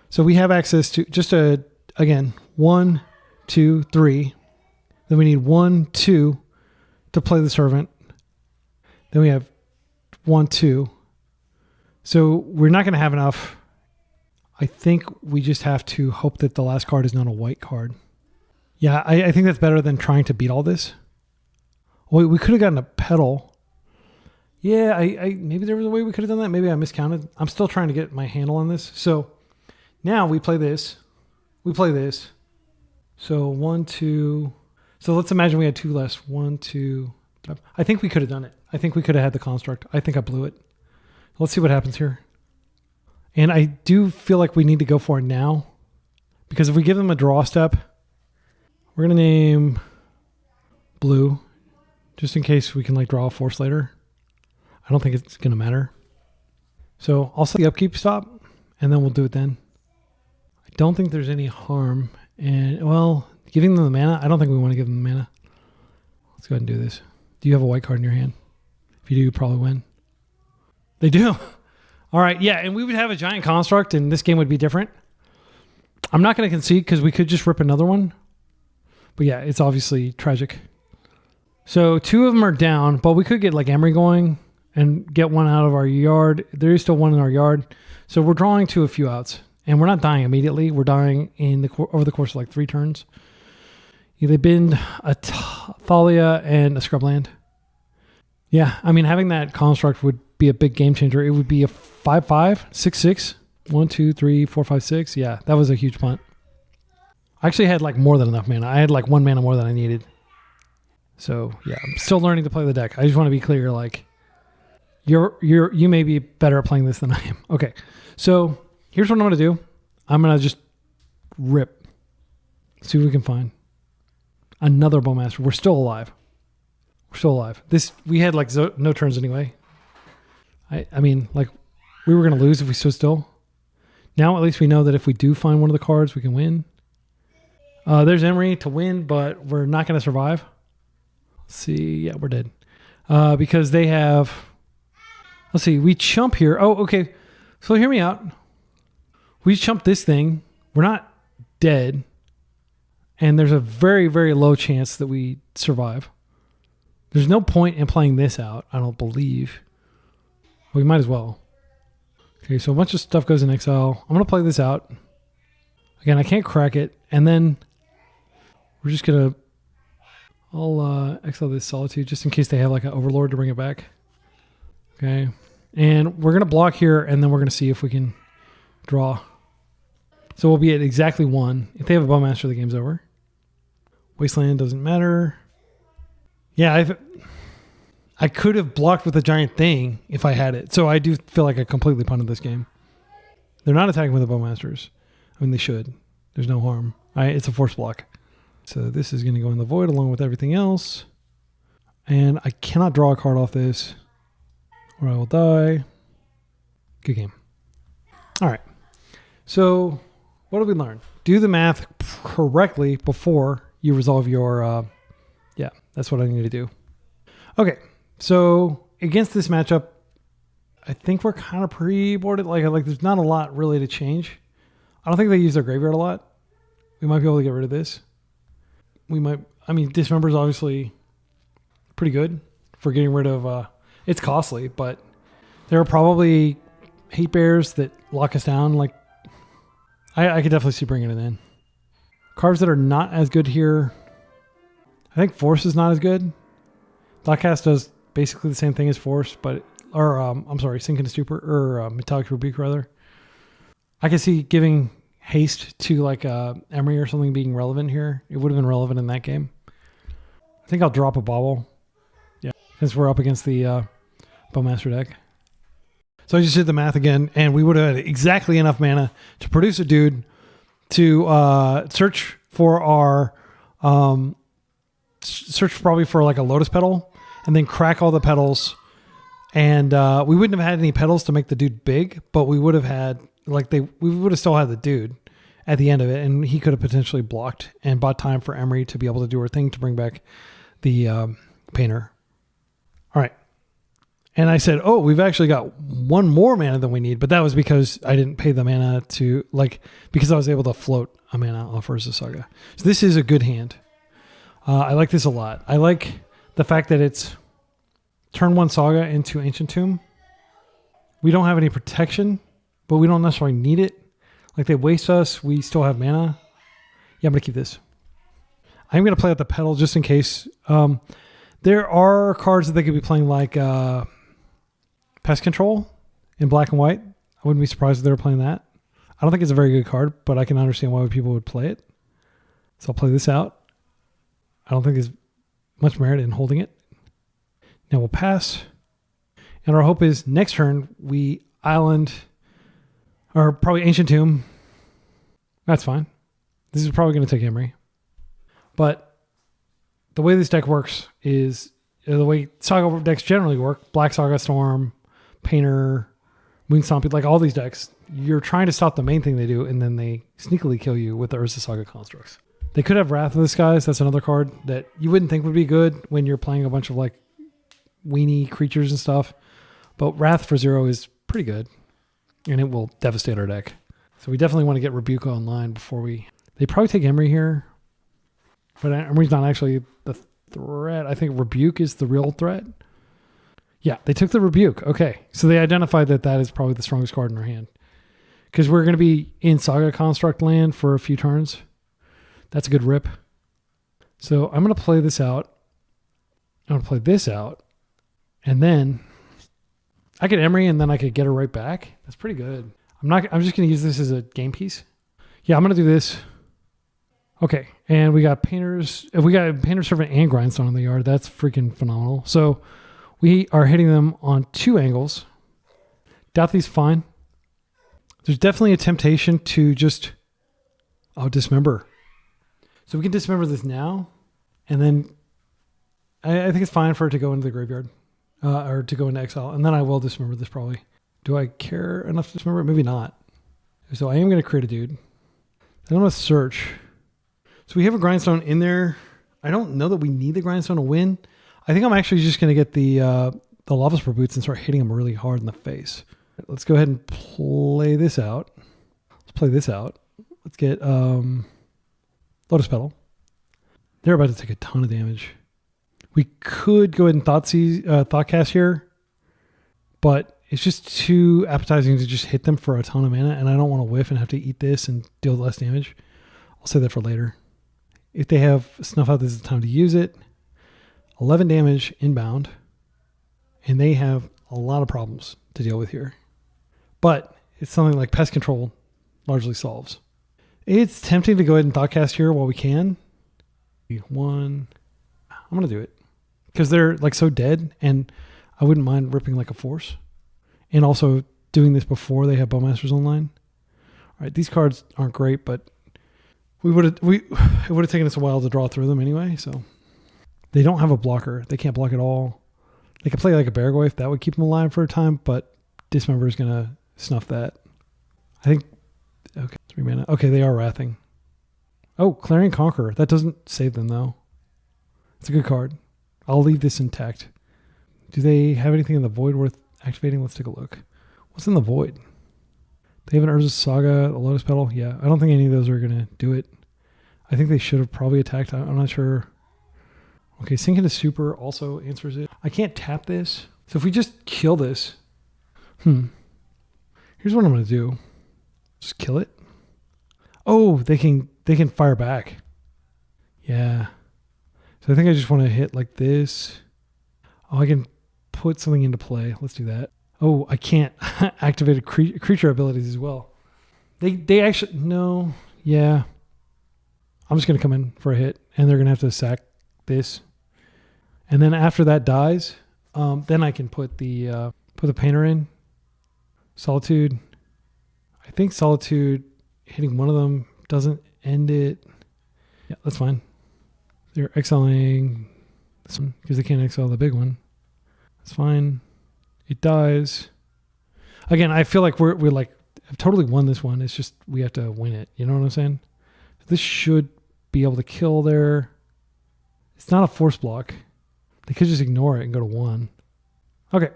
[SPEAKER 1] So we have access to just again, 1, 2, 3. Then we need 1, 2 to play the Servant. Then we have 1, 2. So we're not going to have enough. I think we just have to hope that the last card is not a white card. Yeah, I think that's better than trying to beat all this. We could have gotten a Petal. Yeah, I maybe there was a way we could have done that. Maybe I miscounted. I'm still trying to get my handle on this. So now we play this. We play this. So 1, 2. So let's imagine we had 2 less. 1, 2, 3. I think we could have done it. I think we could have had the Construct. I think I blew it. Let's see what happens here. And I do feel like we need to go for it now. Because if we give them a draw step, we're going to name blue. Just in case we can like draw a Force later. I don't think it's going to matter. So I'll set the upkeep stop. And then we'll do it then. I don't think there's any harm. And well, giving them the mana, I don't think we want to give them the mana. Let's go ahead and do this. Do you have a white card in your hand? If you do, you probably win. They do. All right, yeah, and we would have a giant Construct, and this game would be different. I'm not going to concede because we could just rip another one. But yeah, it's obviously tragic. So 2 of them are down, but we could get like Emery going and get one out of our yard. There is still one in our yard. So we're drawing to a few outs. And we're not dying immediately. We're dying in over the course of like 3 turns. They bind a Thalia and a Scrubland. Yeah, I mean, having that Construct would be a big game changer. It would be a 5/5, 6/6, 1, 2, 3, 4, 5, 6. Yeah, that was a huge punt. I actually had like more than enough mana. I had like 1 mana more than I needed. So yeah, I'm still learning to play the deck. I just want to be clear, like you may be better at playing this than I am. Okay, so here's what I'm gonna do. I'm gonna just rip. See what we can find. Another Bowmaster. We're still alive. We're still alive. We had like no turns anyway. I mean, like we were gonna lose if we stood still. Now at least we know that if we do find one of the cards, we can win. There's Emery to win, but we're not gonna survive. Let's see. Yeah, we're dead. Because they have. Let's see. We chump here. Oh, okay. So hear me out. We chump this thing. We're not dead. And there's a very, very low chance that we survive. There's no point in playing this out, I don't believe. We might as well. Okay, so a bunch of stuff goes in exile. I'm going to play this out. Again, I can't crack it. And then we're just going to... I'll exile this Solitude just in case they have like an Overlord to bring it back. Okay. And we're going to block here, and then we're going to see if we can draw. So we'll be at exactly 1. If they have a Bowmaster, the game's over. Wasteland doesn't matter. Yeah, I could have blocked with a giant thing if I had it. So I do feel like I completely punted this game. They're not attacking with the Bowmasters. I mean, they should. There's no harm. It's a force block. So this is going to go in the void along with everything else. And I cannot draw a card off this or I will die. Good game. All right. So what did we learn? Do the math correctly before you resolve your... yeah, that's what I need to do. Okay, so against this matchup, I think we're kind of pre-boarded. Like there's not a lot really to change. I don't think they use their graveyard a lot. We might be able to get rid of this. We might... I mean, Dismember is obviously pretty good for getting rid of... it's costly, but there are probably hate bears that lock us down. Like, I could definitely see bringing it in. Cards that are not as good here. I think Force is not as good. Blackcast does basically the same thing as Force, but... Or, I'm sorry, Sink into Stupor, or Metallic Rebuke, rather. I can see giving haste to, like, Emery or something being relevant here. It would have been relevant in that game. I think I'll drop a Bobble. Yeah, since we're up against the Bowmaster deck. So I just did the math again, and we would have had exactly enough mana to produce a dude to search for our... search probably for, like, a Lotus Petal, and then crack all the petals. And we wouldn't have had any petals to make the dude big, but we would have had... we would have still had the dude at the end of it, and he could have potentially blocked and bought time for Emery to be able to do her thing to bring back the Painter. All right. And I said, oh, we've actually got one more mana than we need, but that was because I didn't pay the mana to, because I was able to float a mana off Urza Saga. So this is a good hand. I like this a lot. I like the fact that it's turn 1 Saga into Ancient Tomb. We don't have any protection, but we don't necessarily need it. Like, they waste us. We still have mana. Yeah, I'm going to keep this. I'm going to play out the Petal just in case. There are cards that they could be playing, like Pest Control in black and white. I wouldn't be surprised if they were playing that. I don't think it's a very good card, but I can understand why people would play it. So I'll play this out. I don't think there's much merit in holding it. Now we'll pass. And our hope is next turn we island... Or probably Ancient Tomb. That's fine. This is probably going to take Emery. But the way this deck works is the way Saga decks generally work. Black Saga Storm, Painter, Moonstompy, like all these decks. You're trying to stop the main thing they do, and then they sneakily kill you with the Urza Saga constructs. They could have Wrath of the Skies. That's another card that you wouldn't think would be good when you're playing a bunch of like weenie creatures and stuff. But Wrath for 0 is pretty good. And it will devastate our deck. So we definitely want to get Rebuke online before we... They probably take Emery here. But Emery's not actually the threat. I think Rebuke is the real threat. Yeah, they took the Rebuke. Okay. So they identified that that is probably the strongest card in our hand. Because we're going to be in Saga Construct land for a few turns. That's a good rip. So I'm going to play this out. I'm going to play this out. And then I could Emery and then I could get her right back. That's pretty good. I'm just going to use this as a game piece. Yeah, I'm going to do this. Okay, and we got Painter's Servant and Grindstone in the yard. That's freaking phenomenal. So we are hitting them on 2 angles. Douthy's fine. There's definitely a temptation to just, dismember. So we can dismember this now, and then I think it's fine for it to go into the graveyard, or to go into exile, and then I will dismember this probably. Do I care enough to dismember it? Maybe not. So I am going to create a dude. Then I'm going to search. So we have a Grindstone in there. I don't know that we need the Grindstone to win. I think I'm actually just going to get the Lava Spur Boots and start hitting them really hard in the face. Let's go ahead and play this out. Let's get Lotus Petal. They're about to take a ton of damage. We could go ahead and Thought Cast here, but it's just too appetizing to just hit them for a ton of mana, and I don't want to whiff and have to eat this and deal less damage. I'll save that for later. If they have Snuff Out, this is the time to use it. 11 damage inbound, and they have a lot of problems to deal with here. But it's something like Pest Control largely solves. It's tempting to go ahead and Thoughtcast here while we can. I'm going to do it. Because they're like so dead, and I wouldn't mind ripping like a Force. And also doing this before they have Bowmasters online. All right, these cards aren't great, but it would have taken us a while to draw through them anyway, so. They don't have a blocker. They can't block at all. They could play like a Baragoi if that would keep them alive for a time, but Dismember is going to snuff that. I think, okay, 3 mana. Okay, they are Wrathing. Oh, Clarion Conqueror. That doesn't save them, though. It's a good card. I'll leave this intact. Do they have anything in the Void worth activating? Let's take a look. What's in the Void? They have an Urza's Saga, a Lotus Petal. Yeah, I don't think any of those are going to do it. I think they should have probably attacked. I'm not sure. Okay, Sink into Super also answers it. I can't tap this. So if we just kill this. Here's what I'm going to do. Just kill it. Oh, they can fire back. Yeah. So I think I just want to hit like this. Oh, I can put something into play. Let's do that. Oh, I can't activate creature abilities as well. They actually, no. Yeah. I'm just going to come in for a hit, and they're going to have to sack this. And then after that dies, then I can put the painter in. Solitude. I think Solitude hitting one of them doesn't end it. Yeah, that's fine. They're exiling this one because they can't exile the big one. That's fine. It dies. Again, I feel like we're like I've totally won this one. It's just we have to win it. You know what I'm saying? This should be able to kill there. It's not a force block. They could just ignore it and go to 1. Okay.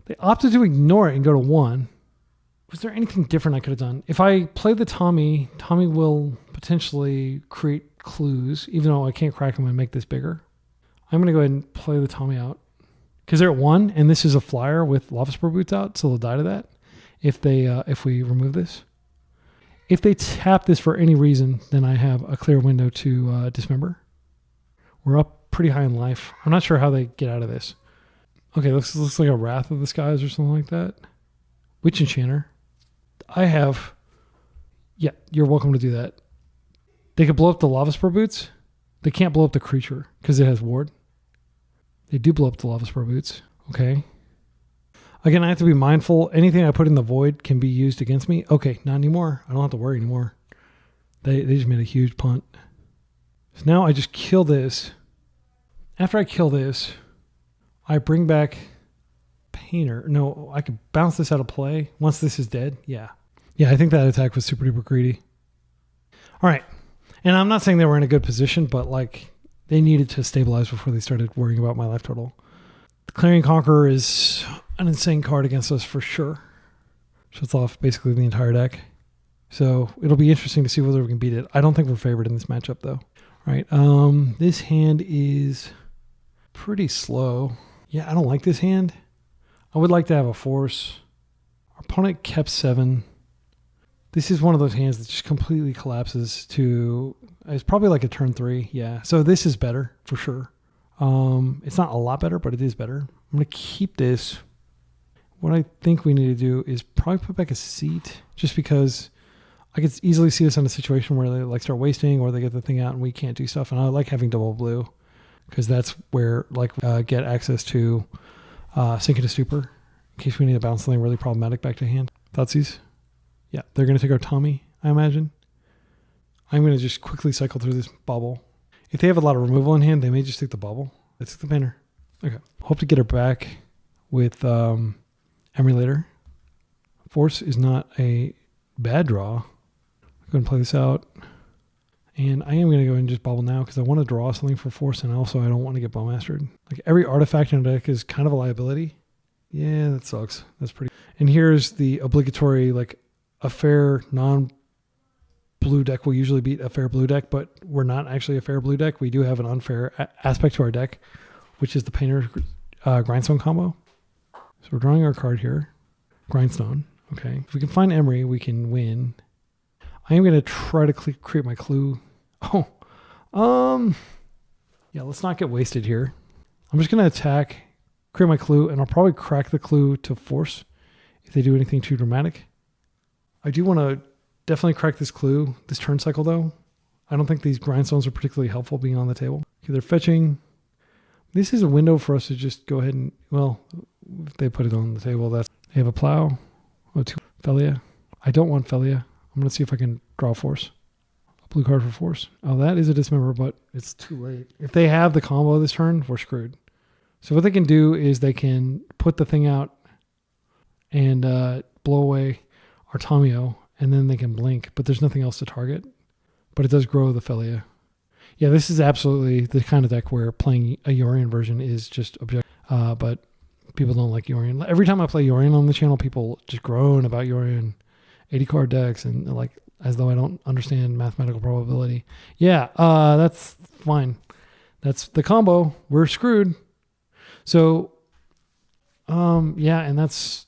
[SPEAKER 1] They opted to ignore it and go to 1. Was there anything different I could have done? If I play the Tommy will potentially create clues, even though I can't crack them and make this bigger. I'm going to go ahead and play the Tommy out. Because they're at 1, and this is a flyer with Lava Spur Boots out, so they'll die to that if we remove this. If they tap this for any reason, then I have a clear window to dismember. We're up pretty high in life. I'm not sure how they get out of this. Okay, looks like a Wrath of the Skies or something like that. Witch Enchanter. Yeah, you're welcome to do that. They could blow up the Lava Spur Boots. They can't blow up the creature because it has ward. They do blow up the Lava Spur Boots. Okay. Again, I have to be mindful. Anything I put in the Void can be used against me. Okay, not anymore. I don't have to worry anymore. They just made a huge punt. So now I just kill this. After I kill this, I bring back Painter. No, I could bounce this out of play once this is dead. Yeah. Yeah, I think that attack was super duper greedy. All right. And I'm not saying they were in a good position, but like they needed to stabilize before they started worrying about my life total. The Clarion Conqueror is an insane card against us for sure. Shuts off basically the entire deck. So it'll be interesting to see whether we can beat it. I don't think we're favored in this matchup though. All right. This hand is pretty slow. Yeah, I don't like this hand. I would like to have a force. Our opponent kept 7. This is one of those hands that just completely collapses to, it's probably like a turn 3. Yeah. So this is better for sure. It's not a lot better, but it is better. I'm going to keep this. What I think we need to do is probably put back a seat, just because I could easily see us in a situation where they like start wasting or they get the thing out and we can't do stuff. And I like having double blue because that's where like get access to Sink into Stupor in case we need to bounce something really problematic back to hand. Thoughtseize. Yeah, they're going to take our Tommy, I imagine. I'm going to just quickly cycle through this bubble. If they have a lot of removal in hand, they may just take the bubble. Let's take the painter. Okay. Hope to get her back with Emulator. Force is not a bad draw. I'm going to play this out. And I am going to go ahead and just bubble now because I want to draw something for Force, and also I don't want to get Bowmastered. Like every artifact in a deck is kind of a liability. Yeah, that sucks. That's pretty. And here's the obligatory, like a fair non-blue deck will usually beat a fair blue deck, but we're not actually a fair blue deck. We do have an unfair aspect to our deck, which is the Painter Grindstone combo. So we're drawing our card here. Grindstone. Okay. If we can find Emery, we can win. I am going to try to create my clue. Oh. Yeah, let's not get wasted here. I'm just going to attack, create my clue, and I'll probably crack the clue to Force if they do anything too dramatic. I do want to definitely crack this clue this turn cycle, though. I don't think these grindstones are particularly helpful being on the table. Okay, they're fetching. This is a window for us to just go ahead and, well, if they put it on the table, they have a plow. Oh, 2 Felia. I don't want Felia. I'm going to see if I can draw Force. A blue card for Force. Oh, that is a dismember, but it's too late. If they have the combo this turn, we're screwed. So what they can do is they can put the thing out and blow away our Tomio, and then they can blink, but there's nothing else to target. But it does grow the Felia. Yeah, this is absolutely the kind of deck where playing a Yorion version is just objective. But people don't like Yorion. Every time I play Yorion on the channel, people just groan about Yorion 80 card decks and like as though I don't understand mathematical probability. Yeah, that's fine. That's the combo. We're screwed. So, yeah, and this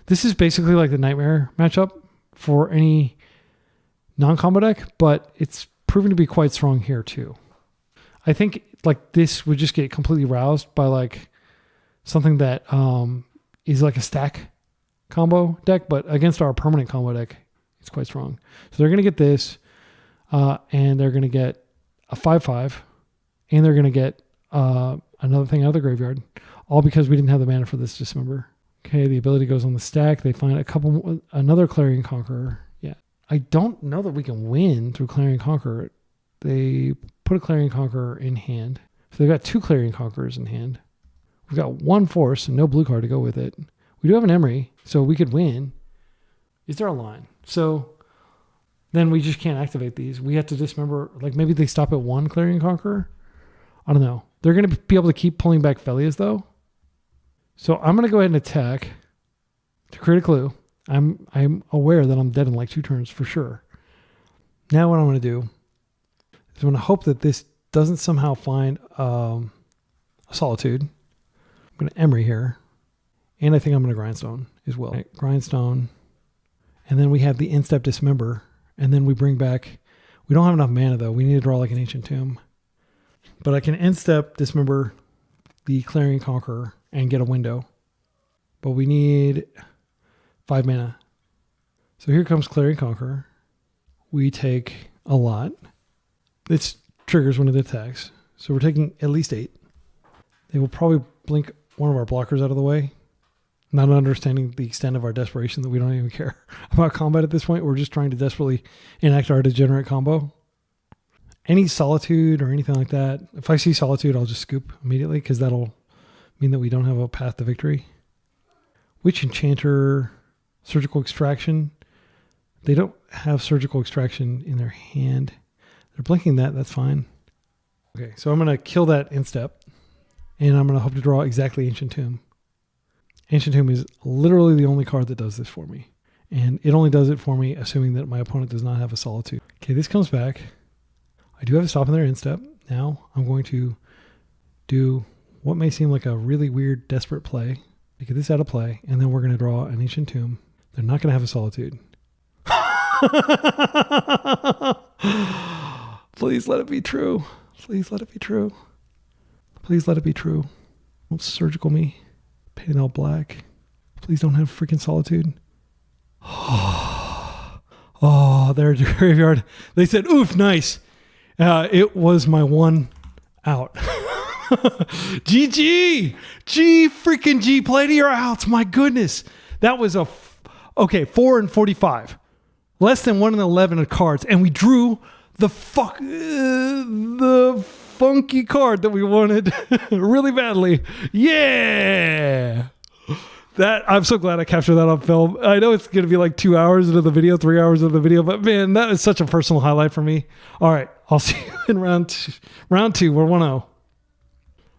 [SPEAKER 1] is basically like the Nightmare matchup for any non-combo deck, but it's proven to be quite strong here too. I think like this would just get completely roused by like something that is like a stack combo deck, but against our permanent combo deck, it's quite strong. So they're going to get this, and they're going to get a 5/5, and they're going to get another thing out of the graveyard, all because we didn't have the mana for this Dismember. Okay, the ability goes on the stack. They find another Clarion Conqueror. Yeah, I don't know that we can win through Clarion Conqueror. They put a Clarion Conqueror in hand. So they've got 2 Clarion Conquerors in hand. We've got 1 Force and no blue card to go with it. We do have an Emery, so we could win. Is there a line? So then we just can't activate these. We have to dismember, like maybe they stop at 1 Clarion Conqueror. I don't know. They're going to be able to keep pulling back Felias though. So I'm going to go ahead and attack to create a clue. I'm aware that I'm dead in like 2 turns for sure. Now what I'm going to do is I'm going to hope that this doesn't somehow find a Solitude. I'm going to Emery here. And I think I'm going to Grindstone as well. Right, Grindstone. And then we have the Instep Dismember. And then we bring back... We don't have enough mana though. We need to draw like an Ancient Tomb. But I can Instep Dismember the Clarion Conqueror and get a window. But we need 5 mana. So here comes Clarion Conqueror. We take a lot. This triggers one of the attacks. So we're taking at least 8. They will probably blink one of our blockers out of the way. Not understanding the extent of our desperation that we don't even care about combat at this point. We're just trying to desperately enact our degenerate combo. Any Solitude or anything like that. If I see Solitude, I'll just scoop immediately because that'll mean that we don't have a path to victory. Witch Enchanter, Surgical Extraction. They don't have Surgical Extraction in their hand. They're blinking that. That's fine. Okay, so I'm going to kill that Instep. And I'm going to hope to draw exactly Ancient Tomb. Ancient Tomb is literally the only card that does this for me. And it only does it for me assuming that my opponent does not have a Solitude. Okay, this comes back. I do have a stop in their Instep. Now I'm going to do what may seem like a really weird, desperate play. Get this out of play, and then we're going to draw an Ancient Tomb. They're not going to have a Solitude. Please let it be true. Please let it be true. Please let it be true. Don't surgical me. Painted all black. Please don't have freaking Solitude. Oh, there's your graveyard. They said, oof, nice. It was my one out. GG. G freaking G. Play to your outs. My goodness. That was a... Okay, 4 and 45. Less than 1 and 11 of cards. And we drew the funky card that we wanted really badly. Yeah. I'm so glad I captured that on film. I know it's going to be like 2 hours into the video, 3 hours into the video, but man, that is such a personal highlight for me. All right. I'll see you in round two. We're 1-0.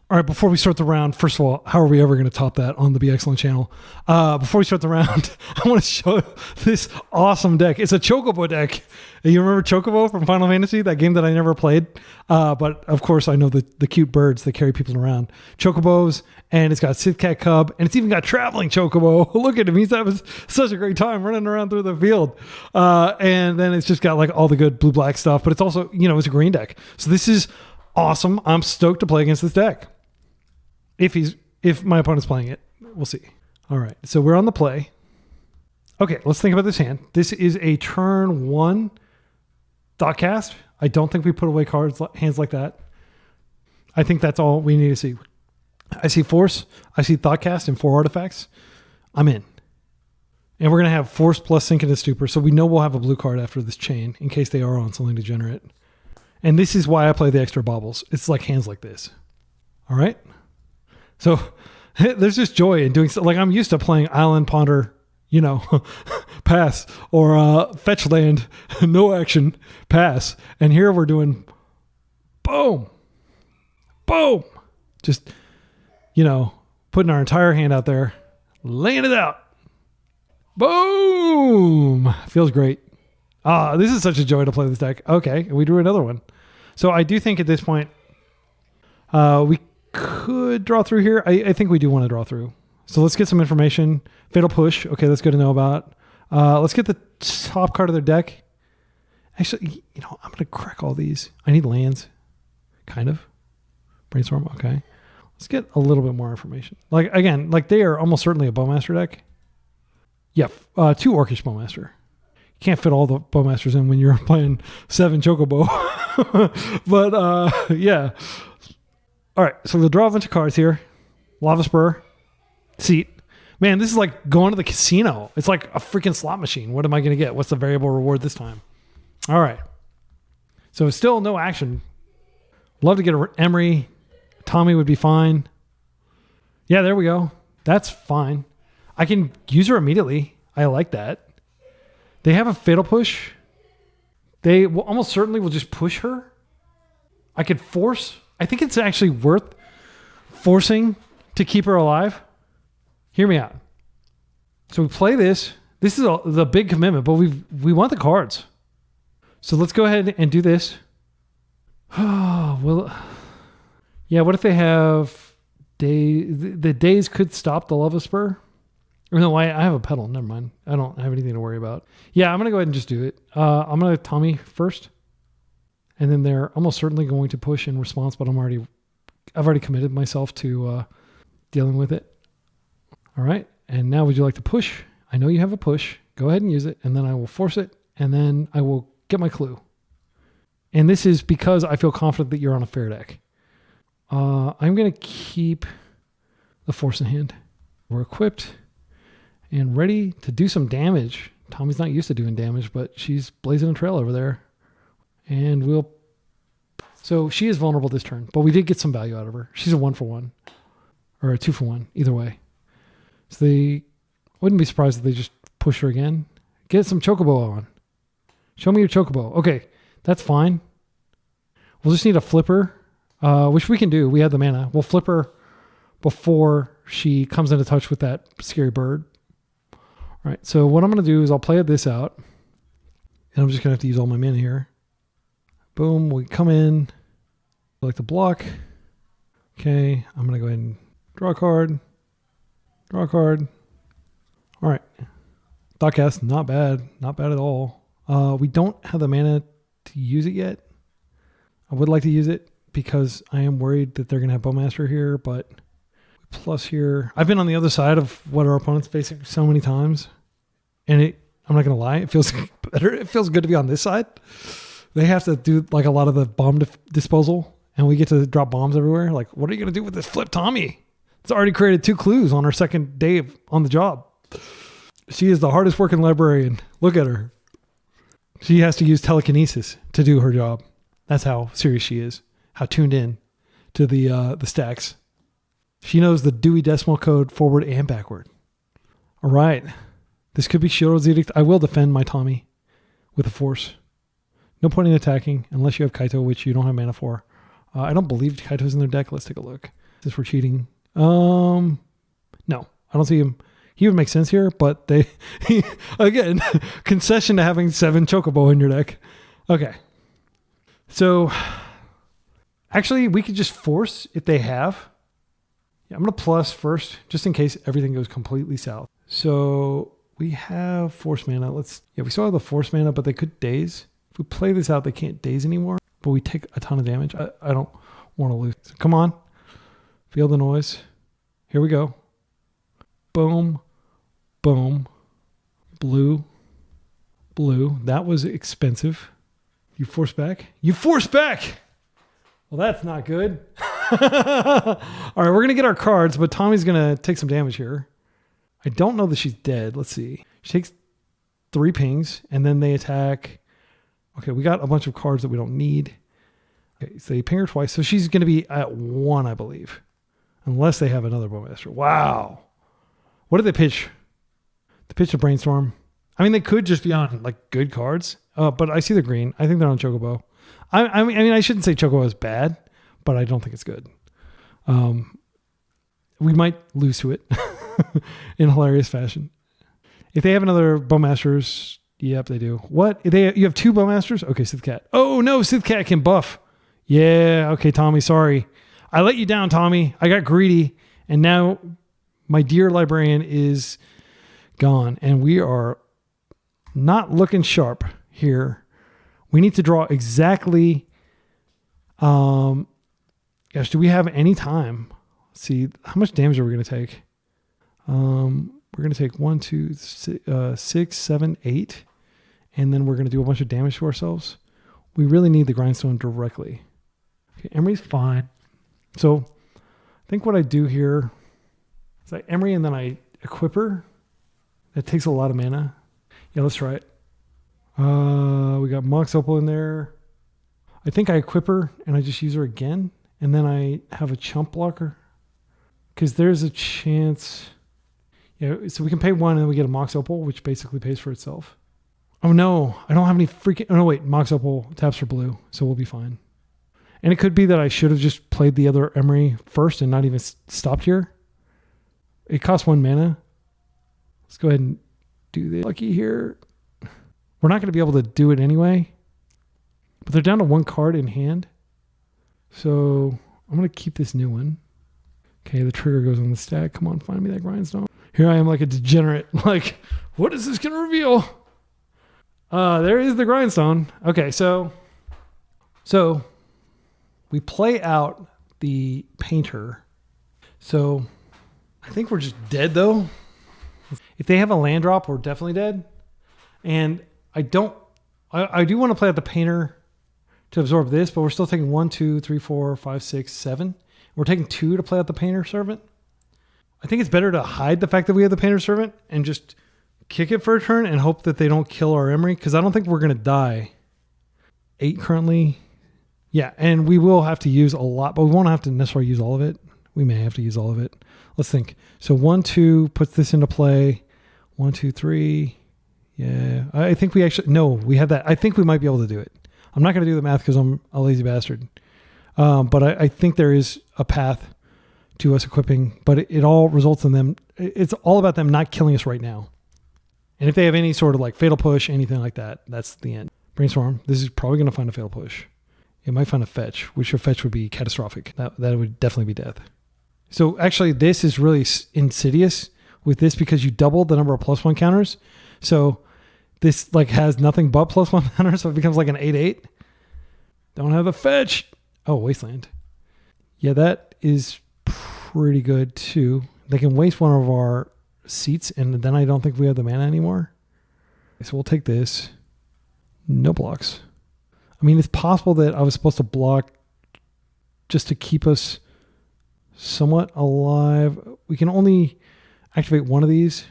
[SPEAKER 1] All right, before we start the round, first of all, how are we ever going to top that on the Be Excellent channel? Before we start the round, I want to show this awesome deck. It's a Chocobo deck. You remember Chocobo from Final Fantasy, that game that I never played? But of course, I know the cute birds that carry people around. Chocobos, and it's got Sith Cat Cub, and it's even got Traveling Chocobo. Look at him. He's having such a great time running around through the field. And then it's just got like all the good blue-black stuff, but it's also, it's a green deck. So this is awesome. I'm stoked to play against this deck. If my opponent's playing it, we'll see. All right, so we're on the play. Okay, let's think about this hand. This is a turn 1 Thoughtcast. I don't think we put away hands like that. I think that's all we need to see. I see Force, I see Thoughtcast, and 4 artifacts. I'm in. And we're going to have Force plus Sink into Stupor, so we know we'll have a blue card after this chain in case they are on something degenerate. And this is why I play the extra baubles. It's like hands like this. All right? So there's just joy in doing so. Like I'm used to playing Island Ponder, pass, or fetch land, no action, pass. And here we're doing boom, boom. Just, putting our entire hand out there, laying it out. Boom. Feels great. This is such a joy to play this deck. Okay, we drew another one. So I do think at this point, we could draw through here. I think we do want to draw through. So let's get some information. Fatal Push. Okay, that's good to know about. Let's get the top card of their deck. Actually, I'm going to crack all these. I need lands. Kind of. Brainstorm. Okay. Let's get a little bit more information. Again, they are almost certainly a Bowmaster deck. Yeah, 2 Orcish Bowmaster. You can't fit all the Bowmasters in when you're playing 7 Chocobo. But, yeah. All right, so we'll draw a bunch of cards here. Lava Spur. Seat. Man, this is like going to the casino. It's like a freaking slot machine. What am I going to get? What's the variable reward this time? All right. So still no action. Love to get a Emery. Tommy would be fine. Yeah, there we go. That's fine. I can use her immediately. I like that. They have a Fatal Push. They will almost certainly will just push her. I could force... I think it's actually worth forcing to keep her alive. Hear me out. So we play this. This is the big commitment, but we want the cards. So let's go ahead and do this. Oh, well, yeah, what if they have the days could stop the Lava Spur? Or no, I have a pedal. Never mind. I don't have anything to worry about. Yeah, I'm going to go ahead and just do it. I'm going to Tommy first. And then they're almost certainly going to push in response, but I've already committed myself to dealing with it. All right. And now would you like to push? I know you have a push. Go ahead and use it. And then I will force it. And then I will get my clue. And this is because I feel confident that you're on a fair deck. I'm going to keep the force in hand. We're equipped and ready to do some damage. Tommy's not used to doing damage, but she's blazing a trail over there. And so she is vulnerable this turn, but we did get some value out of her. She's a 1-for-1 or a 2-for-1, either way. So they wouldn't be surprised if they just push her again. Get some Chocobo on. Show me your Chocobo. Okay, that's fine. We'll just need a flipper, which we can do. We have the mana. We'll flip her before she comes into touch with that scary bird. All right, so what I'm going to do is I'll play this out. And I'm just going to have to use all my mana here. Boom, we come in. I like to block. Okay, I'm going to go ahead and draw a card. Draw a card. All right. Thoughtcast, not bad. Not bad at all. We don't have the mana to use it yet. I would like to use it because I am worried that they're going to have Bowmaster here, but we Plus here. I've been on the other side of what our opponent's facing so many times. And I'm not going to lie, it feels better. It feels good to be on this side. They have to do like a lot of the bomb disposal, and we get to drop bombs everywhere. Like, what are you going to do with this flip Tommy? It's already created 2 clues on our second day on the job. She is the hardest working librarian. Look at her. She has to use telekinesis to do her job. That's how serious she is. How tuned in to the stacks. She knows the Dewey Decimal Code forward and backward. All right. This could be Shiro's Edict. I will defend my Tommy with a force. No point in attacking unless you have Kaito, which you don't have mana for. I don't believe Kaito's in their deck. Let's take a look. Since we're cheating. No, I don't see him. He would make sense here, but again, concession to having 7 Chocobo in your deck. Okay. So, actually, we could just force if they have. Yeah, I'm going to plus first, just in case everything goes completely south. So, we have force mana. We still have the force mana, but they could daze. If we play this out, they can't daze anymore, but we take a ton of damage. I don't want to lose. So come on. Feel the noise. Here we go. Boom. Boom. Blue. Blue. That was expensive. You force back? You force back! Well, that's not good. All right, we're going to get our cards, but Tommy's going to take some damage here. I don't know that she's dead. Let's see. She takes 3 pings, and then they attack. Okay, we got a bunch of cards that we don't need. Okay, so they ping her twice. So she's going to be at 1, I believe. Unless they have another Bowmaster. Wow. What did they pitch? They pitched a Brainstorm. I mean, they could just be on like good cards. But I see the green. I think they're on Chocobo. I mean, I shouldn't say Chocobo is bad, but I don't think it's good. We might lose to it in hilarious fashion. If they have another Bowmasters, yep, they do. What? You have 2 Bowmasters? Okay, Sith Cat. Oh, no, Sith Cat can buff. Yeah, okay, Tommy, sorry. I let you down, Tommy. I got greedy, and now my dear librarian is gone, and we are not looking sharp here. We need to draw exactly... gosh, do we have any time? Let's see, how much damage are we going to take? We're going to take 1, 2, 6, 7, 8, and then we're going to do a bunch of damage to ourselves. We really need the grindstone directly. Okay, Emery's fine. So I think what I do here is I Emery and then I equip her. That takes a lot of mana. Yeah, let's try it. We got Mox Opal in there. I think I equip her and I just use her again. And then I have a chump blocker. Because there's a chance... Yeah, so we can pay 1 and then we get a Mox Opal, which basically pays for itself. Oh no, I don't have any freaking... Oh no, wait, Mox Opal taps for blue, so we'll be fine. And it could be that I should have just played the other Emery first and not even stopped here. It costs 1 mana. Let's go ahead and do the lucky here. We're not going to be able to do it anyway. But they're down to 1 card in hand. So I'm going to keep this new one. Okay, the trigger goes on the stack. Come on, find me that grindstone. Here I am like a degenerate. Like, what is this going to reveal? There is the grindstone. Okay, so we play out the painter. So I think we're just dead though. If they have a land drop, we're definitely dead. And I do want to play out the painter to absorb this, but we're still taking 1, 2, 3, 4, 5, 6, 7. We're taking 2 to play out the painter servant. I think it's better to hide the fact that we have the painter servant and just kick it for a turn and hope that they don't kill our Emery, because I don't think we're going to die. 8 currently. Yeah, and we will have to use a lot, but we won't have to necessarily use all of it. We may have to use all of it. Let's think. So 1, 2 puts this into play. 1, 2, 3. Yeah, I think we actually... No, we have that. I think we might be able to do it. I'm not going to do the math because I'm a lazy bastard. But I think there is a path to us equipping, but it all results in them. It's all about them not killing us right now. And if they have any sort of like fatal push, anything like that, that's the end. Brainstorm. This is probably going to find a fatal push. It might find a fetch, which a fetch would be catastrophic. That would definitely be death. So actually this is really insidious with this because you double the number of +1 counters. So this like has nothing but +1 counters. So it becomes like an 8/8. Don't have a fetch. Oh, Wasteland. Yeah, that is pretty good too. They can waste one of our seats, and then I don't think we have the mana anymore. So we'll take this. No blocks. I mean, it's possible that I was supposed to block just to keep us somewhat alive. We can only activate one of these.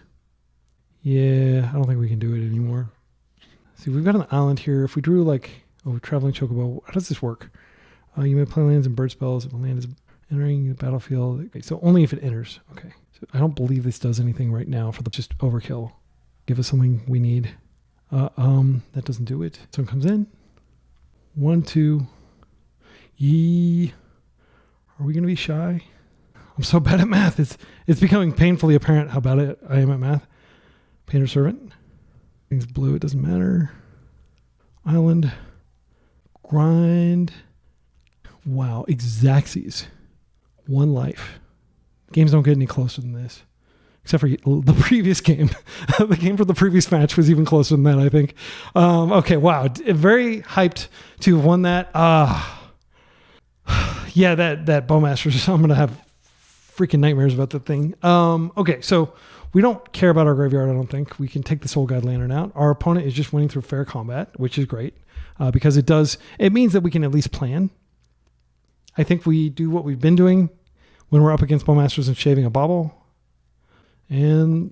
[SPEAKER 1] Yeah, I don't think we can do it anymore. See, we've got an island here. If we drew like, traveling chocobo, how does this work? You may play lands and bird spells if a land is entering the battlefield. Okay, so only if it enters. Okay. So I don't believe this does anything right now for the just overkill. Give us something we need. That doesn't do it. Someone comes in. 1, 2. Yee. Are we going to be shy? I'm so bad at math. It's becoming painfully apparent how bad I am at math. Painter Servant. Things blue. It doesn't matter. Island. Grind. Wow. Exacxies. 1 life. Games don't get any closer than this. Except for the previous game. The game for the previous match was even closer than that, I think. Okay, wow. Very hyped to have won that. Yeah, that Bowmaster, I'm going to have freaking nightmares about that thing. Okay, so we don't care about our graveyard, I don't think. We can take the Soul Guide Lantern out. Our opponent is just winning through fair combat, which is great. Because it means that we can at least plan. I think we do what we've been doing when we're up against Bowmasters and shaving a bauble. And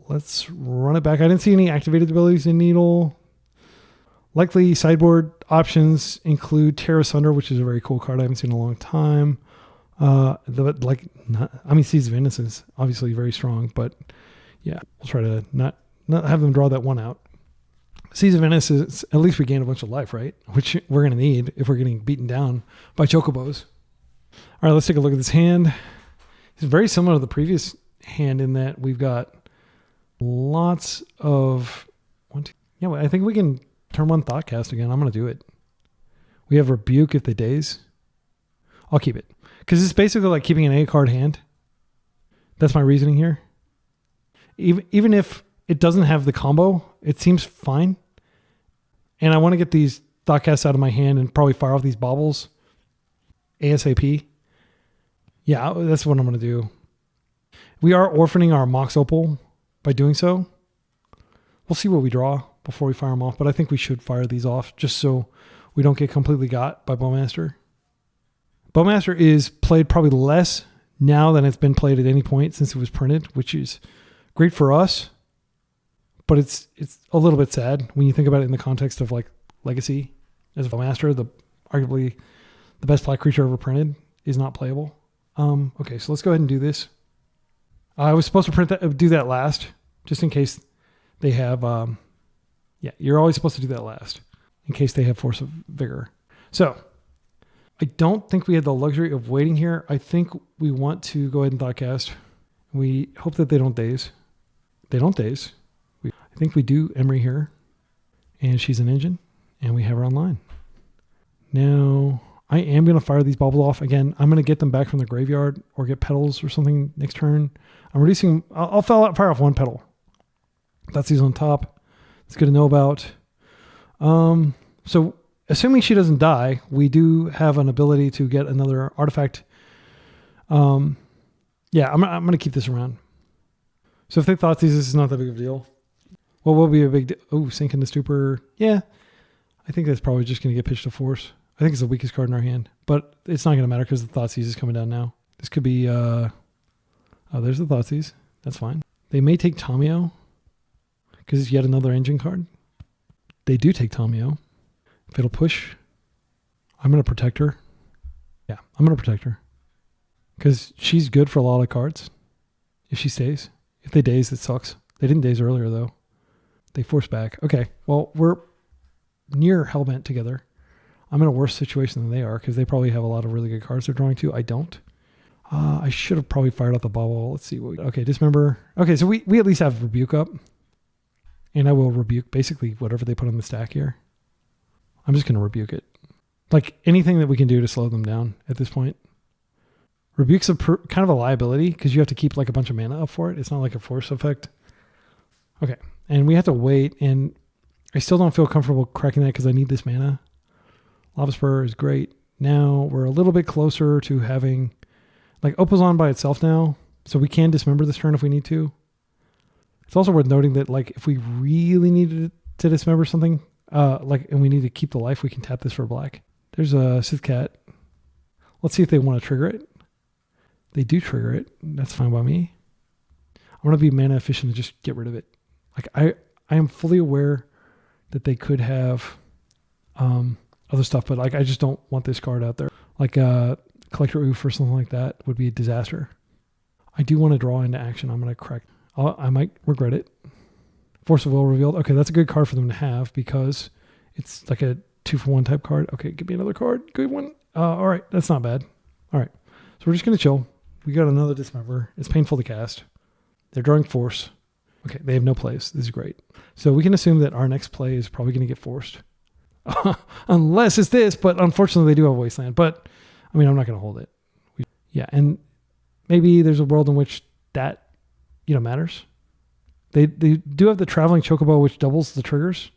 [SPEAKER 1] let's run it back. I didn't see any activated abilities in Needle. Likely sideboard options include Tear Asunder, which is a very cool card I haven't seen in a long time. Seas of Innocence, obviously very strong, but yeah, we'll try to not have them draw that one out. Seas of Innocence, at least we gain a bunch of life, right? Which we're going to need if we're getting beaten down by Chocobos. All right, let's take a look at this hand. It's very similar to the previous hand in that we've got lots of yeah, I think we can turn 1 Thoughtcast again. I'm going to do it. We have Rebuke if they daze. I'll keep it because it's basically like keeping an 8-card hand. That's my reasoning here. Even if it doesn't have the combo, it seems fine. And I want to get these Thoughtcasts out of my hand and probably fire off these baubles ASAP. Yeah, that's what I'm going to do. We are orphaning our Mox Opal by doing so. We'll see what we draw before we fire them off, but I think we should fire these off just so we don't get completely got by Bowmaster. Bowmaster is played probably less now than it's been played at any point since it was printed, which is great for us, but it's a little bit sad when you think about it in the context of like Legacy. As a Bowmaster, arguably the best black creature ever printed is not playable. Okay, so let's go ahead and do this. I was supposed to do that last, just in case they have, yeah, you're always supposed to do that last, in case they have Force of Vigor. So, I don't think we had the luxury of waiting here. I think we want to go ahead and Thoughtcast. We hope that they don't daze. They don't daze. I think we do Emery here, and she's an engine, and we have her online. Now, I am going to fire these baubles off. Again, I'm going to get them back from the graveyard or get petals or something next turn. I'm reducing, I'll fire off 1 petal. That's these on top. It's good to know about. So assuming she doesn't die, we do have an ability to get another artifact. Yeah, I'm going to keep this around. So if they thought this is not that big of a deal, what will be a big deal? Oh, Sink in the Stupor. Yeah, I think that's probably just going to get pitched to Force. I think it's the weakest card in our hand, but it's not going to matter because the Thoughtseize is coming down now. This could be, oh, there's the Thoughtseize. That's fine. They may take Tomio because it's yet another engine card. They do take Tomio. If it'll push, I'm going to protect her. Yeah, I'm going to protect her because she's good for a lot of cards if she stays. If they daze, it sucks. They didn't daze earlier, though. They force back. Okay, well, we're near Hellbent together. I'm in a worse situation than they are because they probably have a lot of really good cards they're drawing to. I don't. I should have probably fired out the bubble. Let's see. Okay, Dismember. Okay, so we at least have Rebuke up. And I will Rebuke basically whatever they put on the stack here. I'm just going to Rebuke it. Like anything that we can do to slow them down at this point. Rebuke's kind of a liability because you have to keep like a bunch of mana up for it. It's not like a force effect. Okay, and we have to wait. And I still don't feel comfortable cracking that because I need this mana. Lava Spur is great. Now we're a little bit closer to having Like Opal's on by itself now, so we can dismember this turn if we need to. It's also worth noting that like if we really needed to dismember something, and we need to keep the life, we can tap this for black. There's a Sith Cat. Let's see if they want to trigger it. They do trigger it. That's fine by me. I'm going to be mana efficient and just get rid of it. Like I am fully aware that they could have other stuff, but like I just don't want this card out there. Like Collector Oof or something like that would be a disaster. I do want to draw into action. I'm going to crack. I might regret it. Force of Will revealed. Okay, that's a good card for them to have because it's like a 2-for-1 type card. Okay, give me another card. Good one. All right, that's not bad. All right, so we're just going to chill. We got another Dismember. It's painful to cast. They're drawing Force. Okay, they have no plays. This is great. So we can assume that our next play is probably going to get forced. Unless it's this, but unfortunately they do have Wasteland. But, I mean, I'm not going to hold it. Yeah, and maybe there's a world in which that, matters. They do have the Traveling Chocobo, which doubles the triggers.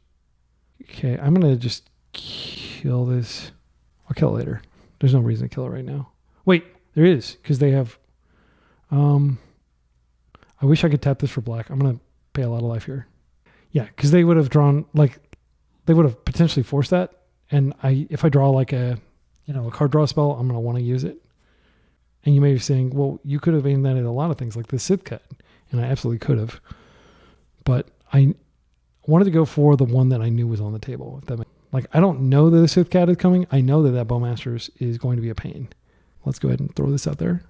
[SPEAKER 1] Okay, I'm going to just kill this. I'll kill it later. There's no reason to kill it right now. Wait, there is, because they have... I wish I could tap this for black. I'm going to pay a lot of life here. Yeah, because they would have drawn, they would have potentially forced that. And if I draw like a card draw spell, I'm going to want to use it. And you may be saying, well, you could have aimed that at a lot of things like the Sith Cut. And I absolutely could have. But I wanted to go for the one that I knew was on the table. If that makes, I don't know that the Sith Cat is coming. I know that Bowmasters is going to be a pain. Let's go ahead and throw this out there.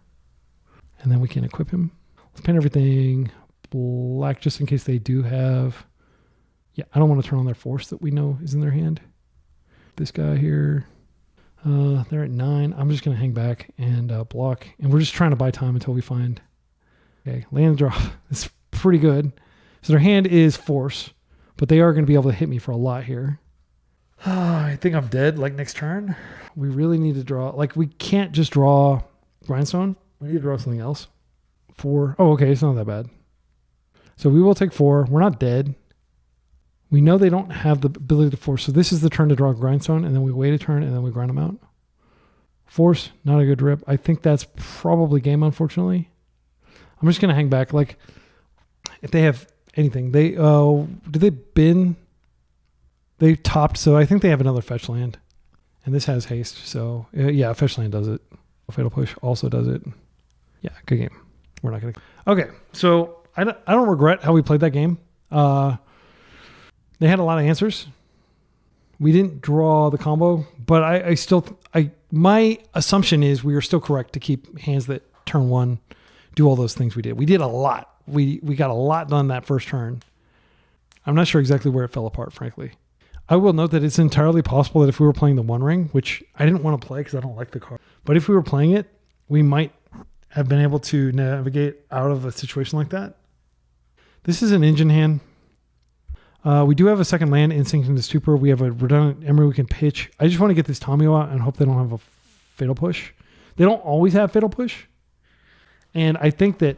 [SPEAKER 1] And then we can equip him. Let's paint everything black just in case they do have... Yeah, I don't want to turn on their Force that we know is in their hand. This guy here, they're at 9. I'm just going to hang back and block. And we're just trying to buy time until we find... Okay, land draw. It's pretty good. So their hand is Force, but they are going to be able to hit me for a lot here. I think I'm dead, next turn. We really need to draw... we can't just draw Grindstone. We need to draw something else. 4. Oh, okay, it's not that bad. So we will take 4. We're not dead. We know they don't have the ability to force. So this is the turn to draw Grindstone, and then we wait a turn, and then we grind them out. Force, not a good rip. I think that's probably game, unfortunately. I'm just going to hang back. If they have anything. Did they bin? They topped, so I think they have another fetch land. And this has haste, so yeah, fetch land does it. Fatal Push also does it. Yeah, good game. We're not going to... Okay, so I don't regret how we played that game. They had a lot of answers. We didn't draw the combo, but my assumption is we were still correct to keep hands that turn 1 do all those things we did. We did a lot. We got a lot done that first turn. I'm not sure exactly where it fell apart, frankly. I will note that it's entirely possible that if we were playing the One Ring, which I didn't want to play because I don't like the card, but if we were playing it, we might have been able to navigate out of a situation like that. This is an engine hand. We do have a second land, Instinct into Stupor. We have a redundant Emery we can pitch. I just want to get this Tomio out and hope they don't have a Fatal Push. They don't always have Fatal Push. And I think that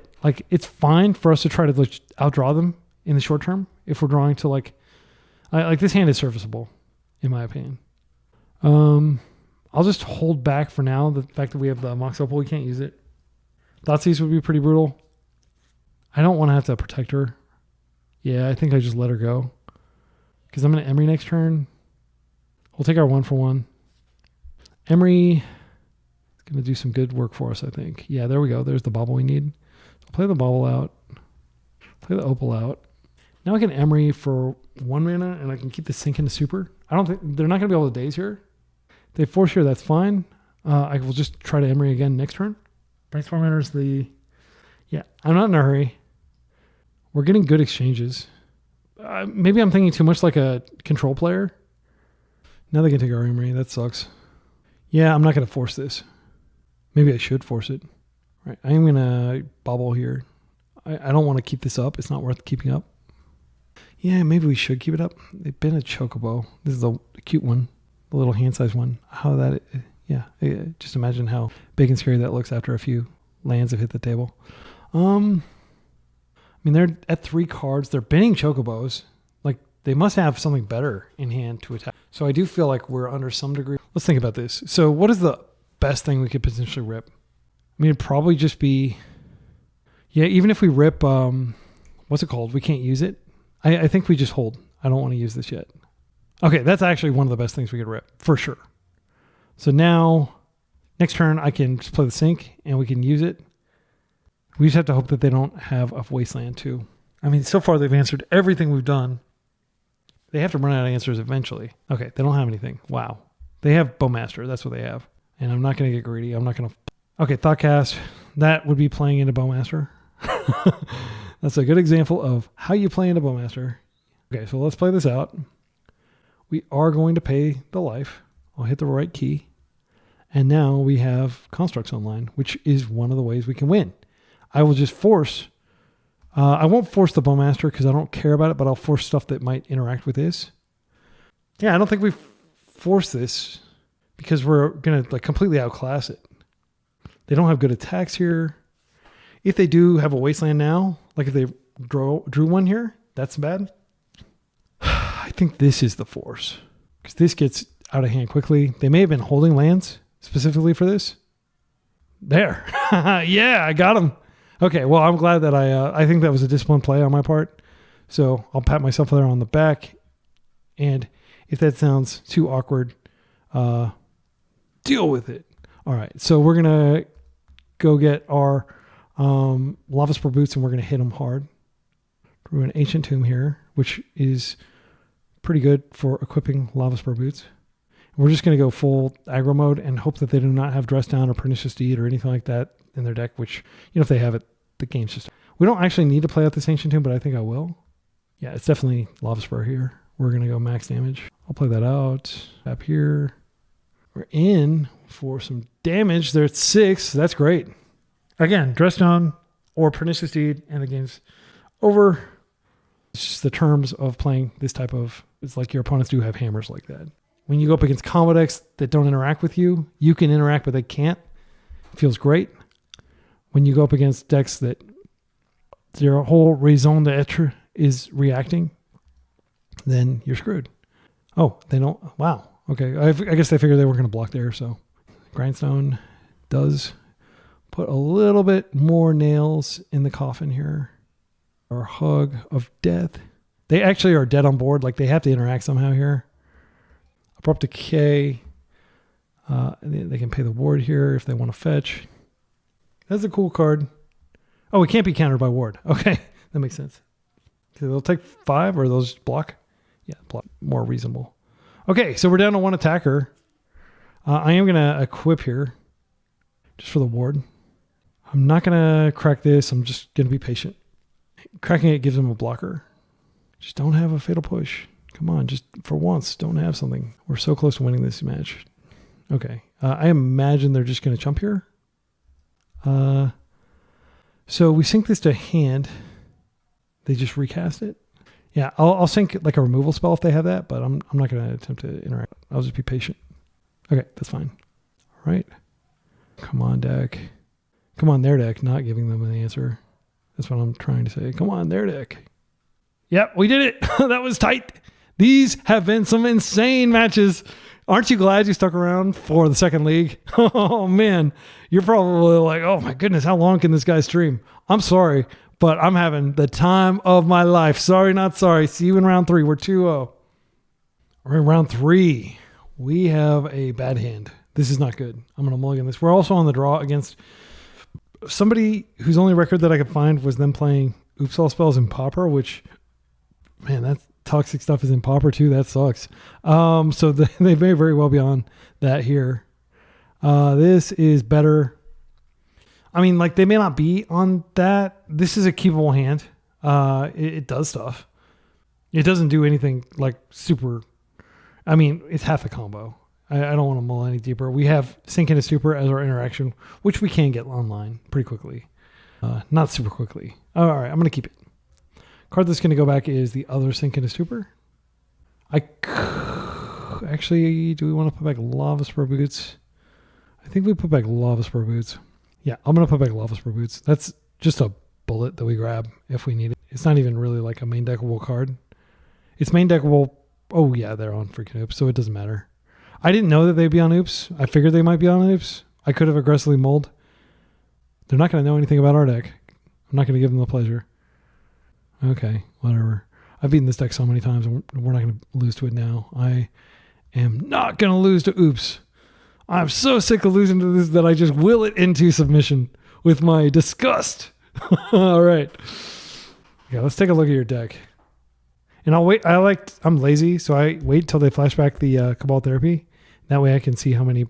[SPEAKER 1] it's fine for us to try to outdraw them in the short term if we're drawing to this hand is serviceable, in my opinion. I'll just hold back for now. The fact that we have the Mox Opal, we can't use it. Thoughtseize would be pretty brutal. I don't want to have to protect her. Yeah, I think I just let her go. Because I'm going to Emery next turn. We'll take our 1-for-1. Emery is going to do some good work for us, I think. Yeah, there we go. There's the bauble we need. I'll play the bauble out. Play the opal out. Now I can Emery for 1 mana, and I can keep the Sink into Super. I don't think... They're not going to be able to daze here. If they force here, that's fine. I will just try to Emery again next turn. Brainstorm enters the... Yeah, I'm not in a hurry. We're getting good exchanges. Maybe I'm thinking too much like a control player. Now they can take our Emery. That sucks. Yeah, I'm not going to force this. Maybe I should force it. Right, I am going to bobble here. I don't want to keep this up. It's not worth keeping up. Yeah, maybe we should keep it up. They've been a Chocobo. This is a cute one. The little hand-sized one. How that... Yeah, just imagine how big and scary that looks after a few lands have hit the table. They're at 3 cards. They're binning Chocobos. They must have something better in hand to attack. So I do feel like we're under some degree. Let's think about this. So what is the best thing we could potentially rip? mean, it'd probably just be, yeah, even if we rip, what's it called? We can't use it. I think we just hold. I don't want to use this yet. Okay, that's actually one of the best things we could rip, for sure. So now, next turn, I can just play the sink, and we can use it. We just have to hope that they don't have a Wasteland, too. I mean, so far, they've answered everything we've done. They have to run out of answers eventually. Okay, they don't have anything. Wow. They have Bowmaster. That's what they have. And I'm not going to get greedy. I'm not going to... Okay, Thoughtcast. That would be playing into Bowmaster. That's a good example of how you play into Bowmaster. Okay, so let's play this out. We are going to pay the life. I'll hit the right key. And now we have Constructs online, which is one of the ways we can win. I will just force... I won't force the Bowmaster because I don't care about it, but I'll force stuff that might interact with this. Yeah, I don't think we force this because we're going to like completely outclass it. They don't have good attacks here. If they do have a Wasteland now, like if they drew one here, that's bad. I think this is the force because this gets out of hand quickly. They may have been holding lands specifically for this. There. Yeah, I got them. Okay, well, I'm glad that I think that was a disciplined play on my part. So I'll pat myself there on the back. And if that sounds too awkward, deal with it. All right, so we're going to go get our Lava Spore Boots, and we're going to hit them hard. We're an Ancient Tomb here, which is pretty good for equipping Lava Spore Boots. We're just going to go full aggro mode and hope that they do not have Dress Down or Pernicious Deed or anything like that in their deck, which, you know, if they have it, the game's just... We don't actually need to play out this Ancient Tomb, but I think I will. Yeah, it's definitely Lava Spore here. We're going to go max damage. I'll play that out. Up here. We're in for some damage. They're at 6. That's great. Again, Dress Down or Pernicious Deed, and the game's over. It's just the terms of playing this type of... It's like your opponents do have hammers like that. When you go up against combo decks that don't interact with you, you can interact, but they can't. It feels great. When you go up against decks that their whole raison d'etre is reacting, then you're screwed. Oh, they don't... Wow. Okay. I guess they figured they weren't going to block there, so... Grindstone does put a little bit more nails in the coffin here. Our Hug of Death. They actually are dead on board. Like, they have to interact somehow here. Abrupt Decay. They can pay the ward here if they want to fetch. That's a cool card. Oh, it can't be countered by ward. Okay, that makes sense. So they'll take 5 or they'll just block? Yeah, block. More reasonable. Okay, so we're down to 1 attacker. I am going to equip here just for the ward. I'm not going to crack this. I'm just going to be patient. Cracking it gives them a blocker. Just don't have a Fatal Push. Come on, just for once, don't have something. We're so close to winning this match. Okay. I imagine they're just going to chump here. So we sync this to hand. They just recast it. Yeah, I'll sync like a removal spell if they have that, but I'm not going to attempt to interact. I'll just be patient. Okay, that's fine. All right. Come on, deck. Come on, their deck, not giving them an answer. That's what I'm trying to say. Come on, their deck. Yep, we did it. That was tight. These have been some insane matches. Aren't you glad you stuck around for the second league? Oh, man. You're probably like, oh, my goodness, how long can this guy stream? I'm sorry, but I'm having the time of my life. Sorry, not sorry. See you in round 3. We're 2-0. We're in round 3. We have a bad hand. This is not good. I'm going to mulligan this. We're also on the draw against somebody whose only record that I could find was them playing Oops All Spells in Pauper, which, man, that's toxic stuff is in Pauper too. That sucks. So they may very well be on that here. This is better. I mean, like, they may not be on that. This is a keepable hand. It does stuff. It doesn't do anything like super. I mean, it's half the combo. I don't want to mull any deeper. We have Sink into Super as our interaction, which we can get online pretty quickly. Not super quickly. All right, I'm going to keep it. Card that's going to go back is the other Sink into Super. Actually, do we want to put back Lava Spore Boots? I think we put back Lava Spore Boots. Yeah, I'm going to put back Lava Spore Boots. That's just a bullet that we grab if we need it. It's not even really like a main deckable card. It's main deckable. Oh, yeah, they're on freaking Oops, so it doesn't matter. I didn't know that they'd be on Oops. I figured they might be on Oops. I could have aggressively mulled. They're not going to know anything about our deck. I'm not going to give them the pleasure. Okay, whatever. I've beaten this deck so many times, and we're not going to lose to it now. I am not going to lose to Oops. I'm so sick of losing to this that I just will it into submission with my disgust. All right. Yeah, let's take a look at your deck. And I'll wait. I'm lazy, so I wait till they flashback the Cabal Therapy. That way I can see how many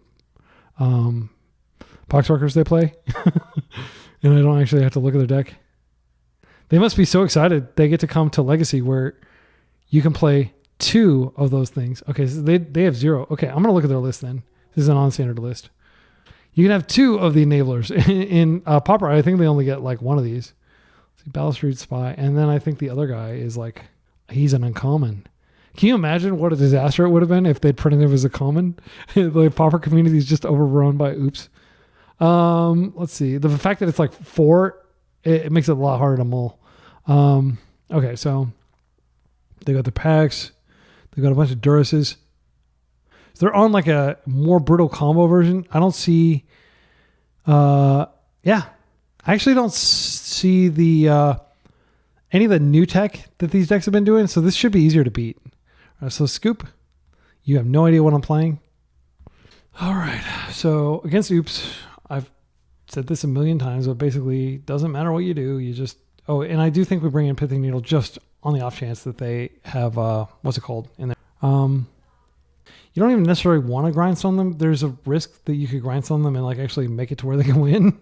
[SPEAKER 1] Poxwalkers they play. And I don't actually have to look at their deck. They must be so excited they get to come to Legacy where you can play 2 of those things. Okay, so they have 0. Okay, I'm going to look at their list then. This is a non-standard list. You can have 2 of the enablers. In Pauper, I think they only get like 1 of these. See, Balustrade Spy. And then I think the other guy is like, he's an uncommon. Can you imagine what a disaster it would have been if they'd printed him as a common? The Pauper community is just overrun by Oops. Let's see. The fact that it's like 4, it makes it a lot harder to mull. Okay, so they got the packs. They got a bunch of Durases. So they're on like a more brutal combo version. I don't see, I actually don't see the, any of the new tech that these decks have been doing. So this should be easier to beat. All right, so Scoop, you have no idea what I'm playing. All right. So against Oops, I've said this a million times, but basically doesn't matter what you do. You just, and I do think we bring in Pithing Needle just on the off chance that they have, what's it called in there? You don't even necessarily want to grindstone them. There's a risk that you could grindstone them and like actually make it to where they can win.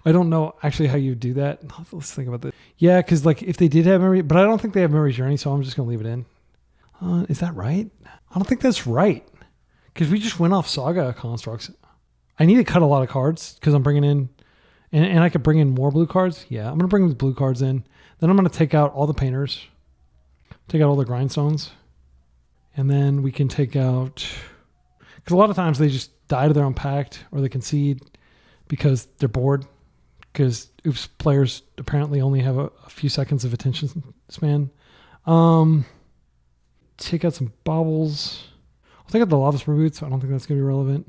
[SPEAKER 1] I don't know actually how you do that. Let's think about that. Yeah, because like if they did have memory, but I don't think they have memory journey, so I'm just gonna leave it in. Is that right? I don't think that's right because we just went off Saga constructs. I need to cut a lot of cards because I'm bringing in, and I could bring in more blue cards. Yeah, I'm gonna bring the blue cards in. Then I'm gonna take out all the painters, take out all the grindstones. And then we can take out, because a lot of times they just die to their own pact or they concede because they're bored. Because Oops players apparently only have a few seconds of attention span. Take out some baubles. I'll take out the Lava Spur Boots. I don't think that's going to be relevant.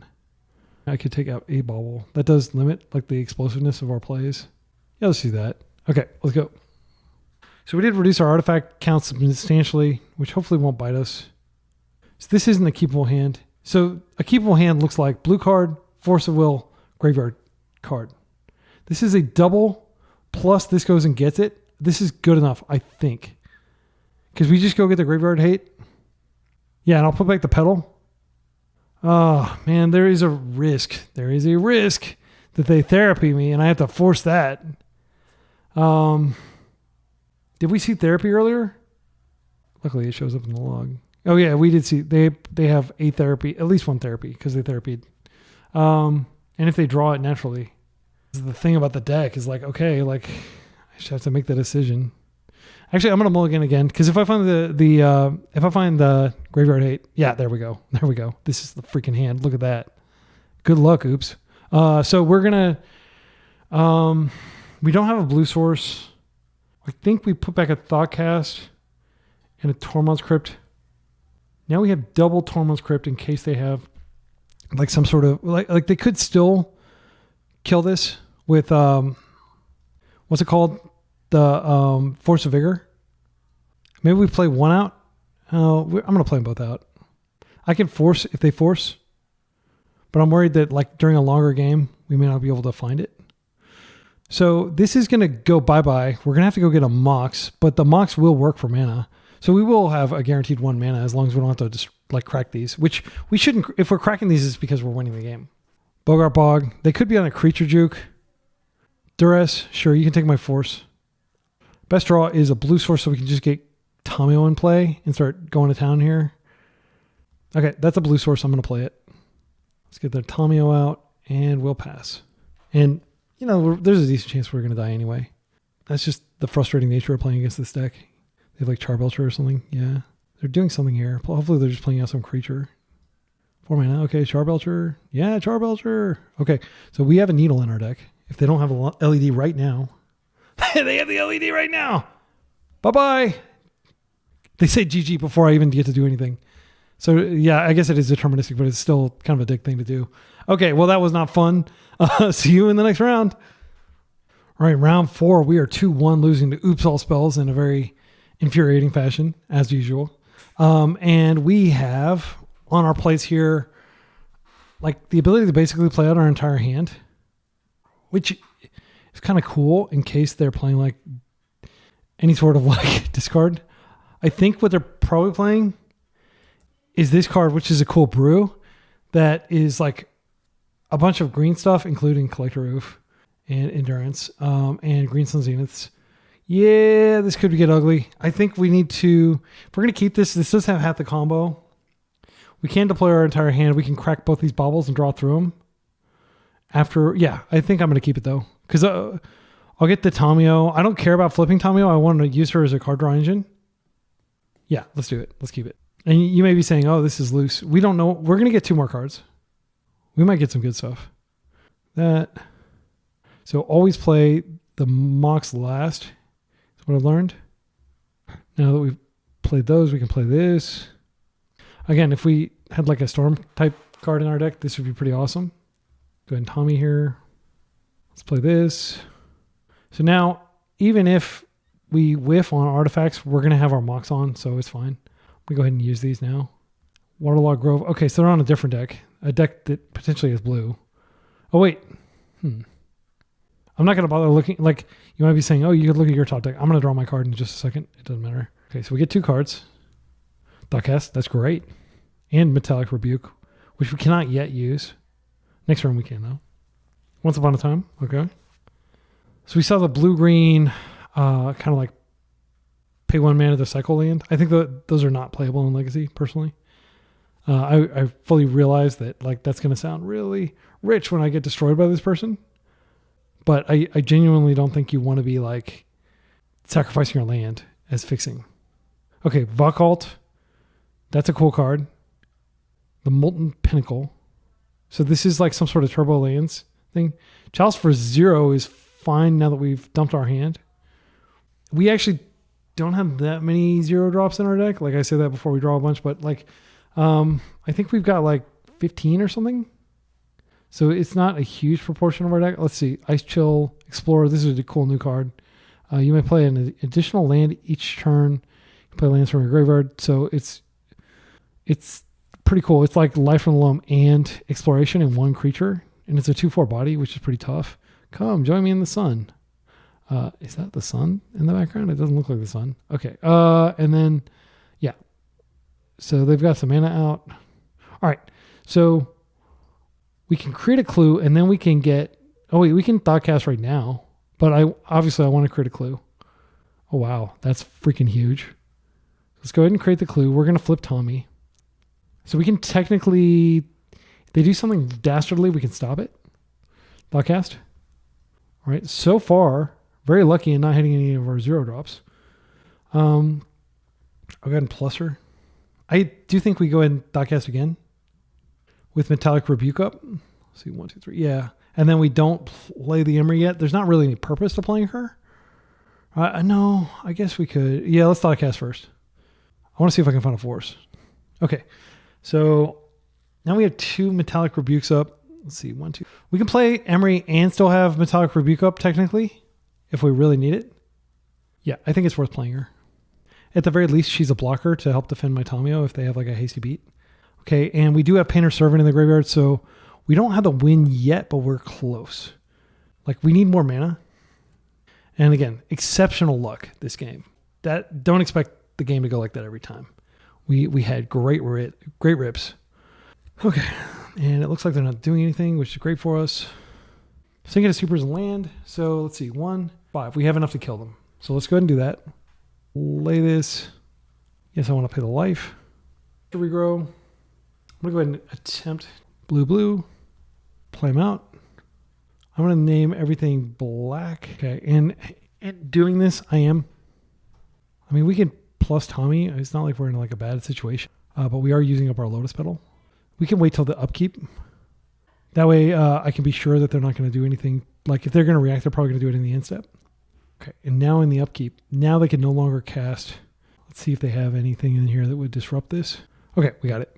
[SPEAKER 1] I could take out a bauble. That does limit like the explosiveness of our plays. Yeah, let's do that. Okay, let's go. So we did reduce our artifact count substantially, which hopefully won't bite us. So this isn't a keepable hand. So a keepable hand looks like blue card, Force of Will, graveyard card. This is a double plus this goes and gets it. This is good enough, I think. Because we just go get the graveyard hate. Yeah, and I'll put back the pedal. Oh, man, there is a risk. There is a risk that they therapy me and I have to force that. Did we see therapy earlier? Luckily, it shows up in the log. Oh yeah, we did see they have a therapy, at least one therapy because they therapied. And if they draw it naturally, the thing about the deck is like, okay, like I should have to make the decision. Actually, I'm gonna mulligan again because if I find the graveyard hate, yeah, there we go. This is the freaking hand. Look at that. Good luck, Oops. So we're gonna, we don't have a blue source. I think we put back a Thoughtcast and a Tormod's Crypt. Now we have double Tormod's Crypt in case they have like some sort of like they could still kill this with what's it called? The Force of Vigor. Maybe we play one out. I'm going to play them both out. I can force if they force, but I'm worried that like during a longer game we may not be able to find it. So this is going to go bye-bye. We're going to have to go get a Mox, but the Mox will work for mana. So we will have a guaranteed 1 mana as long as we don't have to just like crack these, which we shouldn't. If we're cracking these, it's because we're winning the game. Bogart Bog. They could be on a creature juke. Duress. Sure, you can take my Force. Best draw is a blue source so we can just get Tamio in play and start going to town here. Okay, that's a blue source. I'm going to play it. Let's get the Tamio out and we'll pass. And, you know, there's a decent chance we're going to die anyway. That's just the frustrating nature of playing against this deck. They have like Charbelcher or something. Yeah. They're doing something here. Hopefully they're just playing out some creature. 4 mana. Okay, Charbelcher. Yeah, Charbelcher. Okay, so we have a Needle in our deck. If they don't have a LED right now. They have the LED right now. Bye-bye. They say GG before I even get to do anything. So yeah, I guess it is deterministic, but it's still kind of a dick thing to do. Okay, well that was not fun. See you in the next round. All right, round 4, we are 2-1 losing to Oops All Spells in a very infuriating fashion, as usual. And we have on our plates here, like the ability to basically play out our entire hand, which is kind of cool in case they're playing like any sort of like discard. I think what they're probably playing is this card, which is a cool brew that is like a bunch of green stuff, including Collector Roof and Endurance, and Green Sun Zeniths. Yeah, this could get ugly. I think we need to, if we're going to keep this does have half the combo. We can deploy our entire hand. We can crack both these baubles and draw through them. I think I'm going to keep it though. Because I'll get the Tamio. I don't care about flipping Tamio. I want to use her as a card draw engine. Yeah, let's do it. Let's keep it. And you may be saying, oh, this is loose. We don't know. We're going to get 2 more cards. We might get some good stuff. So always play the Mox last. That's what I've learned. Now that we've played those, we can play this. Again, if we had like a Storm type card in our deck, this would be pretty awesome. Go ahead and Tommy here. Let's play this. So now, even if we whiff on artifacts, we're going to have our Mox on, so it's fine. We go ahead and use these now. Waterlog Grove. Okay, so they're on a different deck. A deck that potentially is blue. Oh, wait. I'm not going to bother looking. Like, you might be saying, oh, you could look at your top deck. I'm going to draw my card in just a second. It doesn't matter. Okay, so we get 2 cards. Thoughtcast, that's great. And Metallic Rebuke, which we cannot yet use. Next round we can, though. Once Upon a Time. Okay. So we saw the blue-green kind of like pay 1 mana to cycle land. I think those are not playable in Legacy, personally. I fully realize that like that's going to sound really rich when I get destroyed by this person. But I genuinely don't think you want to be like sacrificing your land as fixing. Okay, Vakalt. That's a cool card. The Molten Pinnacle. So this is like some sort of turbo lands thing. Chalice for 0 is fine now that we've dumped our hand. We actually don't have that many 0 drops in our deck. Like I said that before we draw a bunch, but like I think we've got like 15 or something. So it's not a huge proportion of our deck. Let's see. Ice Chill Explorer. This is a cool new card. You may play an additional land each turn. You play lands from your graveyard. So it's pretty cool. It's like Life from the Loam and Exploration in 1 creature. And it's a 2/4 body, which is pretty tough. Come, join me in the sun. Is that the sun in the background? It doesn't look like the sun. Okay. And then, yeah. So they've got some mana out. All right. So we can create a clue, and then we can get... Oh, wait. We can Thoughtcast right now. But I want to create a clue. Oh, wow. That's freaking huge. Let's go ahead and create the clue. We're going to flip Tommy. So we can technically... If they do something dastardly, we can stop it. Thoughtcast. All right. So far, very lucky in not hitting any of our 0 drops. I'll go ahead and plus her. I do think we go ahead and Thoughtcast again with Metallic Rebuke up. Let's see, 1, 2, 3. Yeah. And then we don't play the Emery yet. There's not really any purpose to playing her. No, I guess we could. Yeah, let's Thoughtcast first. I want to see if I can find a force. Okay. So now we have 2 Metallic Rebukes up. Let's see, 1, 2. We can play Emery and still have Metallic Rebuke up, technically, if we really need it. Yeah, I think it's worth playing her. At the very least, she's a blocker to help defend my Tamio if they have like a hasty beat. Okay, and we do have Painter Servant in the graveyard, so we don't have the win yet, but we're close. Like, we need more mana. And again, exceptional luck this game. Don't expect the game to go like that every time. We had great rips. Okay, and it looks like they're not doing anything, which is great for us. Sinking to Supers and land. So let's see, 1, 5. We have enough to kill them. So let's go ahead and do that. Lay this. Yes, I want to pay the life. To regrow. I'm going to go ahead and attempt blue. Play them out. I'm going to name everything black. Okay, and doing this, I mean, we can plus Tommy. It's not like we're in like a bad situation, but we are using up our Lotus Petal. We can wait till the upkeep. That way I can be sure that they're not going to do anything. Like if they're going to react, they're probably going to do it in the end step. Okay, and now in the upkeep, now they can no longer cast. Let's see if they have anything in here that would disrupt this. Okay, we got it.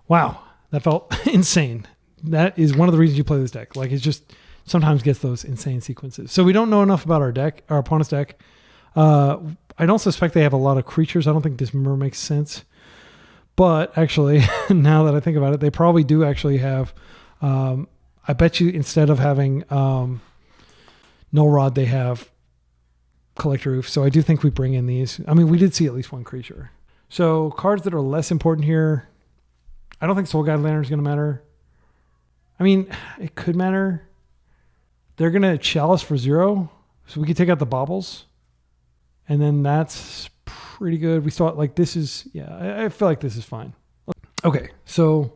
[SPEAKER 1] Wow, that felt insane. That is one of the reasons you play this deck. Like it's just sometimes gets those insane sequences. So we don't know enough about our opponent's deck. I don't suspect they have a lot of creatures. I don't think Dismember makes sense. But actually, now that I think about it, they probably do actually have, I bet you instead of having Null Rod, they have Collector Roof. So I do think we bring in these. I mean, we did see at least one creature. So cards that are less important here, I don't think Soul Guide Lantern is going to matter. I mean, it could matter. They're going to Chalice for 0. So we could take out the Baubles. And then that's pretty good. We thought like this is, yeah, I feel like this is fine. Okay, so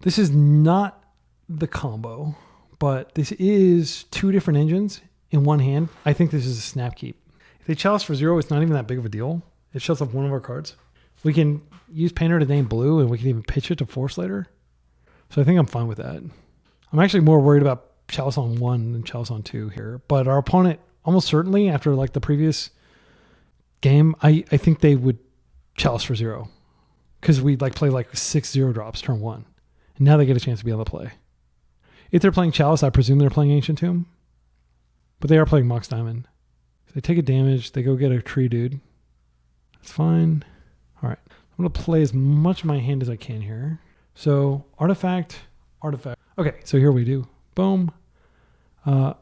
[SPEAKER 1] this is not the combo, but this is 2 different engines in one hand. I think this is a snap keep. If they Chalice for 0, it's not even that big of a deal. It shuts off one of our cards. We can use Painter to name blue, and we can even pitch it to Force later. So I think I'm fine with that. I'm actually more worried about Chalice on 1 than Chalice on 2 here. But our opponent, almost certainly, after like the previous game, I think they would Chalice for 0. Because we'd like play like 6 0-drops turn 1. And now they get a chance to be able to play. If they're playing Chalice, I presume they're playing Ancient Tomb. But they are playing Mox Diamond. So they take a damage, they go get a tree dude. That's fine. All right. I'm going to play as much of my hand as I can here. So artifact. Okay, so here we do. Boom. I'm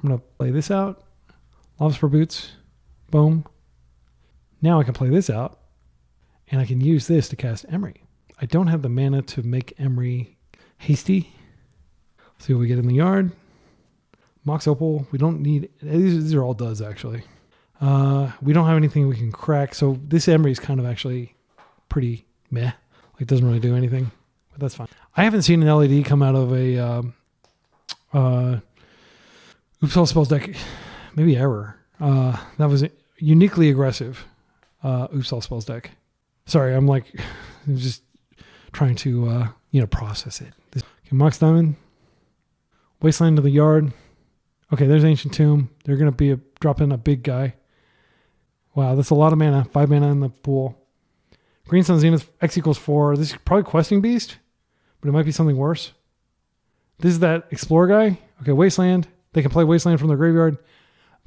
[SPEAKER 1] going to play this out. Lava Spur Boots. Boom. Now I can play this out. And I can use this to cast Emery. I don't have the mana to make Emery hasty. See what we get in the yard. Mox Opal. We don't need... These are all duds, actually. We don't have anything we can crack. So this Emery is kind of actually pretty meh. Like, doesn't really do anything. But that's fine. I haven't seen an LED come out of a Oops All Spells deck. Maybe Error. That was uniquely aggressive Oops All Spells deck. Sorry, I'm just trying to process it. Okay, Mox Diamond. Wasteland to the yard. Okay, there's Ancient Tomb. They're going to be dropping a big guy. Wow, that's a lot of mana. 5 mana in the pool. Green Sun Zenith, X equals 4. This is probably Questing Beast, but it might be something worse. This is that Explorer guy. Okay, Wasteland. They can play Wasteland from their graveyard.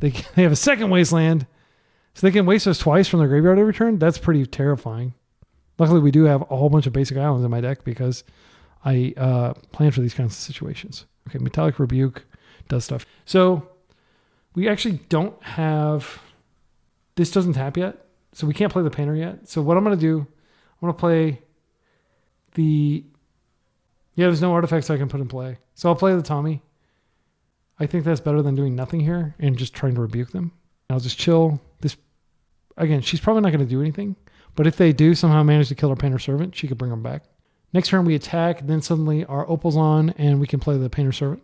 [SPEAKER 1] They have a second Wasteland, so they can waste us twice from their graveyard every turn. That's pretty terrifying. Luckily, we do have a whole bunch of basic islands in my deck because I plan for these kinds of situations. Okay, Metallic Rebuke does stuff. So we actually don't have... This doesn't tap yet, so we can't play the Painter yet. So what I'm going to do, I'm going to play the... Yeah, there's no artifacts I can put in play. So I'll play the Tommy. I think that's better than doing nothing here and just trying to rebuke them. I'll just chill. This again, she's probably not going to do anything. But if they do somehow manage to kill our Painter Servant, she could bring them back. Next turn we attack, then suddenly our Opal's on, and we can play the Painter Servant.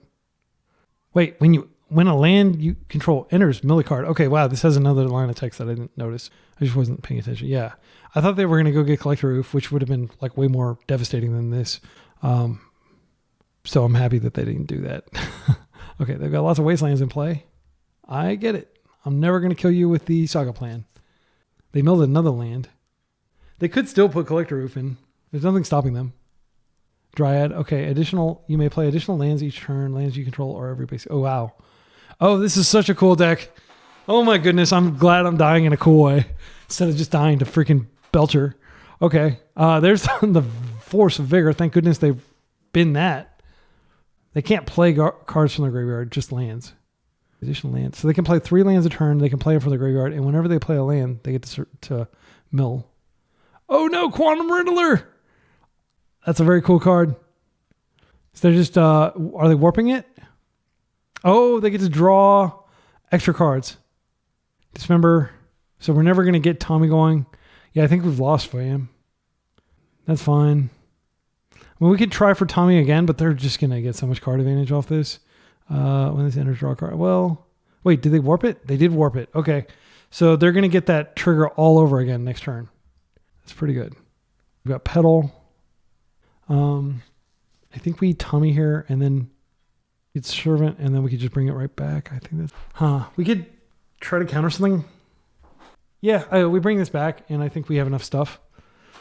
[SPEAKER 1] Wait, when a land you control enters mill a card. Okay, wow, this has another line of text that I didn't notice. I just wasn't paying attention. Yeah, I thought they were going to go get Collector Roof, which would have been like way more devastating than this. So I'm happy that they didn't do that. Okay, they've got lots of Wastelands in play. I get it. I'm never going to kill you with the Saga Plan. They milled another land. They could still put Collector Roof in. There's nothing stopping them. Dryad. Okay, you may play additional lands each turn. Lands you control or every base. Oh, wow. Oh, this is such a cool deck. Oh my goodness, I'm glad I'm dying in a cool way instead of just dying to freaking Belcher. Okay, there's the Force of Vigor. Thank goodness they've been that. They can't play cards from their graveyard, just lands. Additional lands. So they can play 3 lands a turn. They can play it from their graveyard. And whenever they play a land, they get to mill. Oh no, Quantum Riddler! That's a very cool card. So they're just, are they warping it? Oh, they get to draw extra cards. Dismember. So we're never going to get Tommy going. Yeah, I think we've lost for him. That's fine. I mean, we could try for Tommy again, but they're just going to get so much card advantage off this. When this enters, draw a card. Well, wait, did they warp it? They did warp it. Okay. So they're going to get that trigger all over again next turn. That's pretty good. We've got Petal. I think we Tommy here and then it's Servant and then we could just bring it right back. I think that's... We could try to counter something. Yeah, we bring this back and I think we have enough stuff.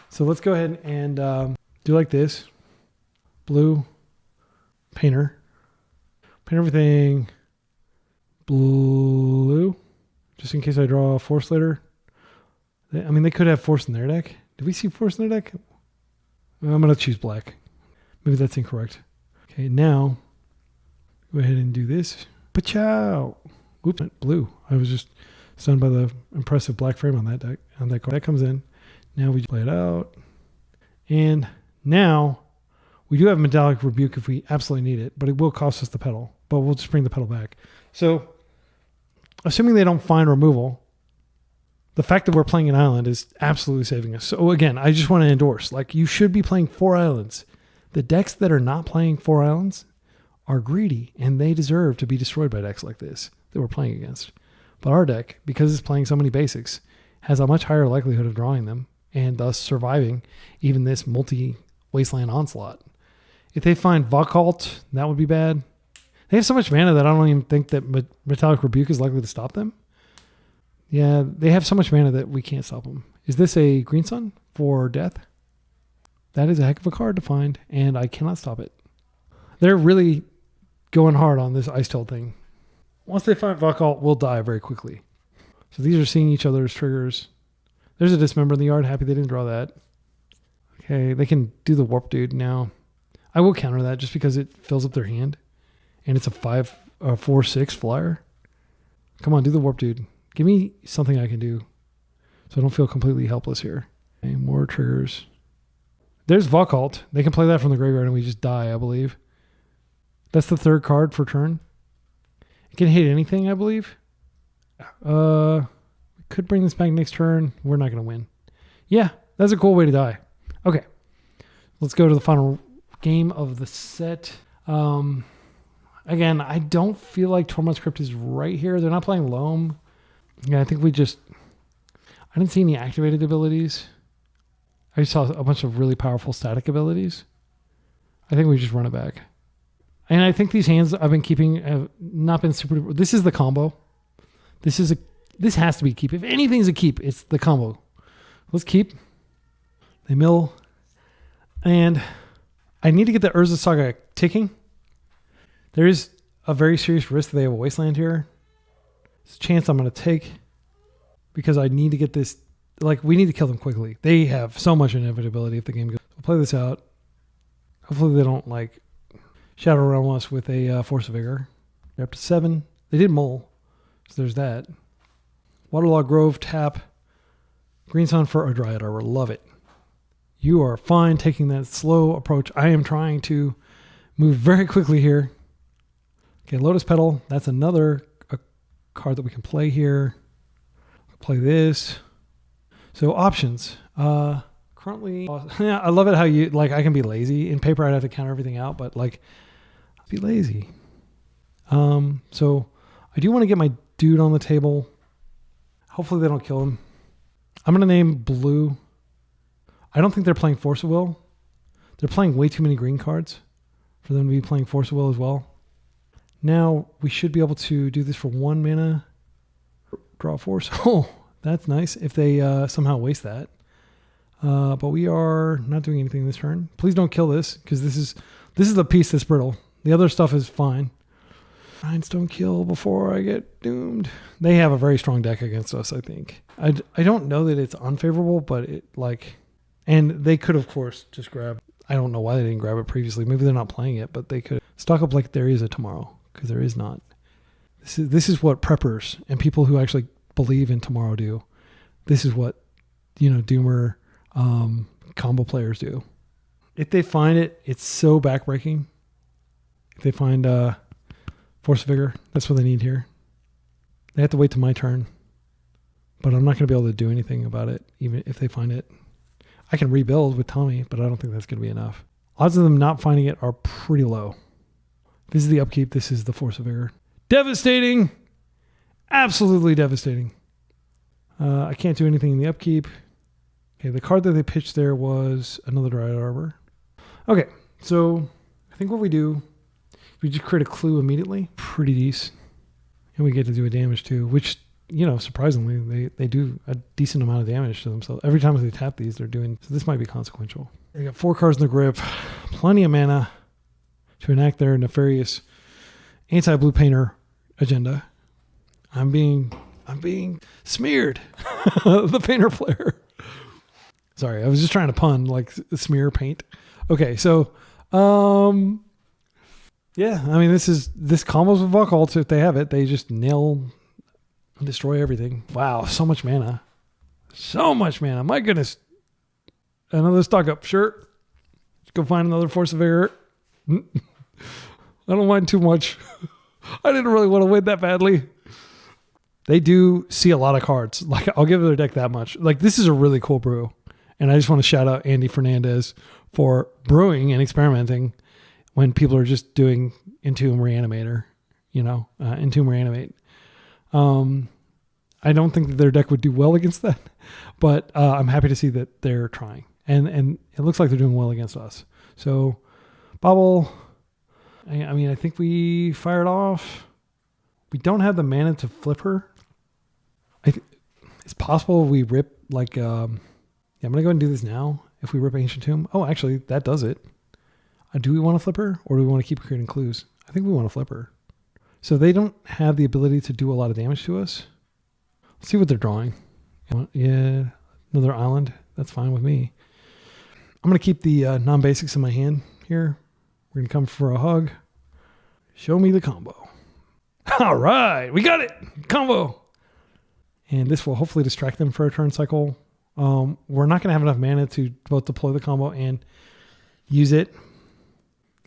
[SPEAKER 1] So let's go ahead and do like this. Blue. Painter. Paint everything blue, just in case I draw a force later. I mean, they could have force in their deck. Did we see force in their deck? I'm going to choose black. Maybe that's incorrect. Okay, now go ahead and do this. Pachow! Oops, blue. I was just stunned by the impressive black frame on that deck. On that card. That comes in. Now we play it out. And now we do have Metallic Rebuke if we absolutely need it, but it will cost us the pedal. But we'll just bring the pedal back. So, assuming they don't find removal, the fact that we're playing an island is absolutely saving us. So again, I just want to endorse, like, you should be playing 4 islands. The decks that are not playing 4 islands are greedy, and they deserve to be destroyed by decks like this that we're playing against. But our deck, because it's playing so many basics, has a much higher likelihood of drawing them and thus surviving even this multi-wasteland onslaught. If they find Vakalt, that would be bad. They have so much mana that I don't even think that Metallic Rebuke is likely to stop them. Yeah, they have so much mana that we can't stop them. Is this a Green Sun for death? That is a heck of a card to find, and I cannot stop it. They're really going hard on this Ice Tail thing. Once they find Vakalt, we'll die very quickly. So these are seeing each other's triggers. There's a Dismember in the yard. Happy they didn't draw that. Okay, they can do the Warp Dude now. I will counter that just because it fills up their hand. And it's a 4/6 flyer. Come on, do the Warp Dude. Give me something I can do so I don't feel completely helpless here. Okay, more triggers. There's Vakalt. They can play that from the graveyard and we just die, I believe. That's the 3rd card for turn. It can hit anything, I believe. We could bring this back next turn. We're not going to win. Yeah, that's a cool way to die. Okay. Let's go to the final game of the set. Again, I don't feel like Tormod's Crypt is right here. They're not playing Loam. Yeah, I think I didn't see any activated abilities. I just saw a bunch of really powerful static abilities. I think we just run it back. And I think these hands I've been keeping have not been super. This is the combo. This has to be keep. If anything's a keep, it's the combo. Let's keep. They mill. And I need to get the Urza Saga ticking. There is a very serious risk that they have a Wasteland here. It's a chance I'm going to take because I need to get this. Like, we need to kill them quickly. They have so much inevitability if the game goes. We'll play this out. Hopefully they don't, like, Shadow Realm us with a Force of Vigor. They're up to 7. They did mull, so there's that. Waterlog Grove, tap. Green Sun for a Dryad Arbor. Love it. You are fine taking that slow approach. I am trying to move very quickly here. Okay, Lotus Petal. That's another card that we can play here. Play this. So options. Currently, yeah, I love it how you, like, I can be lazy. In paper, I'd have to counter everything out, but, like, I'll be lazy. So I do want to get my dude on the table. Hopefully they don't kill him. I'm going to name blue. I don't think they're playing Force of Will. They're playing way too many green cards for them to be playing Force of Will as well. Now, we should be able to do this for 1 mana. Draw Force. Oh, that's nice if they somehow waste that. But we are not doing anything this turn. Please don't kill this, because this is the piece that's brittle. The other stuff is fine. Finds don't kill before I get doomed. They have a very strong deck against us, I think. I don't know that it's unfavorable, but it, like... And they could, of course, just grab... I don't know why they didn't grab it previously. Maybe they're not playing it, but they could stock up like there is a tomorrow, because there is not. This is what preppers and people who actually believe in tomorrow do. This is what, Doomer combo players do. If they find it, it's so backbreaking. If they find Force of Vigor, that's what they need here. They have to wait till my turn. But I'm not going to be able to do anything about it, even if they find it. I can rebuild with Tommy, but I don't think that's going to be enough. Odds of them not finding it are pretty low. This is the upkeep. This is the Force of Vigor. Devastating! Absolutely devastating. I can't do anything in the upkeep. Okay, the card that they pitched there was another Dryad Arbor. Okay, so I think what we do, we just create a clue immediately. Pretty decent. And we get to do a damage too, which, surprisingly, they do a decent amount of damage to themselves. Every time they tap these, they're doing... So this might be consequential. They got 4 cards in the grip. Plenty of mana to enact their nefarious anti-blue painter agenda. I'm being smeared. The painter player. Sorry, I was just trying to pun like smear paint. Okay, so yeah, I mean this combos with Volcult if they have it. They just nail and destroy everything. Wow, so much mana. So much mana. My goodness. Another stock up. Sure. Let's go find another Force of Vigor. I don't mind too much. I didn't really want to win that badly. They do see a lot of cards. Like, I'll give their deck that much. Like, this is a really cool brew. And I just want to shout out Andy Fernandez for brewing and experimenting when people are just doing Entomb Reanimator, Entomb Reanimate. I don't think that their deck would do well against that, but I'm happy to see that they're trying. And it looks like they're doing well against us. So, Bobble, I mean, I think we fired off. We don't have the mana to flip her. It's possible we rip like... I'm going to go ahead and do this now. If we rip Ancient Tomb. Oh, actually, that does it. Do we want to flip her? Or do we want to keep creating clues? I think we want to flip her. So they don't have the ability to do a lot of damage to us. Let's see what they're drawing. Yeah, another island. That's fine with me. I'm going to keep the non-basics in my hand here. We're going to come for a hug. Show me the combo. All right, we got it. Combo. And this will hopefully distract them for a turn cycle. We're not going to have enough mana to both deploy the combo and use it.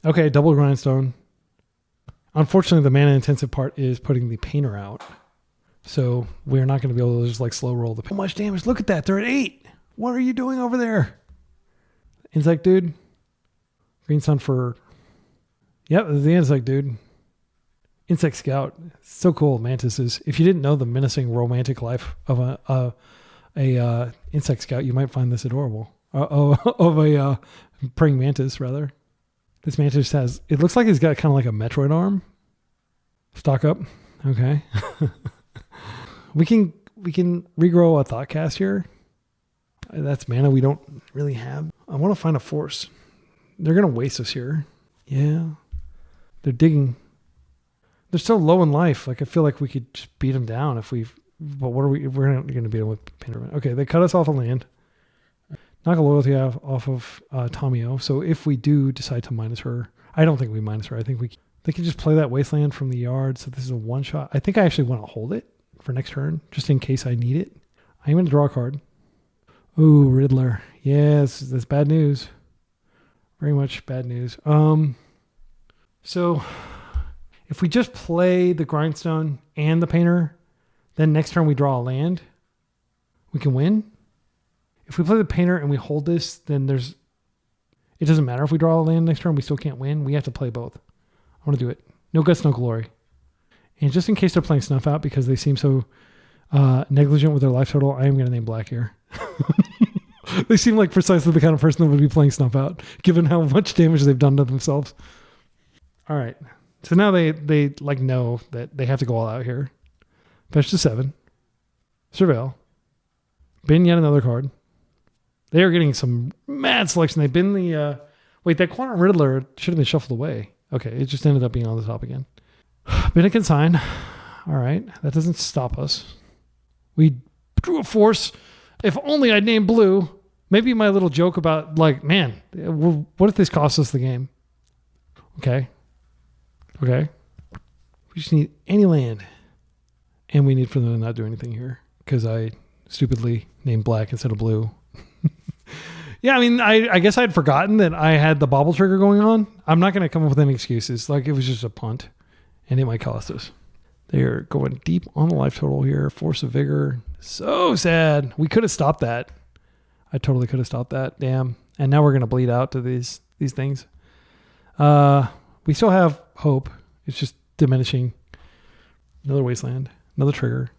[SPEAKER 1] Okay, double grindstone. Unfortunately, the mana intensive part is putting the painter out. So we're not going to be able to just like slow roll the painter. So much damage. Look at that. They're at 8. What are you doing over there? Insect dude. Green sun for... Yep, the insect dude. Insect scout. So cool, mantises. If you didn't know the menacing romantic life of a insect scout, you might find this adorable. Of a praying mantis, rather. This mantis has... It looks like it's got kind of like a Metroid arm. Stock up. Okay. We can regrow a Thoughtcast here. That's mana we don't really have. I want to find a force. They're going to waste us here. Yeah. They're digging. They're so low in life. Like, I feel like we could just beat them down if we've... But what are we... We're not going to beat them with Pinterman. Okay, they cut us off a land. Knock a loyalty off of Tomio. So if we do decide to minus her... I don't think we minus her. I think they can just play that Wasteland from the yard. So this is a one-shot. I think I actually want to hold it for next turn, just in case I need it. I'm going to draw a card. Ooh, Riddler. Yes, that's bad news. Very much bad news. So if we just play the Grindstone and the Painter, then next turn we draw a land, we can win. If we play the Painter and we hold this, then it doesn't matter if we draw a land next turn, we still can't win. We have to play both. I want to do it. No guts, no glory. And just in case they're playing Snuff Out because they seem so negligent with their life total, I am going to name black here. They seem like precisely the kind of person that would be playing Snuff Out, given how much damage they've done to themselves. All right. So now they like know that they have to go all out here. Fetch to 7. Surveil. Bin yet another card. They are getting some mad selection. They bin the... wait, that Quantum Riddler should have been shuffled away. Okay, it just ended up being on the top again. Bin a consign. All right. That doesn't stop us. We drew a force. If only I'd named blue. Maybe my little joke about, like, man, what if this costs us the game? Okay. We just need any land. And we need for them to not do anything here. Because I stupidly named black instead of blue. Yeah, I mean, I guess I'd forgotten that I had the bobble trigger going on. I'm not going to come up with any excuses. Like, it was just a punt. And it might cost us. They're going deep on the life total here. Force of Vigor. So sad. We could have stopped that. I totally could have stopped that. Damn. And now we're going to bleed out to these things. We still have hope. It's just diminishing. Another Wasteland. Another trigger.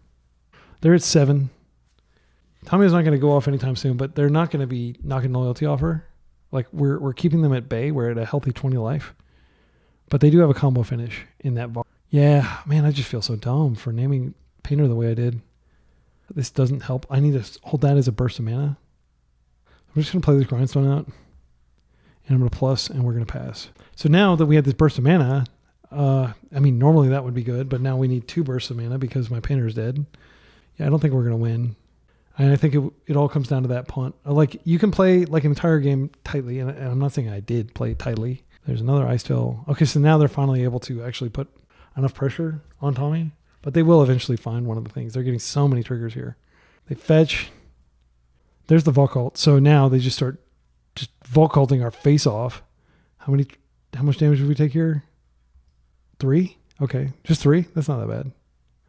[SPEAKER 1] They're at 7. Tommy's not going to go off anytime soon, but they're not going to be knocking loyalty off her. Like, we're keeping them at bay. We're at a healthy 20 life. But they do have a combo finish in that bar. Yeah, man, I just feel so dumb for naming Painter the way I did. This doesn't help. I need to hold that as a burst of mana. I'm just going to play this Grindstone out. And I'm going to plus, and we're going to pass. So now that we have this burst of mana, I mean, normally that would be good, but now we need 2 bursts of mana because my painter's dead. Yeah, I don't think we're going to win. And I think it all comes down to that punt. Like, you can play like an entire game tightly, and I'm not saying I did play tightly. There's another Ice Tail. Okay, so now they're finally able to actually put enough pressure on Tommy, but they will eventually find one of the things. They're getting so many triggers here. They fetch. There's the Volcult. So now they just start just Volculting our face off. How much damage did we take here? 3? Okay, just 3? That's not that bad.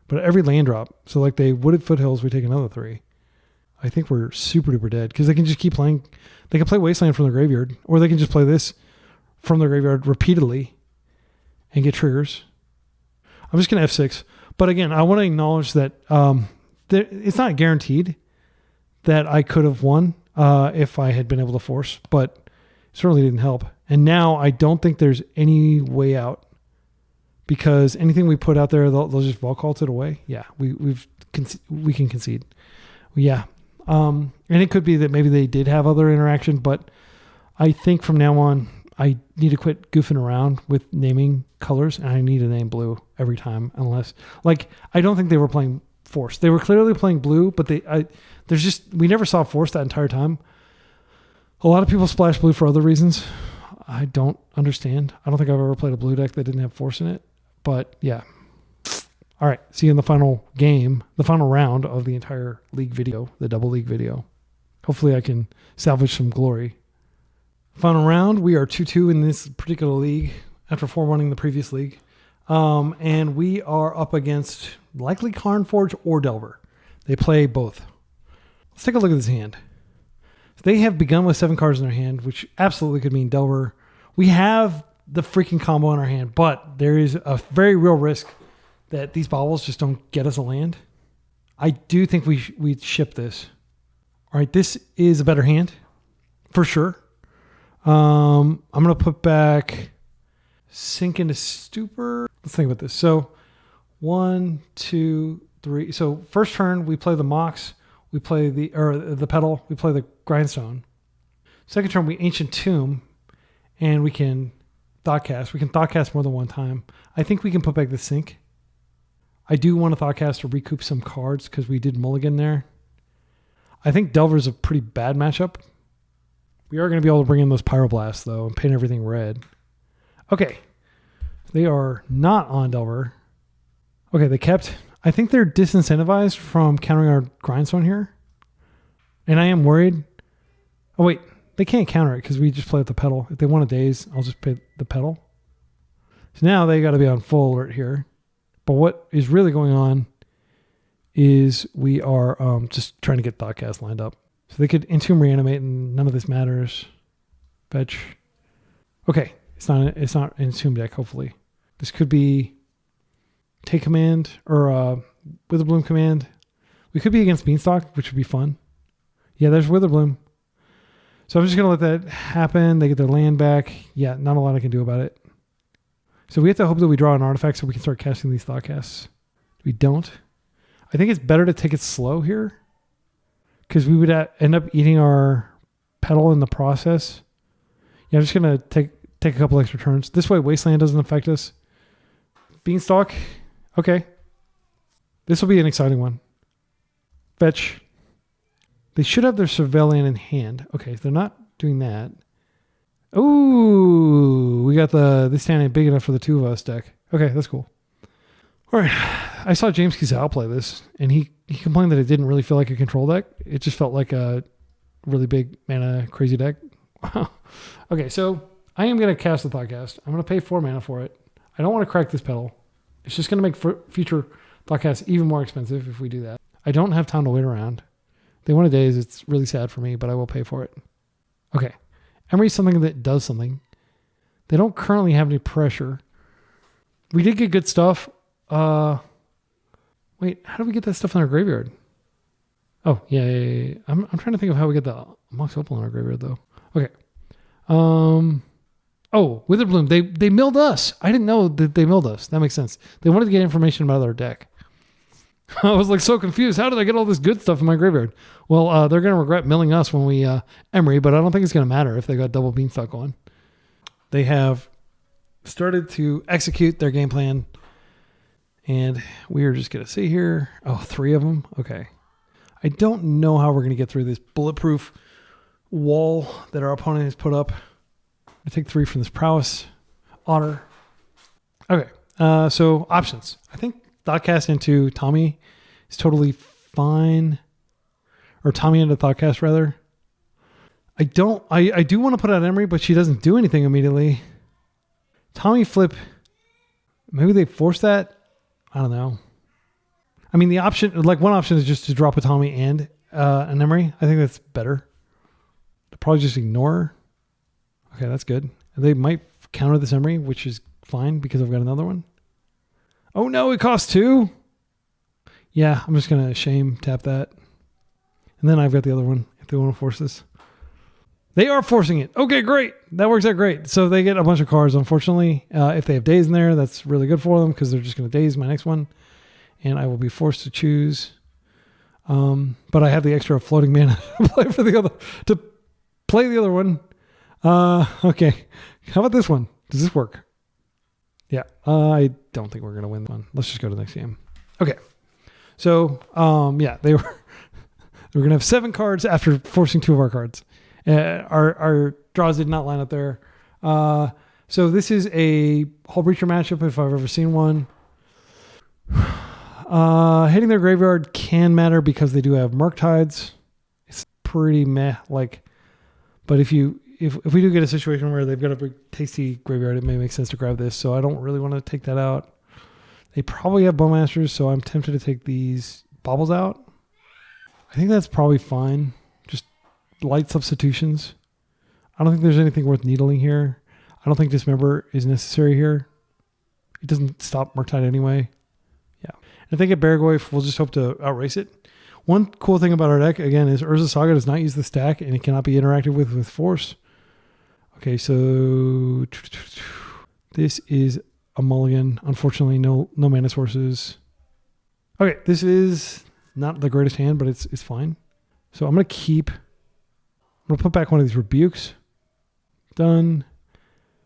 [SPEAKER 1] But every land drop, so like they Wooded Foothills, we take another 3. I think we're super duper dead because they can just keep playing. They can play Wasteland from the graveyard, or they can just play this from the graveyard repeatedly and get triggers. I'm just going to F6. But again, I want to acknowledge that it's not guaranteed that I could have won if I had been able to force, but it certainly didn't help. And now I don't think there's any way out because anything we put out there, they'll just Volcult it away. Yeah, we can concede. Yeah. And it could be that maybe they did have other interaction, but I think from now on, I need to quit goofing around with naming colors, and I need to name blue every time, unless, like, I don't think they were playing force. They were clearly playing blue, but we never saw force that entire time. A lot of people splash blue for other reasons. I don't understand. I don't think I've ever played a blue deck that didn't have force in it, but yeah. All right, see you in the final game, the final round of the entire league video, the double league video. Hopefully I can salvage some glory. Final round, we are 2-2 in this particular league after 4-1ing the previous league. And we are up against likely Karnforge or Delver. They play both. Let's take a look at this hand. They have begun with 7 cards in their hand, which absolutely could mean Delver. We have the freaking combo in our hand, but there is a very real risk that these baubles just don't get us a land. I do think we ship this. All right, this is a better hand, for sure. I'm going to put back Sink into Stupor. Let's think about this. So 1, 2, 3. So first turn, we play the Mox. We play the Petal. We play the Grindstone. Second turn, we Ancient Tomb, and we can Thoughtcast. We can Thoughtcast more than one time. I think we can put back the Sink. I do want to Thoughtcast to recoup some cards because we did mulligan there. I think Delver's a pretty bad matchup. We are going to be able to bring in those Pyroblasts, though, and paint everything red. Okay. They are not on Delver. Okay, they kept... I think they're disincentivized from countering our Grindstone here. And I am worried... Oh, wait. They can't counter it because we just play with the Petal. If they want a Daze, I'll just play the Petal. So now they got to be on full alert here. But what is really going on is we are just trying to get Thoughtcast lined up. So they could Entomb Reanimate and none of this matters. Fetch. Okay. It's not an Entomb deck, hopefully. This could be Take Command or Witherbloom Command. We could be against Beanstalk, which would be fun. Yeah, there's Witherbloom. So I'm just going to let that happen. They get their land back. Yeah, not a lot I can do about it. So we have to hope that we draw an artifact so we can start casting these Thoughtcasts. We don't. I think it's better to take it slow here because we would end up eating our Petal in the process. Yeah, I'm just going to take a couple extra turns. This way Wasteland doesn't affect us. Beanstalk. Okay. This will be an exciting one. Fetch. They should have their Surveillant in hand. Okay, if they're not doing that. Ooh, we got this hand ain't big enough for the two of us deck. Okay, that's cool. All right. I saw James Kizal play this, and he complained that it didn't really feel like a control deck. It just felt like a really big mana crazy deck. Wow. Okay, so I am going to cast the Thoughtcast. I'm going to pay 4 mana for it. I don't want to crack this Petal. It's just going to make future Thoughtcasts even more expensive if we do that. I don't have time to wait around. If they want a Daze, it's really sad for me, but I will pay for it. Okay. Emery's something that does something. They don't currently have any pressure. We did get good stuff. Wait, how do we get that stuff in our graveyard? Oh, yeah. I'm trying to think of how we get the Mox Opal in our graveyard, though. Okay. Oh, Witherbloom. They milled us. I didn't know that they milled us. That makes sense. They wanted to get information about our deck. I was like so confused. How did I get all this good stuff in my graveyard? Well, they're going to regret milling us when we Emery, but I don't think it's going to matter if they got double Beanstalk on. They have started to execute their game plan. And we are just going to see here. Oh, 3 of them. Okay. I don't know how we're going to get through this bulletproof wall that our opponent has put up. I take 3 from this prowess otter. Okay. So options. I think Thoughtcast into Tommy is totally fine. Or Tommy into Thoughtcast rather. I do want to put out Emery, but she doesn't do anything immediately. Tommy flip. Maybe they force that. I don't know. I mean, the option, like one option is just to drop a Tommy and an Emery. I think that's better. They'll probably just ignore her. Okay, that's good. They might counter this Emery, which is fine because I've got another one. Oh no, it costs 2. Yeah, I'm just going to shame tap that. And then I've got the other one if they want to force this. They are forcing it. Okay, great. That works out great. So they get a bunch of cards, unfortunately. If they have days in there, that's really good for them because they're just going to daze my next one. And I will be forced to choose. But I have the extra floating mana to play the other one. Okay. How about this one? Does this work? Yeah. I don't think we're going to win one. Let's just go to the next game. Okay. So, yeah, they were going to have 7 cards after forcing 2 of our cards. Our draws did not line up there. So this is a Hullbreacher matchup if I've ever seen one. Hitting their graveyard can matter because they do have Murktides. It's pretty meh. But if we do get a situation where they've got a big tasty graveyard, it may make sense to grab this. So I don't really want to take that out. They probably have Bowmasters, so I'm tempted to take these Baubles out. I think that's probably fine. Just light substitutions. I don't think there's anything worth needling here. I don't think Dismember is necessary here. It doesn't stop Murktide anyway. Yeah. And if they get Baragoi, we'll just hope to outrace it. One cool thing about our deck, again, is Urza Saga does not use the stack and it cannot be interacted with force. Okay, so this is a mulligan. Unfortunately, no mana sources. Okay, this is not the greatest hand, but it's fine. So I'm going to put back one of these rebukes. Done.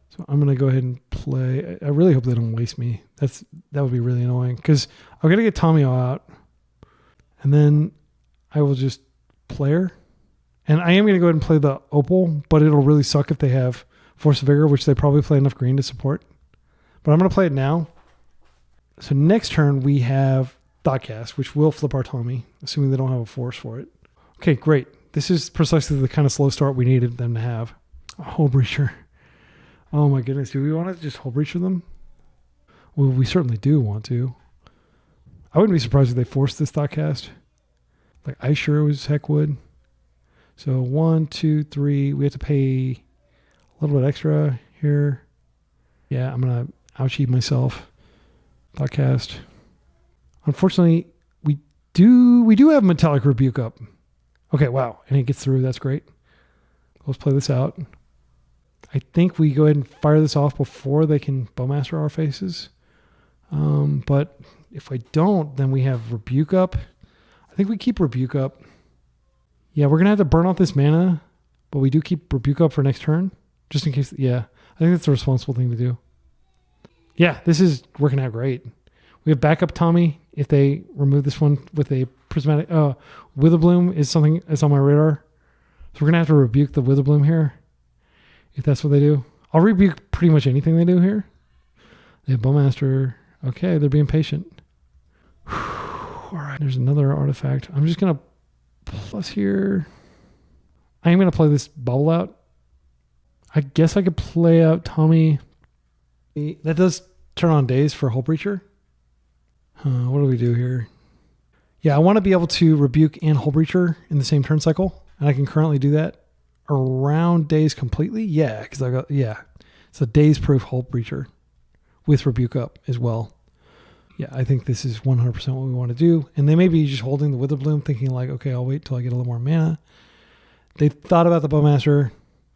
[SPEAKER 1] So I'm going to go ahead and play. I really hope they don't waste me. That would be really annoying because I'm going to get Tommy out and then I will just play her. And I am going to go ahead and play the Opal, but it'll really suck if they have Force of Vigor, which they probably play enough green to support. But I'm going to play it now. So next turn we have Thoughtcast, which will flip our Tommy, assuming they don't have a force for it. Okay, great. This is precisely the kind of slow start we needed them to have. A Hullbreacher. Oh my goodness. Do we want to just Hullbreacher them? Well, we certainly do want to. I wouldn't be surprised if they forced this Thoughtcast. Like I sure as heck would. So 1, 2, 3. We have to pay a little bit extra here. Yeah, I'm going to outsheet myself. Thoughtcast. Unfortunately, we do have Metallic Rebuke up. Okay, wow. And it gets through. That's great. Let's play this out. I think we go ahead and fire this off before they can Bowmaster our faces. But if I don't, then we have Rebuke up. I think we keep Rebuke up. Yeah, we're going to have to burn off this mana, but we do keep Rebuke up for next turn. Just in case, yeah. I think that's the responsible thing to do. Yeah, this is working out great. We have backup Tommy if they remove this one with a prismatic... Witherbloom is something that's on my radar. So we're going to have to rebuke the Witherbloom here. If that's what they do. I'll rebuke pretty much anything they do here. They have Bowmaster. Okay, they're being patient. All right, there's another artifact. I'm just going to plus here. I am going to play this bubble out. I guess I could play out Tommy. That does turn on days for Hullbreacher. What do we do here? Yeah, I want to be able to rebuke and Hullbreacher in the same turn cycle. And I can currently do that around days completely. Yeah, because it's a days proof Hullbreacher with rebuke up as well. Yeah, I think this is 100% what we want to do. And they may be just holding the Witherbloom thinking like, okay, I'll wait till I get a little more mana. They thought about the Bowmaster.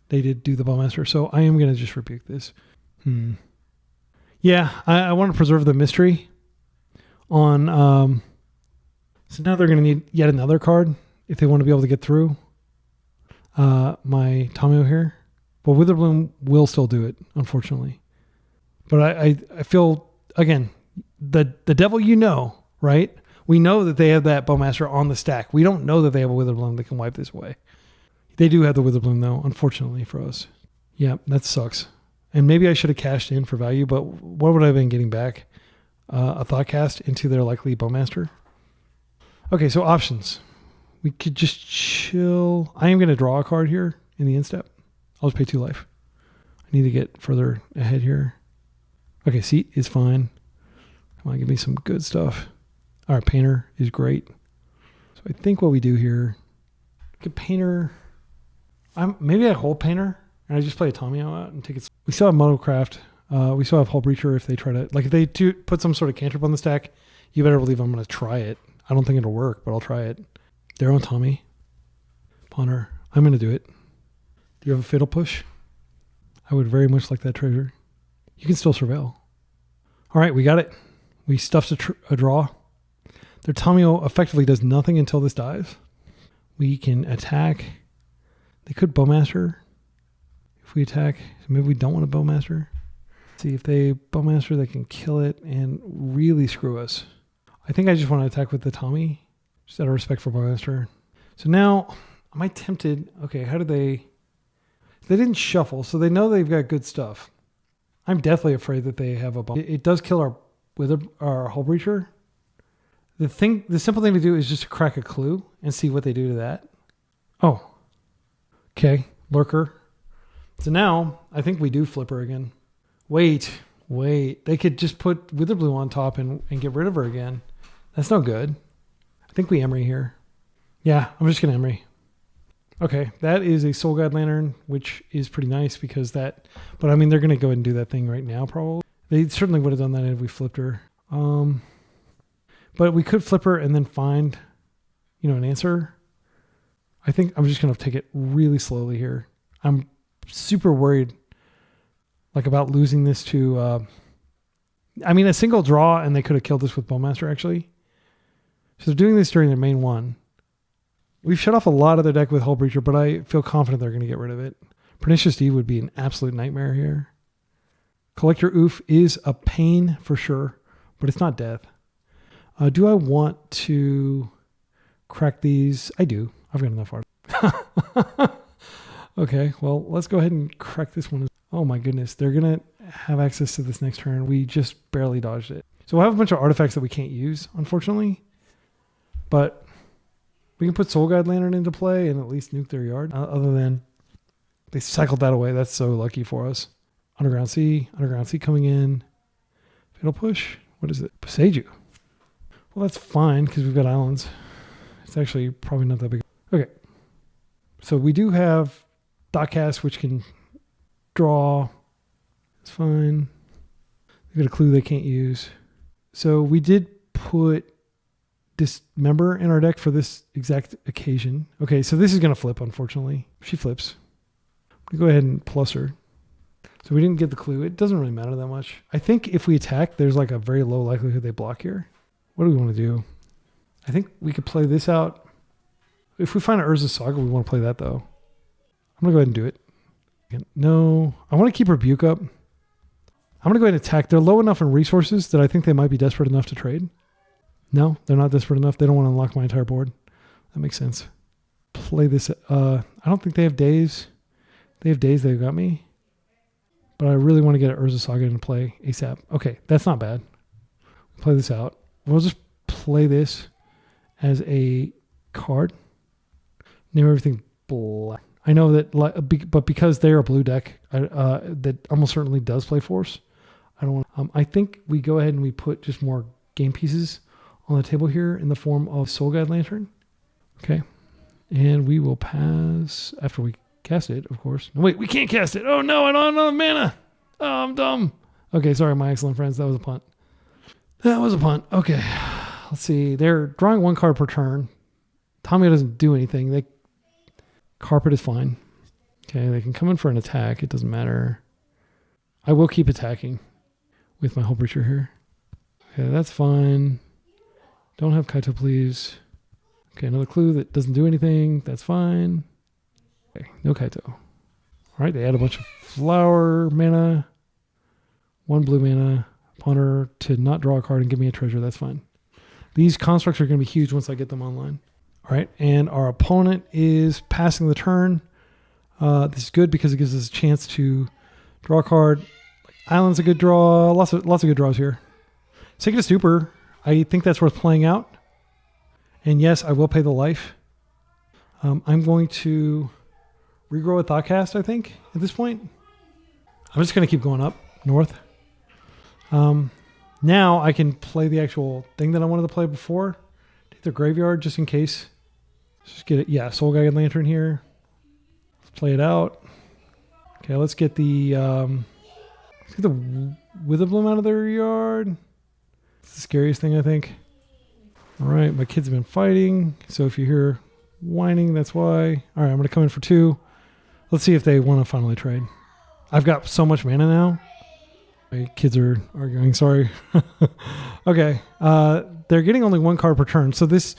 [SPEAKER 1] They did do the Bowmaster. So I am going to just rebuke this. Yeah, I want to preserve the mystery on... so now they're going to need yet another card if they want to be able to get through my Tomio here. But Witherbloom will still do it, unfortunately. But I feel, again, the devil right? We know that they have that Bowmaster on the stack. We don't know that they have a Witherbloom that can wipe this away. They do have the Witherbloom, though, unfortunately for us. Yeah, that sucks. And maybe I should have cashed in for value, but what would I have been getting back? A Thoughtcast into their likely Bowmaster. Okay, so options. We could just chill. I am going to draw a card here in the end step. I'll just pay 2 life. I need to get further ahead here. Okay, seat is fine. Come on, give me some good stuff. All right, Painter is great. So I think what we do here, get Painter. Maybe I hold Painter and I just play a Tomio out and take it. We still have Motocraft. We still have HULLBREACHER if they try to, like if they do put some sort of cantrip on the stack, you better believe I'm going to try it. I don't think it'll work, but I'll try it. They're on Tommy. Ponder. I'm going to do it. Do you have a Fatal Push? I would very much like that treasure. You can still surveil. All right, we got it. We stuffed a draw. Their Tomio effectively does nothing until this dies. We can attack. They could Bowmaster. If we attack, so maybe we don't want a Bowmaster. See if they Bowmaster, they can kill it and really screw us. I think I just want to attack with the Tommy, just out of respect for Bowmaster. So now, am I tempted? Okay, how do they? They didn't shuffle, so they know they've got good stuff. I'm deathly afraid that they have a bomb. It does kill our HULLBREACHER. The simple thing to do is just to crack a clue and see what they do to that. Oh, okay, Lurker. So now I think we do Flipper again. Wait. They could just put Witherbloom on top and get rid of her again. That's no good. I think we Emery here. Yeah, I'm just going to Emery. Okay, that is a Soul Guide Lantern, which is pretty nice because that... But I mean, they're going to go ahead and do that thing right now, probably. They certainly would have done that if we flipped her. But we could flip her and then find, an answer. I think I'm just going to take it really slowly here. I'm super worried about losing this to... a single draw, and they could have killed this with Bowmaster, actually. So they're doing this during their main one. We've shut off a lot of their deck with HULLBREACHER, but I feel confident they're going to get rid of it. Pernicious Deed would be an absolute nightmare here. Collector Oof is a pain for sure, but it's not death. Do I want to crack these? I do. I've got enough art. Okay, well, let's go ahead and crack this one. Oh my goodness, they're going to have access to this next turn. We just barely dodged it. So we'll have a bunch of artifacts that we can't use, unfortunately. But we can put Soul Guide Lantern into play and at least nuke their yard. Other than they cycled that away. That's so lucky for us. Underground Sea coming in. Fatal Push. What is it? Boseiju. Well, that's fine because we've got islands. It's actually probably not that big. Okay. So we do have Thoughtcast, which can draw. It's fine. They've got a clue they can't use. So we did put Dismember in our deck for this exact occasion. Okay, so this is going to flip, unfortunately. She flips. We go ahead and plus her. So we didn't get the clue. It doesn't really matter that much. I think if we attack, there's like a very low likelihood they block here. What do we want to do? I think we could play this out. If we find an Urza Saga, we want to play that though. I'm going to go ahead and do it. No, I want to keep Rebuke up. I'm going to go ahead and attack. They're low enough in resources that I think they might be desperate enough to trade. No, they're not desperate enough. They don't want to unlock my entire board. That makes sense. Play this. I don't think they have days. They have days they've got me. But I really want to get an Urza Saga into play ASAP. Okay, that's not bad. Play this out. We'll just play this as a card. Name everything black. I know that, but because they're a blue deck, that almost certainly does play Force. I don't want. I think we go ahead and we put just more game pieces on the table here in the form of Soul Guide Lantern. Okay. And we will pass after we cast it, of course. No, wait, we can't cast it. Oh no, I don't have enough mana. Oh, I'm dumb. Okay, sorry, my excellent friends. That was a punt. Okay. Let's see. They're drawing one card per turn. Tommy doesn't do anything. Carpet is fine. Okay, they can come in for an attack. It doesn't matter. I will keep attacking with my HULLBREACHER here. Okay, that's fine. Don't have Kaito, please. Okay, another clue that doesn't do anything. That's fine. Okay, no Kaito. All right, they add a bunch of flower mana. 1 blue mana, punter to not draw a card and give me a treasure. That's fine. These constructs are going to be huge once I get them online. All right, and our opponent is passing the turn. This is good because it gives us a chance to draw a card. Island's a good draw. Lots of good draws here. Sacred Stupor. I think that's worth playing out. And yes, I will pay the life. I'm going to regrow a Thoughtcast, I think, at this point. I'm just going to keep going up north. Now I can play the actual thing that I wanted to play before. Take the graveyard just in case. Let's just get it. Yeah, Soul-Guided Lantern here. Let's play it out. Okay, let's get the Witherbloom out of their yard. It's the scariest thing, I think. All right, my kids have been fighting. So if you hear whining, that's why. All right, I'm going to come in for 2. Let's see if they want to finally trade. I've got so much mana now. My kids are arguing, sorry. Okay, they're getting only 1 card per turn. So this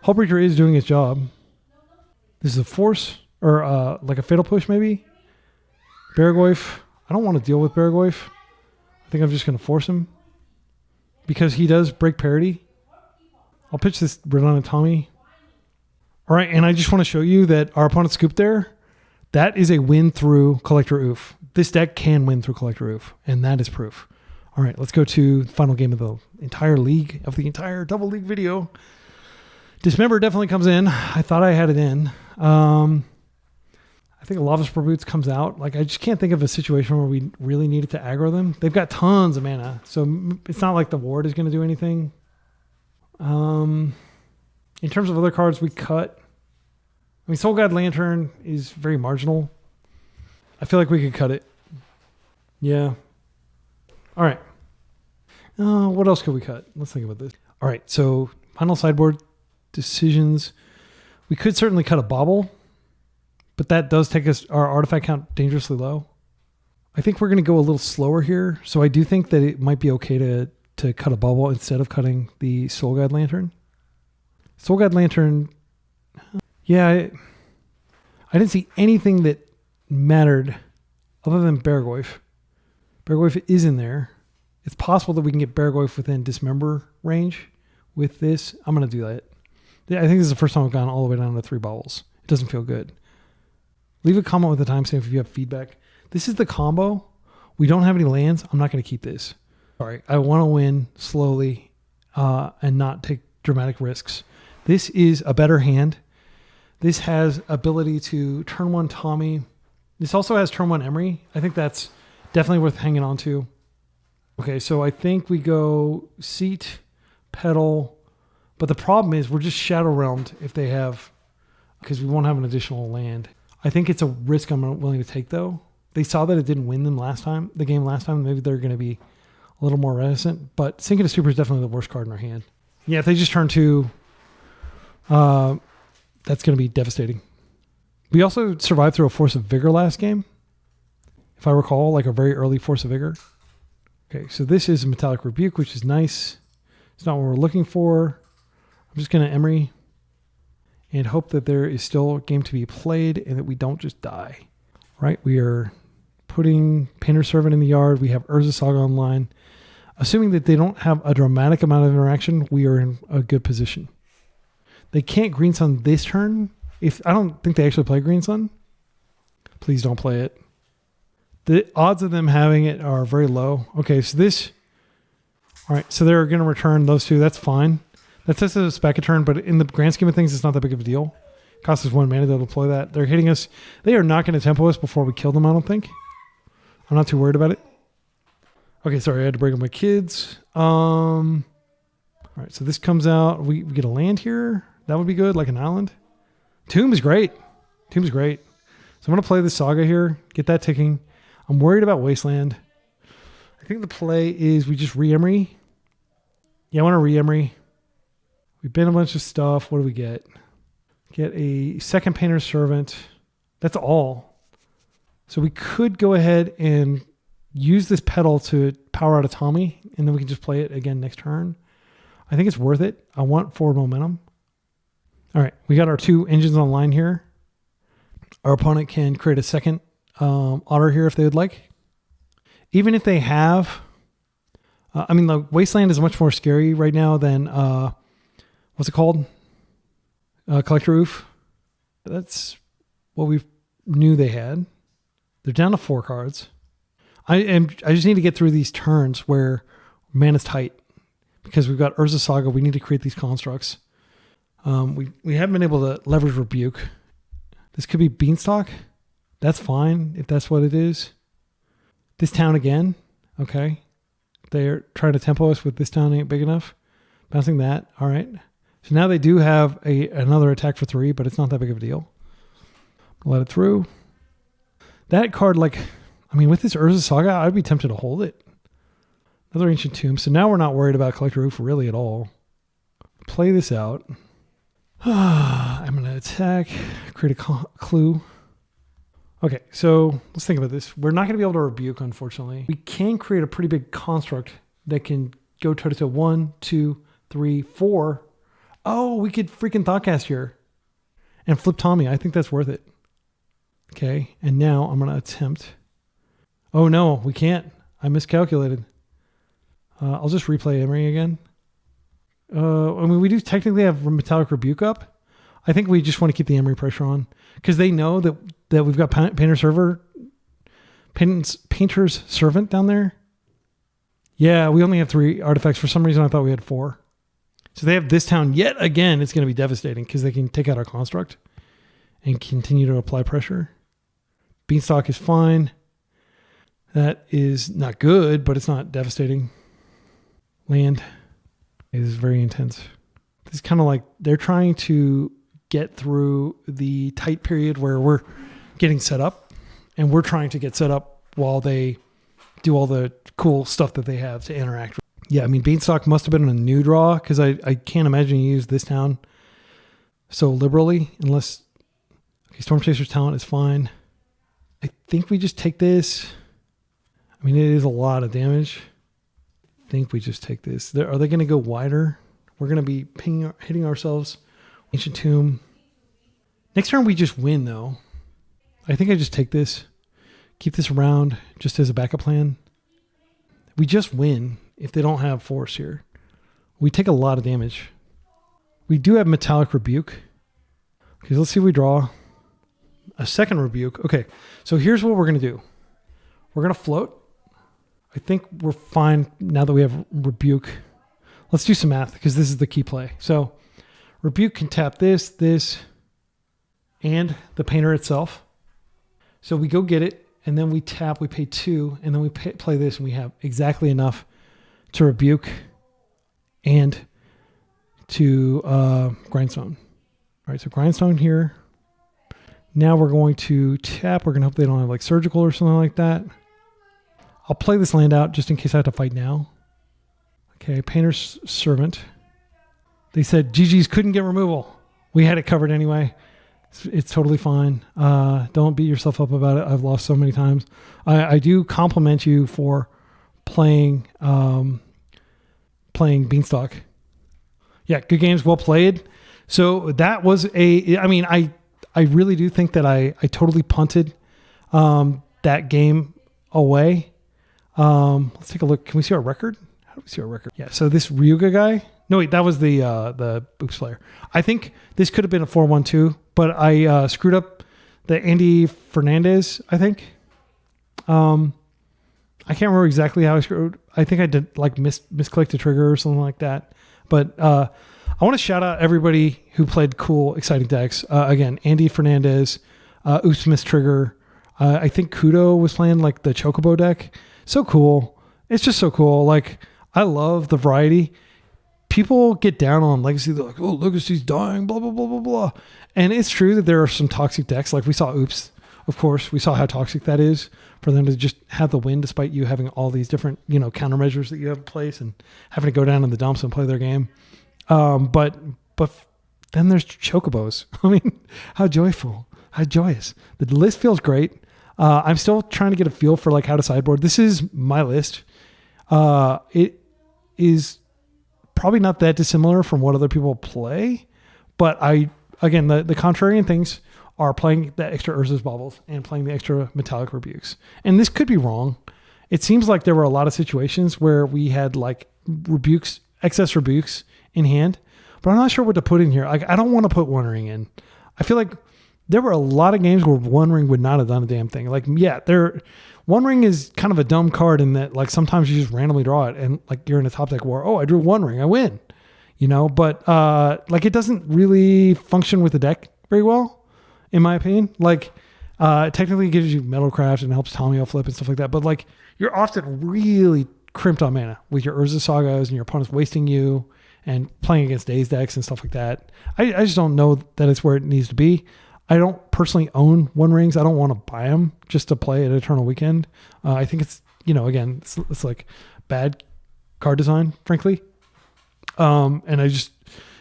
[SPEAKER 1] Hullbreacher is doing its job. This is a force, or like a Fatal Push maybe. Barragoyf. I don't want to deal with Barragoyf. I think I'm just going to force him. Because he does break parity. I'll pitch this Redundant Tommy. All right, and I just want to show you that our opponent scooped there. That is a win through Collector Oof. This deck can win through Collector Oof, and that is proof. All right, let's go to the final game of the entire league, of the entire double league video. Dismember definitely comes in. I thought I had it in. I think Lava Spur Boots comes out. Like, I just can't think of a situation where we really needed to aggro them. They've got tons of mana, so it's not like the ward is going to do anything. In terms of other cards we cut, I mean, Soul God Lantern is very marginal. I feel like we could cut it. Yeah. All right. What else could we cut? Let's think about this. All right, so final sideboard decisions. We could certainly cut a Bauble, but that does take our artifact count dangerously low. I think we're going to go a little slower here, so I do think that it might be okay to cut a Bauble instead of cutting the Soul God Lantern. Soul God Lantern, yeah, I didn't see anything that mattered other than Barragoyf. Barragoyf is in there. It's possible that we can get Barragoyf within Dismember range with this. I'm going to do that. I think this is the first time I've gone all the way down to 3 Baubles. It doesn't feel good. Leave a comment with the timestamp if you have feedback. This is the combo. We don't have any lands. I'm not going to keep this. All right, I want to win slowly and not take dramatic risks. This is a better hand. This has ability to turn 1 Tommy. This also has turn 1 Emery. I think that's definitely worth hanging on to. Okay, so I think we go Seat, Petal, but the problem is we're just Shadow Realmed if they have, because we won't have an additional land. I think it's a risk I'm willing to take though. They saw that it didn't win them the game last time. Maybe they're going to be a little more reticent, but Sink into Stupor is definitely the worst card in our hand. Yeah, if they just turn 2, that's going to be devastating. We also survived through a Force of Vigor last game, if I recall, like a very early Force of Vigor. Okay, so this is a Metallic Rebuke, which is nice. It's not what we're looking for. I'm just going to Emery and hope that there is still a game to be played and that we don't just die. Right, we are putting Painter's Servant in the yard. We have Urza Saga online. Assuming that they don't have a dramatic amount of interaction, we are in a good position. They can't Green Sun this turn. I don't think they actually play Green Sun. Please don't play it. The odds of them having it are very low. Okay, so this... All right, so they're going to return those 2. That's fine. That's just a spec a turn, but in the grand scheme of things, it's not that big of a deal. It costs us 1 mana to deploy that. They're hitting us. They are not going to tempo us before we kill them, I don't think. I'm not too worried about it. Okay, sorry, I had to break up my kids. All right, so this comes out. We get a land here. That would be good, like an island. Tomb is great. Tomb is great. So I'm going to play the Saga here, get that ticking. I'm worried about Wasteland. I think the play is we just re-Emery. Yeah, I want to re-Emery. We bin a bunch of stuff. What do we get? Get a second Painter's Servant. That's all. So we could go ahead and use this Petal to power out a Tommy, and then we can just play it again next turn. I think it's worth it. I want forward momentum. All right, we got our 2 engines online here. Our opponent can create a second otter here if they would like. Even if they have I mean, the Wasteland is much more scary right now than, what's it called? Collector Oof. That's what we knew they had. They're down to 4 cards. I just need to get through these turns where mana's tight because we've got Urza Saga. We need to create these constructs. We haven't been able to leverage Rebuke. This could be Beanstalk. That's fine if that's what it is. This town again. Okay. They're trying to tempo us with this town ain't big enough. Bouncing that. All right. So now they do have another attack for 3, but it's not that big of a deal. Let it through. That card, like, I mean, with this Urza Saga, I'd be tempted to hold it. Another Ancient Tomb. So now we're not worried about Collector Roof really at all. Play this out. I'm going to attack, create a clue. Okay, so let's think about this. We're not going to be able to rebuke, unfortunately. We can create a pretty big construct that can go toe-to-toe. 1, 2, 3, 4. Oh, we could freaking Thoughtcast here and flip Tommy. I think that's worth it. Okay, and now I'm going to attempt. Oh, no, we can't. I miscalculated. I'll just replay Emery again. I mean, we do technically have Metallic Rebuke up. I think we just want to keep the Emery pressure on because they know that we've got Painter's Servant down there. Yeah, we only have 3 artifacts. For some reason, I thought we had 4. So they have this town yet again. It's going to be devastating because they can take out our construct and continue to apply pressure. Beanstalk is fine. That is not good, but it's not devastating. Land is very intense. This is kind of like they're trying to get through the tight period where we're getting set up, and we're trying to get set up while they do all the cool stuff that they have to interact with. Yeah, I mean, Beanstalk must have been a new draw because I can't imagine you use this town so liberally unless... Okay, Storm Chaser's talent is fine. I think we just take this. I mean, it is a lot of damage. I think we just take this. Are they going to go wider? We're going to be hitting ourselves. Ancient Tomb. Next turn, we just win, though. I think I just take this. Keep this around just as a backup plan. We just win if they don't have force here. We take a lot of damage. We do have Metallic Rebuke. Okay, let's see if we draw a second Rebuke. Okay, so here's what we're going to do. We're going to float. I think we're fine now that we have Rebuke. Let's do some math because this is the key play. So Rebuke can tap this, and the Painter itself. So we go get it, and then we tap, we pay 2, and then we play this, and we have exactly enough to Rebuke and to Grindstone. All right, so Grindstone here. Now we're going to tap. We're going to hope they don't have like Surgical or something like that. I'll play this land out just in case I have to fight now. Okay, Painter's Servant. They said GG's couldn't get removal. We had it covered anyway. It's totally fine. Don't beat yourself up about it. I've lost so many times. I do compliment you for playing Beanstalk. Yeah, good games, well played. So that was I mean, I really do think that I totally punted that game away. Let's take a look. Can we see our record? How do we see our record? Yeah, so this Ryuga guy. No, wait, that was the Oops player. I think this could have been a 4-1-2, but I screwed up the Andy Fernandez, I think. I can't remember exactly how I screwed. I think I did like misclick a trigger or something like that. But I want to shout out everybody who played cool, exciting decks. Again, Andy Fernandez, Oops Miss Trigger. I think Kudo was playing like the Chocobo deck. So cool. It's just so cool. Like, I love the variety. People get down on Legacy. They're like, oh, Legacy's dying, blah, blah, blah, blah, blah. And it's true that there are some toxic decks. Like we saw Oops, of course. We saw how toxic that is for them to just have the win despite you having all these different, countermeasures that you have in place and having to go down in the dumps and play their game. But then there's Chocobos. I mean, how joyful, how joyous. The list feels great. I'm still trying to get a feel for like how to sideboard. This is my list. It is probably not that dissimilar from what other people play, but the contrarian things are playing the extra Urza's Baubles and playing the extra Metallic Rebukes. And this could be wrong. it seems like there were a lot of situations where we had like excess rebukes in hand, but I'm not sure what to put in here. Like, I don't want to put One Ring in. I feel like there were a lot of games where One Ring would not have done a damn thing. Like, yeah, One Ring is kind of a dumb card in that, like, sometimes you just randomly draw it and like you're in a top deck war. Oh, I drew One Ring, I win. But like, it doesn't really function with the deck very well, in my opinion. Like, technically it gives you Metalcraft and helps Tommy flip and stuff like that. But like, you're often really crimped on mana with your Urza Sagas and your opponent's wasting you and playing against Daze decks and stuff like that. I just don't know that it's where it needs to be. I don't personally own One Rings. I don't want to buy them just to play at Eternal Weekend. I think it's, again, it's like bad card design, frankly. And I just,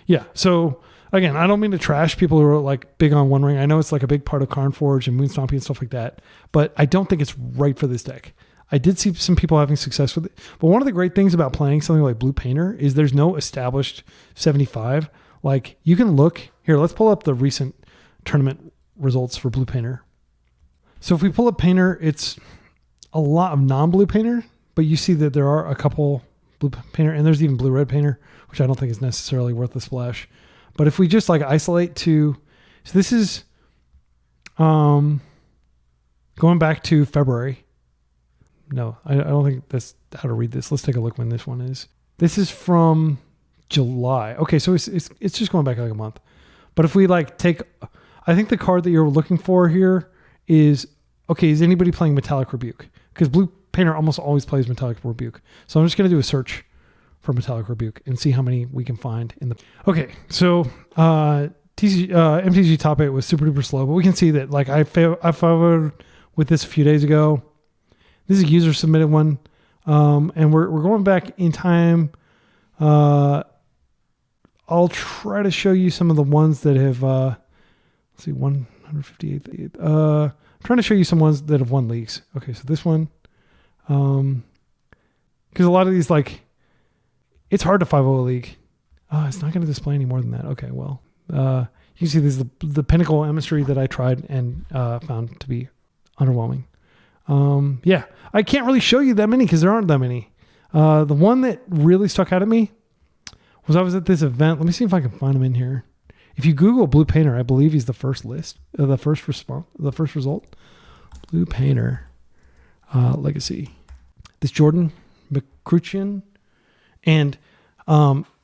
[SPEAKER 1] yeah. So again, I don't mean to trash people who are like big on One Ring. I know it's like a big part of Carnforge and Moonstompy and stuff like that, but I don't think it's right for this deck. I did see some people having success with it, but one of the great things about playing something like Blue Painter is there's no established 75. Like, you can look here. Let's pull up the recent tournament results for Blue Painter. So if we pull up Painter, it's a lot of non-Blue Painter, but you see that there are a couple Blue Painter, and there's even Blue-Red Painter, which I don't think is necessarily worth the splash. But if we just like isolate so this is going back to February. No, I don't think that's how to read this. Let's take a look when this one is. This is from July. Okay, so it's just going back like a month. But if we like I think the card that you're looking for here is anybody playing Metallic Rebuke? Because Blue Painter almost always plays Metallic Rebuke. So I'm just going to do a search for Metallic Rebuke and see how many we can find in the... Okay, so MTG Top 8 was super duper slow, but we can see that like I followed with this a few days ago. This is a user submitted one. And we're going back in time. I'll try to show you some of the ones that have, let's see, 158. I'm trying to show you some ones that have won leagues. Okay, so this one, because a lot of these, like, it's hard to 5-0 a league. It's not going to display any more than that. Okay, well, you can see this is the Pinnacle Emissary that I tried and found to be underwhelming. Yeah, I can't really show you that many because there aren't that many. The one that really stuck out at me was I was at this event. Let me see if I can find him in here. If you Google Blue Painter, I believe he's the first list, the first result. Blue Painter Legacy. This Jordan McCruchian, and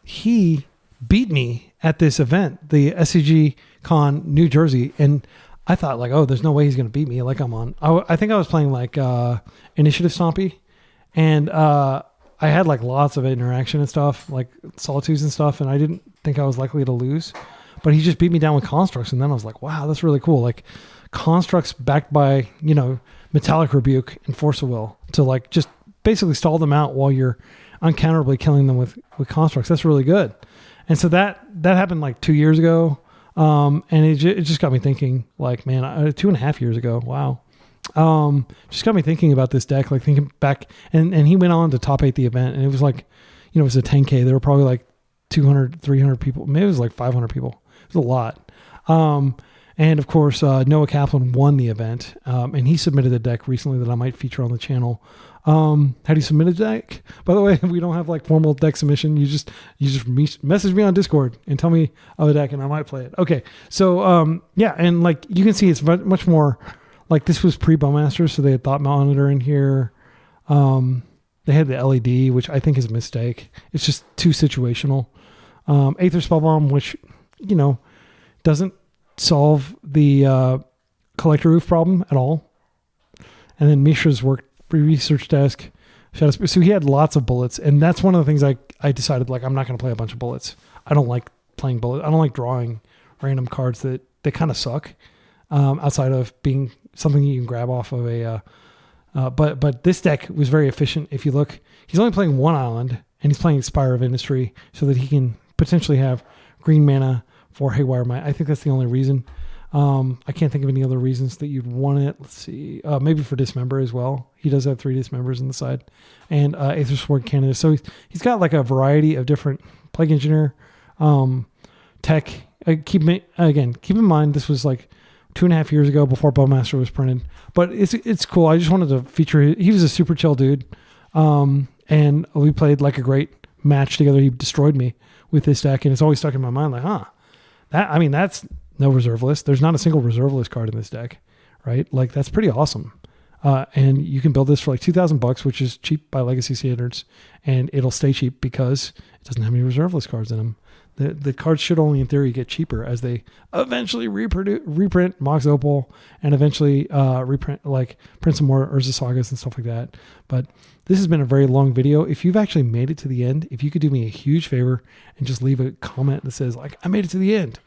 [SPEAKER 1] he beat me at this event, the SCG Con New Jersey, and I thought like, oh, there's no way he's going to beat me. Like I think I was playing like Initiative Stompy, and I had like lots of interaction and stuff, like Solitudes and stuff, and I didn't think I was likely to lose. But he just beat me down with Constructs, and then I was like, wow, that's really cool. Like Constructs backed by, Metallic Rebuke and Force of Will to like just basically stall them out while you're uncounterably killing them with Constructs. That's really good. And so that happened like 2 years ago. And it just got me thinking, like, man, 2.5 years ago. Wow. Just got me thinking about this deck, like thinking back, and he went on to top 8 the event, and it was like, it was a 10K. There were probably like 200, 300 people. Maybe it was like 500 people. It was a lot. And of course, Noah Kaplan won the event, and he submitted a deck recently that I might feature on the channel. How do you submit a deck? By the way, we don't have like formal deck submission. You just message me on Discord and tell me of a deck and I might play it. Okay. So, yeah. And like, you can see it's much more like this was pre-Bowmaster. So they had Thought Monitor in here. They had the LED, which I think is a mistake. It's just too situational. Aether Spellbomb, which, doesn't solve the, Collector Roof problem at all. And then Mishra's work research desk, so he had lots of bullets, and that's one of the things I decided, like, I'm not going to play a bunch of bullets. I don't like playing bullets. I don't like drawing random cards that they kind of suck, outside of being something you can grab off of a but this deck was very efficient. If you look, he's only playing one island, and he's playing Spire of Industry so that he can potentially have green mana for Haywire Might. I think that's the only reason. I can't think of any other reasons that you'd want it. Let's see. Maybe for Dismember as well. He does have 3 Dismembers on the side. And Aether Sword Canada. So he's got like a variety of different Plague Engineer tech. Keep in mind, this was like 2.5 years ago before Bowmaster was printed. But it's cool. I just wanted to feature. He was a super chill dude, and we played like a great match together. He destroyed me with this deck, and it's always stuck in my mind. Like, that's no reserve list. There's not a single reserve list card in this deck, right? Like that's pretty awesome. And you can build this for like $2,000, which is cheap by legacy standards, and it'll stay cheap because it doesn't have any reserve list cards in them. The cards should only, in theory, get cheaper as they eventually reprint Mox Opal and eventually print some more Urza Sagas and stuff like that. But this has been a very long video. If you've actually made it to the end, if you could do me a huge favor and just leave a comment that says like, I made it to the end.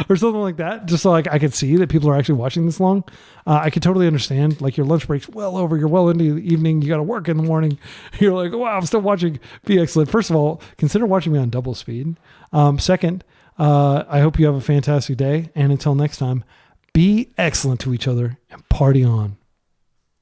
[SPEAKER 1] or something like that, just so like I could see that people are actually watching this long. I could totally understand, like your lunch break's well over, you're well into the evening, you got to work in the morning, you're like, wow, I'm still watching. Be excellent. First of all, consider watching me on double speed. Second, I hope you have a fantastic day, and until next time, be excellent to each other and party on.